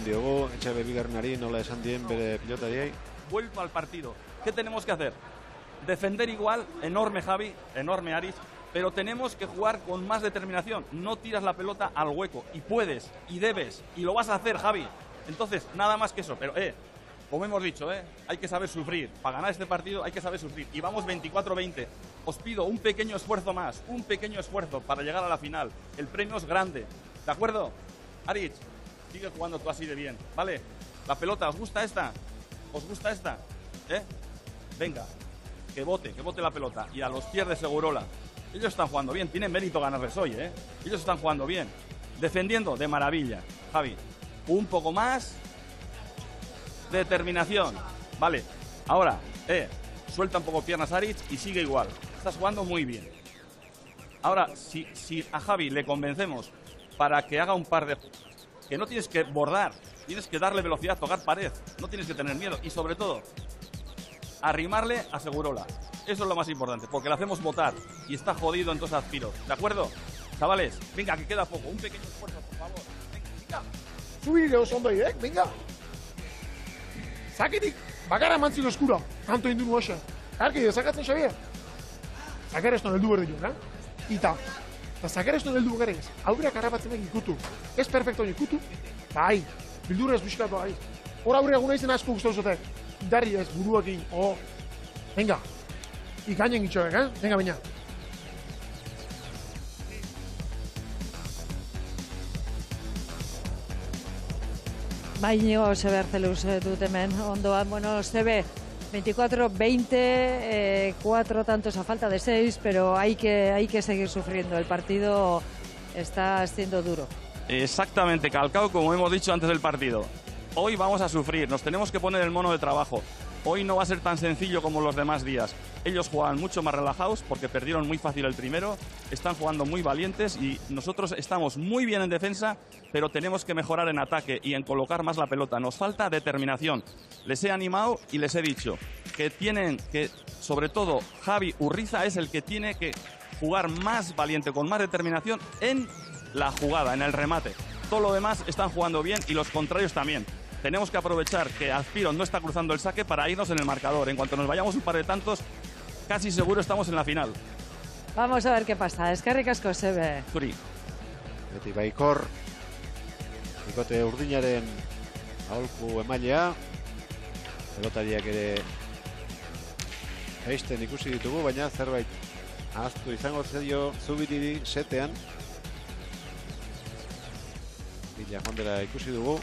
Diogo, Etxabe bigarrenari nola esan dien bere pilotariai. Vuelvo al partido. ¿Qué tenemos que hacer? Defender igual, enorme Javi, enorme Aris, pero tenemos que jugar con más determinación. No tiras la pelota al hueco, y puedes, y debes, y lo vas a hacer, Javi. Entonces, nada más que eso, pero como hemos dicho, hay que saber sufrir. Para ganar este partido hay que saber sufrir. Y vamos 24-20. Os pido un pequeño esfuerzo más, un pequeño esfuerzo para llegar a la final. El premio es grande, ¿de acuerdo? Aris, sigue jugando tú así de bien, ¿vale? La pelota, ¿os gusta esta? ¿Os gusta esta? Venga, que bote la pelota. Y a los pies de Segurola. Ellos están jugando bien, tienen mérito ganarles hoy, Ellos están jugando bien. Defendiendo de maravilla. Javi, un poco más de determinación. Vale, ahora, suelta un poco piernas Aritz y sigue igual. Estás jugando muy bien. Ahora, si a Javi le convencemos para que haga un par de... que no tienes que bordar, tienes que darle velocidad, tocar pared, no tienes que tener miedo y sobre todo, arrimarle a Segurola. Eso es lo más importante, porque le hacemos botar y está jodido entonces Azpiro, ¿de acuerdo? Chavales, venga, que queda poco, un pequeño esfuerzo, por favor. Venga. Subirire oso ondo venga. Zaketik, bakarra mantziko eskura, kanto indun osa. Arki, zakatzen Xabier? Zakar ez heldu berdi joan, Ita. Eta zakar ez heldu garez, aurreak harrapatzenak ikutu. Ez perfecto ikutu, bai, bildurrez biskatu bai. Hor aurreak guna izan asko guztau zotek. Darri ez, buruakin, venga. Ikainen gitxoek, venga, baina. Bai, nio, Sebe Arzeluz dut hemen, ondoan, bueno, Sebe, 24-20, 4 tantos a falta de 6, pero hay que seguir sufriendo. El partido está siendo duro. Exactamente, calcado como hemos dicho antes del partido. Hoy vamos a sufrir, nos tenemos que poner el mono de trabajo. Hoy no va a ser tan sencillo como los demás días. Ellos juegan mucho más relajados porque perdieron muy fácil el primero, están jugando muy valientes y nosotros estamos muy bien en defensa, pero tenemos que mejorar en ataque y en colocar más la pelota. Nos falta determinación. Les he animado y les he dicho que tienen que, sobre todo, Javi Urriza es el que tiene que jugar más valiente, con más determinación en la jugada, en el remate. Todo lo demás están jugando bien y los contrarios también. Tenemos que aprovechar que Azpiro no está cruzando el saque para irnos en el marcador. En cuanto nos vayamos un par de tantos, casi seguro estamos en la final. Vamos a ver qué pasa. Eskerrik asko, Sebe. Zuri. Beti baikor, bikote urdinaren aholku emailea. Pelotariak ere eisten ikusi ditugu, baina zerbait ahaztu izango zaio Zubiriri setean. Bila jondera ikusi dugu.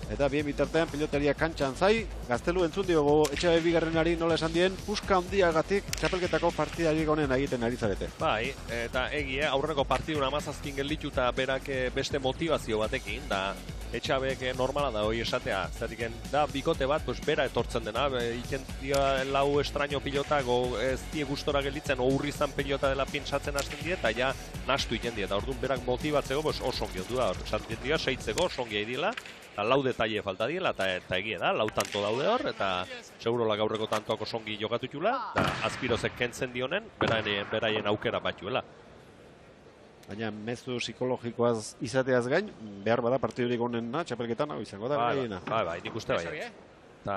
Eta bien bitartean pilotaria kantxan zai. Gaztelu entzun diogu Etxabe bigarrenari nola esan dien, puska handiagatik txapelketako partidarik honen egiten ari zarete. Bai, eta aurreko partidura 17 gelditu eta berak beste motivazio batekin, da Etxabek normala da hori esatea, zerriken da bikote bat, pues bera etortzen dena, iken dia lau estraño pilota, ez die gustora gelitzen, urri zan pilota dela pentsatzen hasten die, eta ja nastu iken die, eta orduan berak motibatzeko, pues oso ongi du da, esaten dira, seitzeko oso ongi dira, eta lau detaile falta diela, eta egia da, lau tanto daude hor, eta segurola gaurreko tantoak oso ongi jokatu txula, eta Azpirozek kentzen dionen, beraien aukera batzuela. Baina mezu psikologikoaz izateaz gain, behar bada partidurik onena, txapelketan hau izango da. Bai, nik uste bai. Eta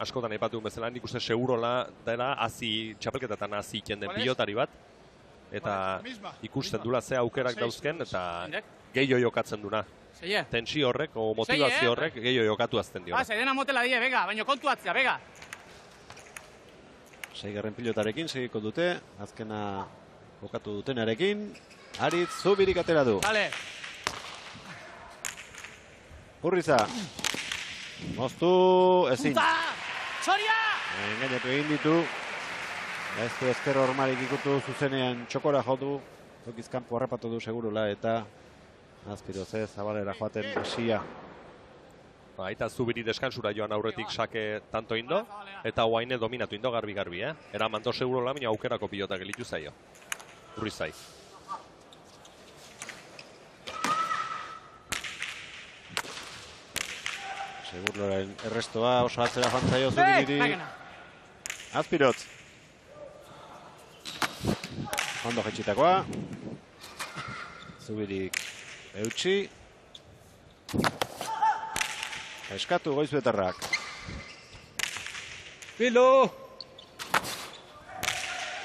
askotan aipatu duen bezala, nik uste segurola dela txapelketatan hazi ikenden pilotari bat. Eta ikusten dula ze aukerak dauzken, eta gehiago jokatzen duna. Tensio horrek, o motivazio horrek, gehiago jokatu azten dio. Dena motela die, bega, baina kontu atzea, bega. 6. pilotarekin segiko dute, azkena jokatu dutenarekin, Aritz Zubirik atera du. Urriza. Moztu ezin. Soria! Engainatu egin ditu. Ez du ezker hormarik ikutu zuzenean txokora jodu. Tokizkampo harrapatu du segurula eta Azpirozez zabalera joaten hasia. Eta Zubiri deskansura joan aurretik sake tanto indo, eta guaine dominatu indo garbi-garbi, Era mando segurola, baina aukerako pilota gelitu zaio. Urrizai. Segurloren errestoa oso atzera jantzaio Zubiri. Azpirotz. Ondo jetxitakoa. Zubirik eutxi. Eskatu Goizuetarrak. Bildu!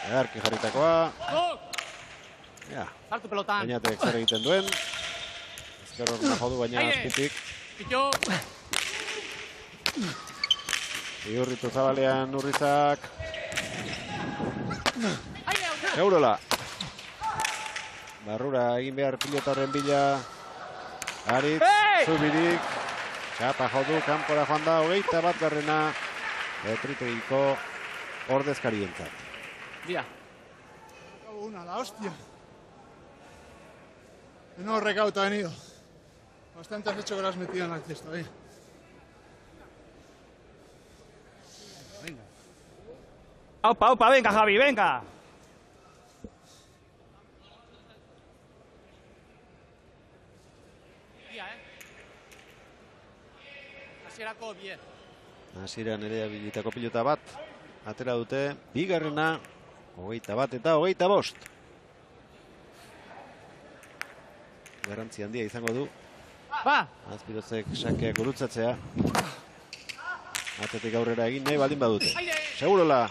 Egarki jarritakoa. Sartu pelotan. Bainatek zer egiten duen. Ezker horna jodu baina azpitik. Ito! Iurritu zabalean Urrizak. Segurola. Barrura egin behar pilota horren bila. Aritz, Zubirik. Txapa jodu, kanpora joan da, 21. Etritegiko ordezkarientzat. Mira. Una, la hostia. De nuevo recauto ha venido. Bastante has hecho que lo has metido en la cesta, Venga. Opa, venga, Javi, venga. Hasierako bien. Hasieran ere habilitako pilota bat. Atera dute, bigarrena, 21 eta 25. Garrantzi handia izango du. Azpirozek sakeak gurutzatzea. Atetik aurrera egin nahi baldin badute. Segurola.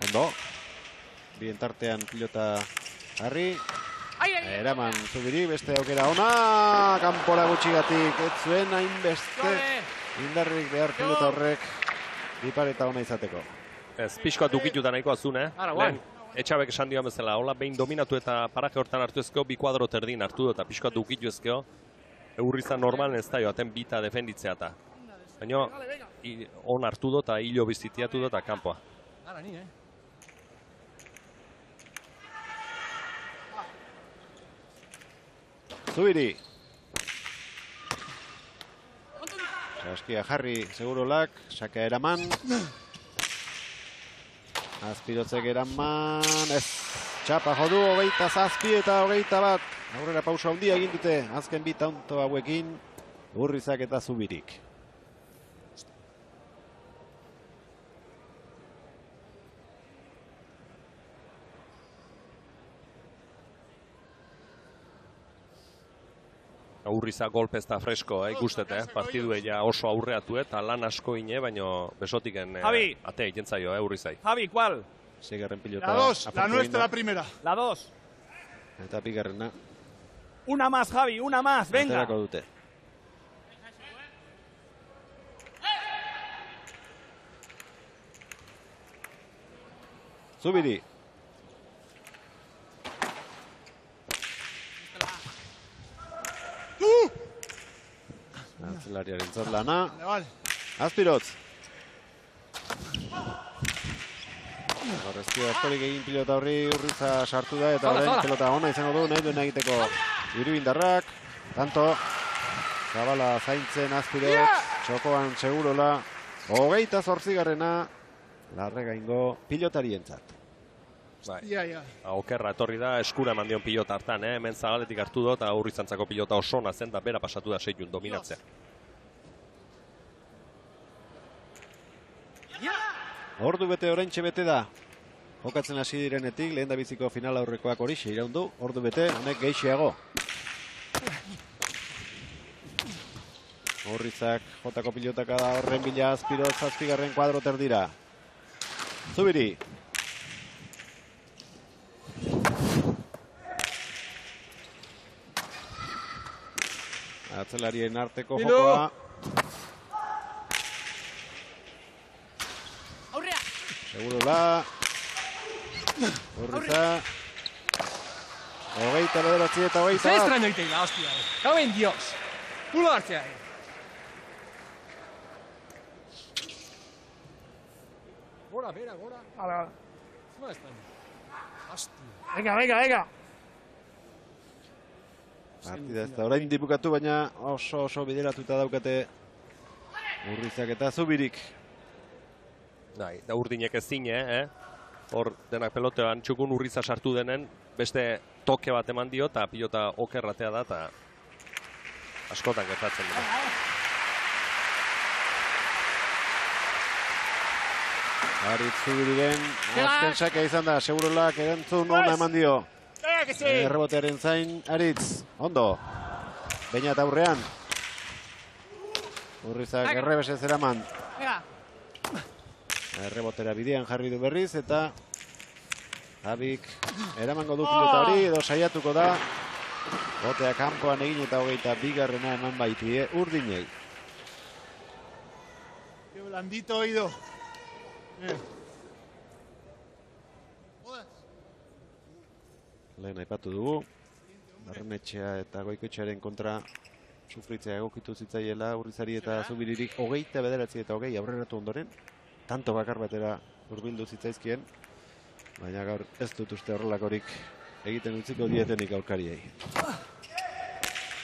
Ondo. Bien tartean pilota harri. Eraman Zubiri, beste aukera ona. Kanpora gutxigatik, ez zuen hainbeste indarrik behar pilota horrek dipareta ona izateko. Ez, pixkoa dukituta nahikoa zuen, Lehen, Etxabek esan dioan bezala, hola behin dominatu eta paraje hortan hartu ezkeo, bi kuadro terdin hartu eta pixkoa dukitu ezkeo. Eurrizan normalen ez da joaten bita defenditzea eta. Baina, on hartu do eta hilo bizitiatu do eta kanpoa. Zubiri. Saskia jarri segurolak, saka eraman. Azpirotzek eraman, ez. Txapa jodu, 27 eta 21. Aurrera pausa handia egin dute, azken bi taunto hauekin, Urrizak eta Zubirik. Urriza golpe ez da fresko, ikustete, partidu ja oso aurreatu eta lan asko ine, baina besotiken ate egiten zaio, Urrizai. Javi, ¿cuál? Segarren pilota. La 2, la nuestra, la primera. La 2. Eta bigarrena. Una más, Javi, una más, venga. Aterako dute. Zubiri. Antzelariaren zorlana. Azpirotz. Horrezkio askorik egin pilota horri Urriza sartu da eta orain pilota ona izango du nahi duen egiteko Iruindarrak. Tanto. Zabala zaintzen Azpirok, txokoan segurola, 28garrena, Larregaingo pilotarientzat. Okerra etorri da, eskura eman dion pilota hartan, hemen Zagaletik hartu dut, eta Urrizantzako pilota oso ona zen, da bera pasatu da 6 dominatzea. Ordu bete oraintxe bete da. Jokatzen hasi direnetik, lehen da biziko final aurrekoak horixe iraundu, ordu bete, honek gehiago. Urrizak jotako pilotaka da horren bila Azpiro zazpigarren kuadro terdira. Zubiri. Atzelarien arteko jokoa. Segurola. Urriza. 29 eta 20. Zer estraño ite da, hostia. Cago en Dios. Pulo hartzea. Gora, bera, gora. Hala. Zuma estraño. Hostia. Venga. Partida ez da orain dibukatu, baina oso bideratuta daukate Urrizak eta Zubirik. Da Urdinek ezin, hor denak pelotean txukun Urriza sartu denen, beste toke bat eman dio, eta pilota okerratea da, eta askotan gertatzen dira. Aritz Zubiriren azken sakea izan da, segurolak erantzun ona eman dio. Errebotearen zain, Aritz, ondo. Beñat aurrean. Urrizak errebesez eraman. Errebotera bidean jarri du berriz, eta Javik eramango du pilota hori, edo saiatuko da. Botea kanpoan egin eta 22garrena eman baiti, Urdinei. Qué blandito oído. Lehen aipatu dugu, Barrenetxea eta Goikoetxearen kontra sufritzea egokitu zitzaiela Urrizari eta Zubiririk 29 eta 20 aurreratu ondoren, tanto bakar batera hurbildu zitzaizkien, baina gaur ez dut uste horrelakorik egiten utziko dietenik aurkariei.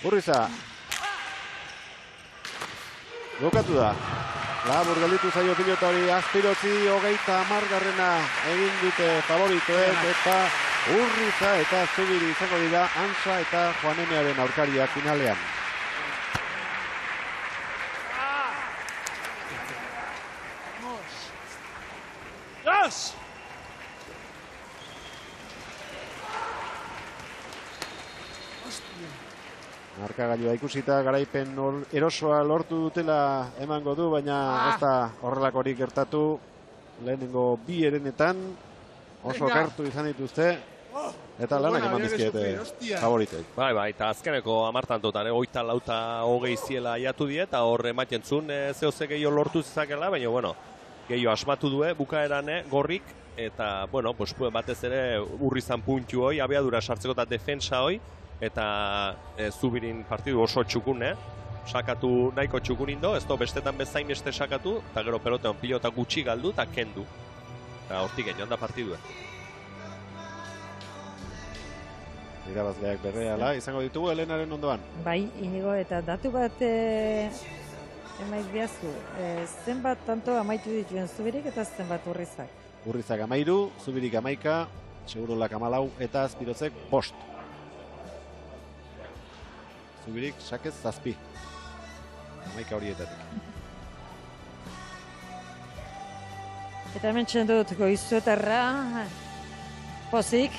Urriza! Gokatu da. Labur gelditu zaio pilota hori Azpirotzi 30garrena egin dute favoritoek eta Urriza eta Zubiri izango dira Ansa eta Juanenearen aurkariak finalean. Yes! Markagailua ikusita garaipen erosoa lortu dutela emango du, baina ez da horrelakorik gertatu. Lehenengo bi herenetan oso gertu izan dituzte eta lanak eman dizkiete favoritei. Bai, eta azkeneko 10 tantotan, 24-20 ziela aiatu die, eta hor ematen zuen zehose gehiago lortu zizakela, baina, bueno, gehiago asmatu due, bukaeran gorrik, eta, bueno, batez ere Urrizan puntu hoi, abiadura sartzeko eta defensa hoi, eta Zubirin partidu oso txukun, sakatu nahiko txukun indo, ez da bestetan bezain beste sakatu, eta gero pelotean pilota gutxi galdu eta kendu. Eta hortik joan da partidua. Irabazleak berreala izango ditugu Helenaren ondoan. Bai, Inigo, eta datu bat emaiz bihazu. Zenbat tanto amaitu dituen Zubirik eta zenbat Urrizak? Urrizak 13, Zubirik 11, Segurolak 14 eta Azpirozek 5. Zubirik sakez 7. 11 horietatik. Eta hemen txendut Goizuetarra, pozik.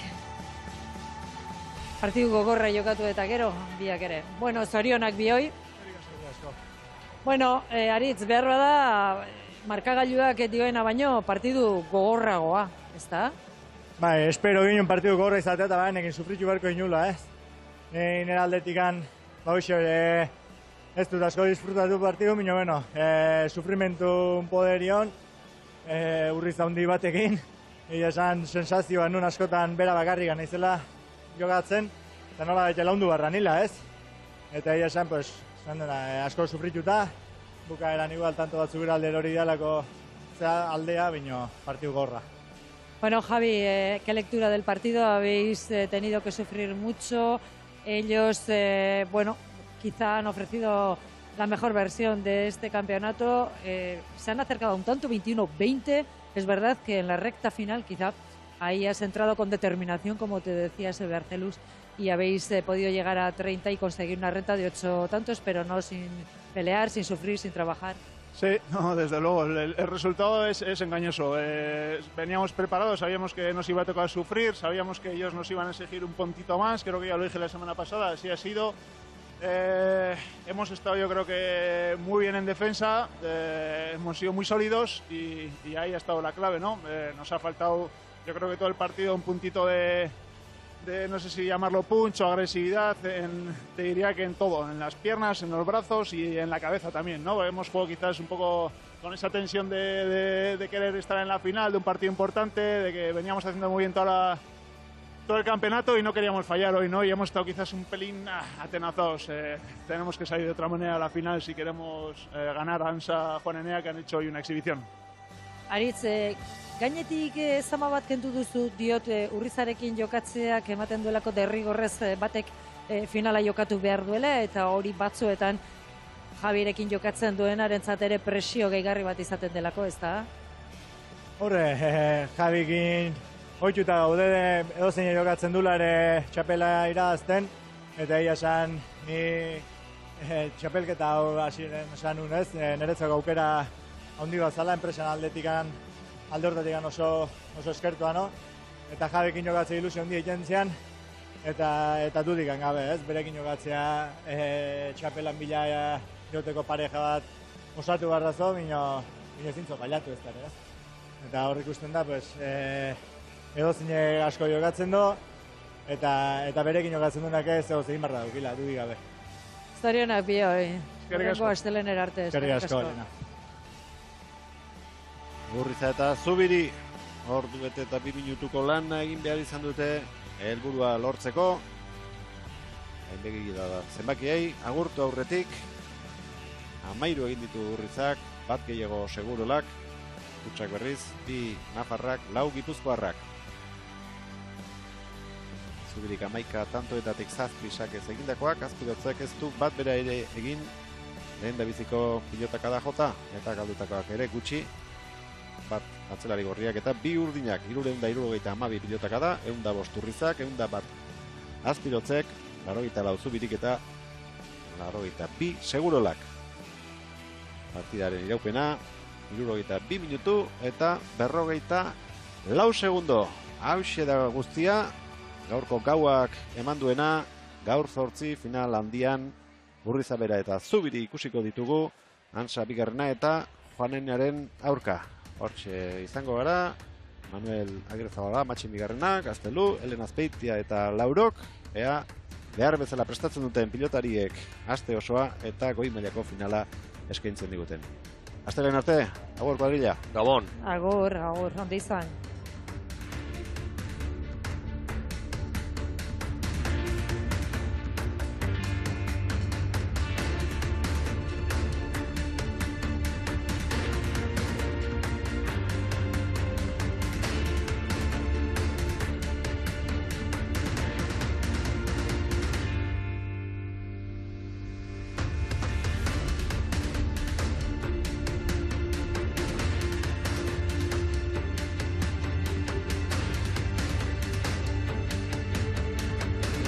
Partidu gogorra jokatu eta gero, biak ere. Bueno, zorionak bihoi. Bueno, Aritz, behar bada, markagailuak dioena baino, partidu gogorragoa, ez da? Bai, espero ginen partidu gogorra izatea eta baenekin sufritu beharko inula, ez? Nire aldetikan, ez dut asko disfrutatu partidu, minio, bueno, sufrimentu poderion, Urriza handi batekin, esan sensazioa nun askotan bera bakarrikan naizela jokatzen, eta nola bete laundu barra nila, ez? Eta esan, pues, asko sufrituta, bukaeran igual tanto batzu bera alde hori dalako aldea, bino partidu gorra. Bueno, Javi, ¿qué lectura del partido? Habéis tenido que sufrir mucho. Ellos, bueno, quizá han ofrecido la mejor versión de este campeonato. Se han acercado un tanto, 21-20. Es verdad que en la recta final quizá ahí has entrado con determinación, como te decía Sebe Arcelus, y habéis podido llegar a 30 y conseguir una renta de 8 tantos, pero no sin pelear, sin sufrir, sin trabajar. Sí, no, desde luego, el resultado es engañoso. Veníamos preparados, sabíamos que nos iba a tocar sufrir, sabíamos que ellos nos iban a exigir un puntito más, creo que ya lo dije la semana pasada, así ha sido. Hemos estado, yo creo que muy bien en defensa, hemos sido muy sólidos y ahí ha estado la clave, ¿no? Nos ha faltado, yo creo que todo el partido, un puntito de no sé si llamarlo punch o agresividad, te diría que en todo, en las piernas, en los brazos y en la cabeza también, ¿no? Hemos jugado quizás un poco con esa tensión de querer estar en la final de un partido importante, de que veníamos haciendo muy bien todo el campeonato y no queríamos fallar hoy, ¿no? Y hemos estado quizás un pelín atenazados. Tenemos que salir de otra manera a la final si queremos ganar a Ansa, Juan Enea, que han hecho hoy una exhibición. Aritz, gainetik zama bat kendu duzu, diot Urrizarekin jokatzeak ematen duelako derrigorrez batek finala jokatu behar duela, eta hori batzuetan Javirekin jokatzen duenarentzat ere presio gehigarri bat izaten delako, ez da? Horre, Javikin ohituta gaude, edozein jokatzen dula ere txapela irabazten, eta egia esan ni txapelketa hau hasieran esan nuen, niretzako aukera handi bat zala, enpresan alde horretatik oso eskertua, no? Eta Javekin jokatzea ilusio handi egiten zian, eta dudikan gabe, ez? Berekin jokatzea txapelan bila joteko pareja bat osatu behar dazo, bino zintzo bailatu ez da, ez? Eta hor ikusten da, pues, edozine asko jokatzen du, eta berekin jokatzen duenak ez egin behar da dukila, dudik gabe. Zorionak bioi. Eskerrik asko. Astelener arte. Eskerrik asko, Elena. Urriza eta Zubiri, ordu bete eta 2 minutuko lan egin behar izan dute helburua lortzeko. Hainbegi da zenbakiei, agurtu aurretik, 13 egin ditu Urrizak, bat gehiago segurolak, Kutsak berriz, 2 nafarrak, 4 gipuzkoarrak. Zubirik 11 tantoetatik 7 sakez egindakoak, Azpirotzek ez du bat bera ere egin, lehen da biziko pilotakada jota, eta galdutakoak ere gutxi, bat atzelari gorriak eta 2 urdinak, 372 pilotakada, 105 Urrizak, 101 Azpirotzek, 84 Zubirik eta 82 segurolak. Partidaren iraupena, 62 minutu eta 44 segundo. Hauxe da guztia, gaurko gauak eman duena, gaur 8 final handian Urrizabera eta Zubiri ikusiko ditugu, Ansa bigarrena eta Juanenearen aurka. Hortxe izango gara, Manuel Agirrezabala, Matxin bigarrena, Gaztelu, Elena Azpeitia eta Laurok, ea behar bezala prestatzen duten pilotariek aste osoa eta goi mailako finala eskaintzen diguten. Astelen arte, agur kuadrilla. Gabon. Agur, ondo izan.